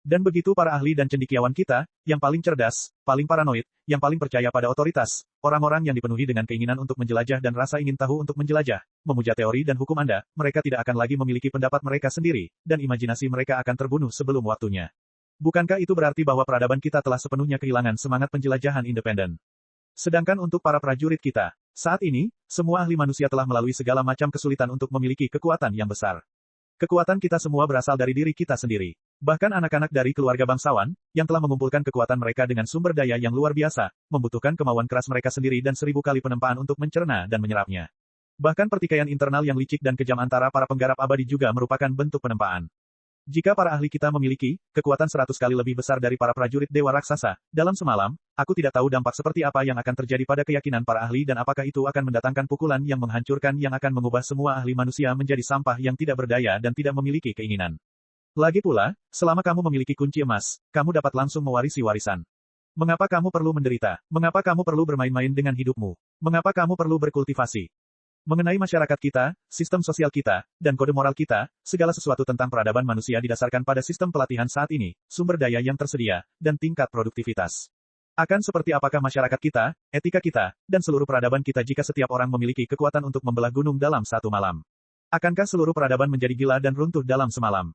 Dan begitu para ahli dan cendekiawan kita, yang paling cerdas, paling paranoid, yang paling percaya pada otoritas, orang-orang yang dipenuhi dengan keinginan untuk menjelajah dan rasa ingin tahu untuk menjelajah, memuja teori dan hukum Anda, mereka tidak akan lagi memiliki pendapat mereka sendiri, dan imajinasi mereka akan terbunuh sebelum waktunya. Bukankah itu berarti bahwa peradaban kita telah sepenuhnya kehilangan semangat penjelajahan independen? Sedangkan untuk para prajurit kita, saat ini, semua ahli manusia telah melalui segala macam kesulitan untuk memiliki kekuatan yang besar. Kekuatan kita semua berasal dari diri kita sendiri. Bahkan anak-anak dari keluarga bangsawan, yang telah mengumpulkan kekuatan mereka dengan sumber daya yang luar biasa, membutuhkan kemauan keras mereka sendiri dan 1000 kali penempaan untuk mencerna dan menyerapnya. Bahkan pertikaian internal yang licik dan kejam antara para penggarap abadi juga merupakan bentuk penempaan. Jika para ahli kita memiliki kekuatan 100 kali lebih besar dari para prajurit dewa raksasa, dalam semalam, aku tidak tahu dampak seperti apa yang akan terjadi pada keyakinan para ahli dan apakah itu akan mendatangkan pukulan yang menghancurkan yang akan mengubah semua ahli manusia menjadi sampah yang tidak berdaya dan tidak memiliki keinginan. Lagi pula, selama kamu memiliki kunci emas, kamu dapat langsung mewarisi warisan. Mengapa kamu perlu menderita? Mengapa kamu perlu bermain-main dengan hidupmu? Mengapa kamu perlu berkultivasi? Mengenai masyarakat kita, sistem sosial kita, dan kode moral kita, segala sesuatu tentang peradaban manusia didasarkan pada sistem pelatihan saat ini, sumber daya yang tersedia, dan tingkat produktivitas. Akan seperti apakah masyarakat kita, etika kita, dan seluruh peradaban kita jika setiap orang memiliki kekuatan untuk membelah gunung dalam satu malam? Akankah seluruh peradaban menjadi gila dan runtuh dalam semalam?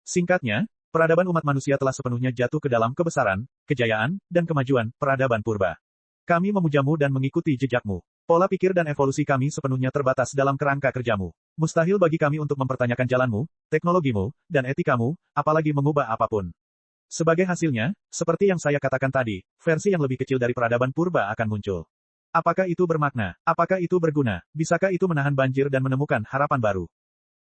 Singkatnya, peradaban umat manusia telah sepenuhnya jatuh ke dalam kebesaran, kejayaan, dan kemajuan peradaban purba. Kami memujamu dan mengikuti jejakmu. Pola pikir dan evolusi kami sepenuhnya terbatas dalam kerangka kerjamu. Mustahil bagi kami untuk mempertanyakan jalanmu, teknologimu, dan etikamu, apalagi mengubah apapun. Sebagai hasilnya, seperti yang saya katakan tadi, versi yang lebih kecil dari peradaban purba akan muncul. Apakah itu bermakna? Apakah itu berguna? Bisakah itu menahan banjir dan menemukan harapan baru?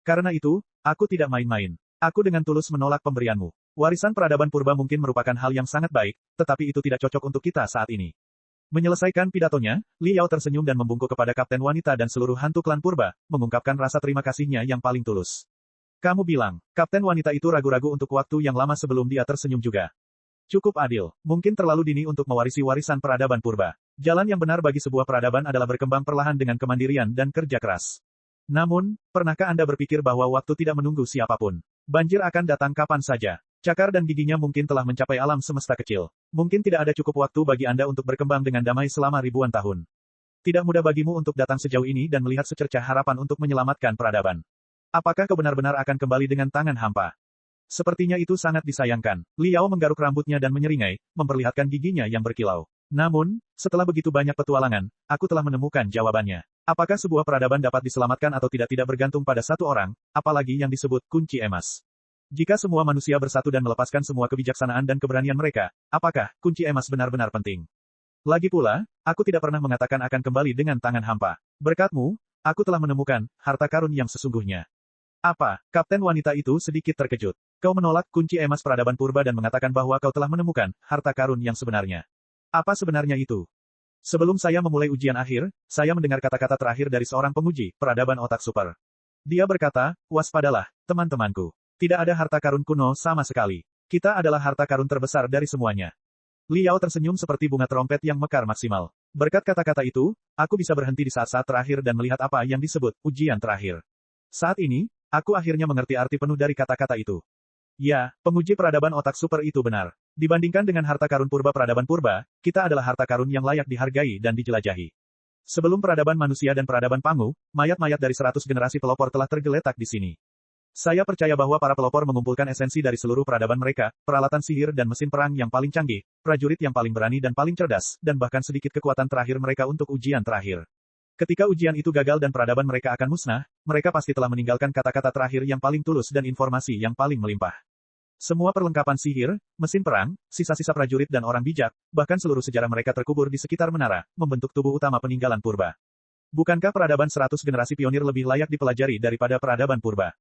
Karena itu, aku tidak main-main. Aku dengan tulus menolak pemberianmu. Warisan peradaban purba mungkin merupakan hal yang sangat baik, tetapi itu tidak cocok untuk kita saat ini. Menyelesaikan pidatonya, Li Yao tersenyum dan membungkuk kepada Kapten Wanita dan seluruh hantu klan purba, mengungkapkan rasa terima kasihnya yang paling tulus. Kamu bilang, Kapten Wanita itu ragu-ragu untuk waktu yang lama sebelum dia tersenyum juga. Cukup adil, mungkin terlalu dini untuk mewarisi warisan peradaban purba. Jalan yang benar bagi sebuah peradaban adalah berkembang perlahan dengan kemandirian dan kerja keras. Namun, pernahkah Anda berpikir bahwa waktu tidak menunggu siapapun? Banjir akan datang kapan saja. Cakar dan giginya mungkin telah mencapai alam semesta kecil. Mungkin tidak ada cukup waktu bagi Anda untuk berkembang dengan damai selama ribuan tahun. Tidak mudah bagimu untuk datang sejauh ini dan melihat secercah harapan untuk menyelamatkan peradaban. Apakah kau benar-benar akan kembali dengan tangan hampa? Sepertinya itu sangat disayangkan. Li Yao menggaruk rambutnya dan menyeringai, memperlihatkan giginya yang berkilau. Namun, setelah begitu banyak petualangan, aku telah menemukan jawabannya. Apakah sebuah peradaban dapat diselamatkan atau tidak bergantung pada satu orang, apalagi yang disebut kunci emas. Jika semua manusia bersatu dan melepaskan semua kebijaksanaan dan keberanian mereka, apakah kunci emas benar-benar penting? Lagi pula, aku tidak pernah mengatakan akan kembali dengan tangan hampa. Berkatmu, aku telah menemukan harta karun yang sesungguhnya. Apa? Kapten Wanita itu sedikit terkejut. Kau menolak kunci emas peradaban purba dan mengatakan bahwa kau telah menemukan harta karun yang sebenarnya. Apa sebenarnya itu? Sebelum saya memulai ujian akhir, saya mendengar kata-kata terakhir dari seorang penguji peradaban otak super. Dia berkata, waspadalah, teman-temanku. Tidak ada harta karun kuno sama sekali. Kita adalah harta karun terbesar dari semuanya. Li Yao tersenyum seperti bunga trompet yang mekar maksimal. Berkat kata-kata itu, aku bisa berhenti di saat-saat terakhir dan melihat apa yang disebut ujian terakhir. Saat ini, aku akhirnya mengerti arti penuh dari kata-kata itu. Ya, penguji peradaban otak super itu benar. Dibandingkan dengan harta karun purba peradaban purba, kita adalah harta karun yang layak dihargai dan dijelajahi. Sebelum peradaban manusia dan peradaban Pangu, mayat-mayat dari 100 generasi pelopor telah tergeletak di sini. Saya percaya bahwa para pelopor mengumpulkan esensi dari seluruh peradaban mereka, peralatan sihir dan mesin perang yang paling canggih, prajurit yang paling berani dan paling cerdas, dan bahkan sedikit kekuatan terakhir mereka untuk ujian terakhir. Ketika ujian itu gagal dan peradaban mereka akan musnah, mereka pasti telah meninggalkan kata-kata terakhir yang paling tulus dan informasi yang paling melimpah. Semua perlengkapan sihir, mesin perang, sisa-sisa prajurit dan orang bijak, bahkan seluruh sejarah mereka terkubur di sekitar menara, membentuk tubuh utama peninggalan purba. Bukankah peradaban 100 generasi pionir lebih layak dipelajari daripada peradaban purba?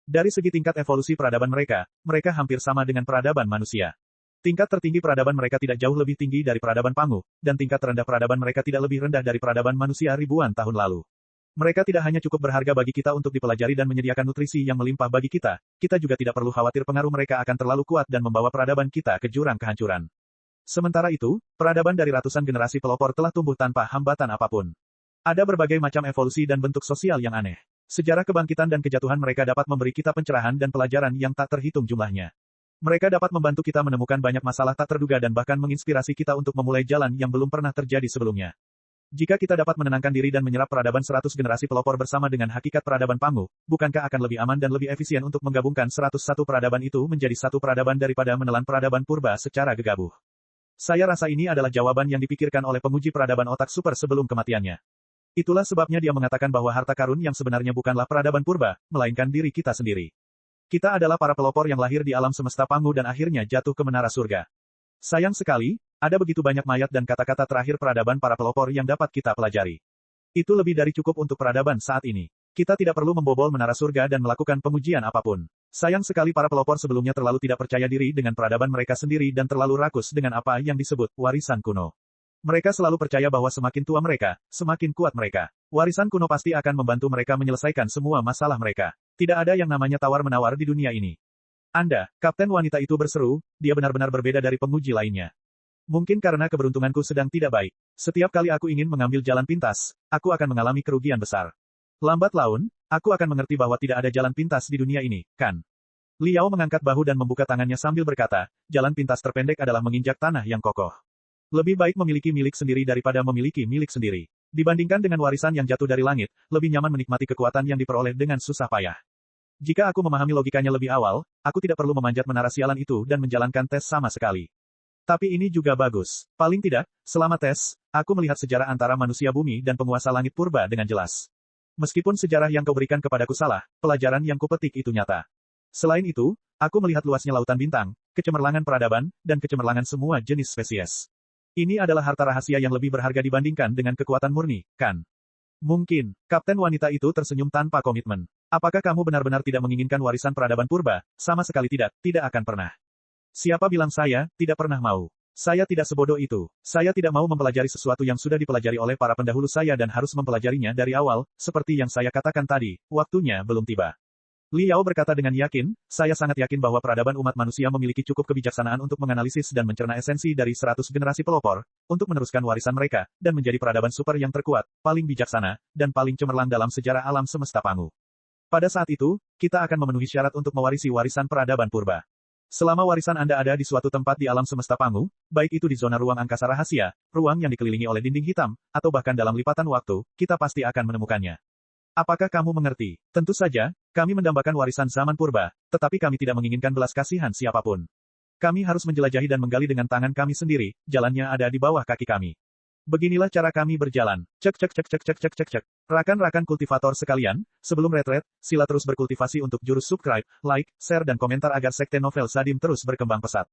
Dari segi tingkat evolusi peradaban mereka, mereka hampir sama dengan peradaban manusia. Tingkat tertinggi peradaban mereka tidak jauh lebih tinggi dari peradaban Pangu, dan tingkat terendah peradaban mereka tidak lebih rendah dari peradaban manusia ribuan tahun lalu. Mereka tidak hanya cukup berharga bagi kita untuk dipelajari dan menyediakan nutrisi yang melimpah bagi kita, kita juga tidak perlu khawatir pengaruh mereka akan terlalu kuat dan membawa peradaban kita ke jurang kehancuran. Sementara itu, peradaban dari ratusan generasi pelopor telah tumbuh tanpa hambatan apapun. Ada berbagai macam evolusi dan bentuk sosial yang aneh. Sejarah kebangkitan dan kejatuhan mereka dapat memberi kita pencerahan dan pelajaran yang tak terhitung jumlahnya. Mereka dapat membantu kita menemukan banyak masalah tak terduga dan bahkan menginspirasi kita untuk memulai jalan yang belum pernah terjadi sebelumnya. Jika kita dapat menenangkan diri dan menyerap peradaban 100 generasi pelopor bersama dengan hakikat peradaban Pangu, bukankah akan lebih aman dan lebih efisien untuk menggabungkan 101 peradaban itu menjadi satu peradaban daripada menelan peradaban purba secara gegabah? Saya rasa ini adalah jawaban yang dipikirkan oleh penguji peradaban otak super sebelum kematiannya. Itulah sebabnya dia mengatakan bahwa harta karun yang sebenarnya bukanlah peradaban purba, melainkan diri kita sendiri. Kita adalah para pelopor yang lahir di alam semesta Pangu dan akhirnya jatuh ke menara surga. Sayang sekali, ada begitu banyak mayat dan kata-kata terakhir peradaban para pelopor yang dapat kita pelajari. Itu lebih dari cukup untuk peradaban saat ini. Kita tidak perlu membobol menara surga dan melakukan pengujian apapun. Sayang sekali para pelopor sebelumnya terlalu tidak percaya diri dengan peradaban mereka sendiri dan terlalu rakus dengan apa yang disebut warisan kuno. Mereka selalu percaya bahwa semakin tua mereka, semakin kuat mereka. Warisan kuno pasti akan membantu mereka menyelesaikan semua masalah mereka. Tidak ada yang namanya tawar-menawar di dunia ini. Anda, kapten wanita itu berseru, dia benar-benar berbeda dari penguji lainnya. Mungkin karena keberuntunganku sedang tidak baik. Setiap kali aku ingin mengambil jalan pintas, aku akan mengalami kerugian besar. Lambat laun, aku akan mengerti bahwa tidak ada jalan pintas di dunia ini, kan? Liao mengangkat bahu dan membuka tangannya sambil berkata, jalan pintas terpendek adalah menginjak tanah yang kokoh. Lebih baik memiliki milik sendiri daripada memiliki milik sendiri. Dibandingkan dengan warisan yang jatuh dari langit, lebih nyaman menikmati kekuatan yang diperoleh dengan susah payah. Jika aku memahami logikanya lebih awal, aku tidak perlu memanjat menara sialan itu dan menjalankan tes sama sekali. Tapi ini juga bagus. Paling tidak, selama tes, aku melihat sejarah antara manusia bumi dan penguasa langit purba dengan jelas. Meskipun sejarah yang kau berikan kepadaku salah, pelajaran yang kupetik itu nyata. Selain itu, aku melihat luasnya lautan bintang, kecemerlangan peradaban, dan kecemerlangan semua jenis spesies. Ini adalah harta rahasia yang lebih berharga dibandingkan dengan kekuatan murni, kan? Mungkin, kapten wanita itu tersenyum tanpa komitmen. Apakah kamu benar-benar tidak menginginkan warisan peradaban purba? Sama sekali tidak, tidak akan pernah. Siapa bilang saya tidak pernah mau? Saya tidak sebodoh itu. Saya tidak mau mempelajari sesuatu yang sudah dipelajari oleh para pendahulu saya dan harus mempelajarinya dari awal, seperti yang saya katakan tadi, waktunya belum tiba. Liao berkata dengan yakin, saya sangat yakin bahwa peradaban umat manusia memiliki cukup kebijaksanaan untuk menganalisis dan mencerna esensi dari 100 generasi pelopor, untuk meneruskan warisan mereka, dan menjadi peradaban super yang terkuat, paling bijaksana, dan paling cemerlang dalam sejarah alam semesta Pangu. Pada saat itu, kita akan memenuhi syarat untuk mewarisi warisan peradaban purba. Selama warisan Anda ada di suatu tempat di alam semesta Pangu, baik itu di zona ruang angkasa rahasia, ruang yang dikelilingi oleh dinding hitam, atau bahkan dalam lipatan waktu, kita pasti akan menemukannya. Apakah kamu mengerti? Tentu saja, kami mendambakan warisan zaman purba, tetapi kami tidak menginginkan belas kasihan siapapun. Kami harus menjelajahi dan menggali dengan tangan kami sendiri, jalannya ada di bawah kaki kami. Beginilah cara kami berjalan. Cek cek cek cek cek cek cek cek. Rakan-rakan kultivator sekalian, sebelum retret, sila terus berkultivasi untuk jurus subscribe, like, share dan komentar agar sekte novel Sadim terus berkembang pesat.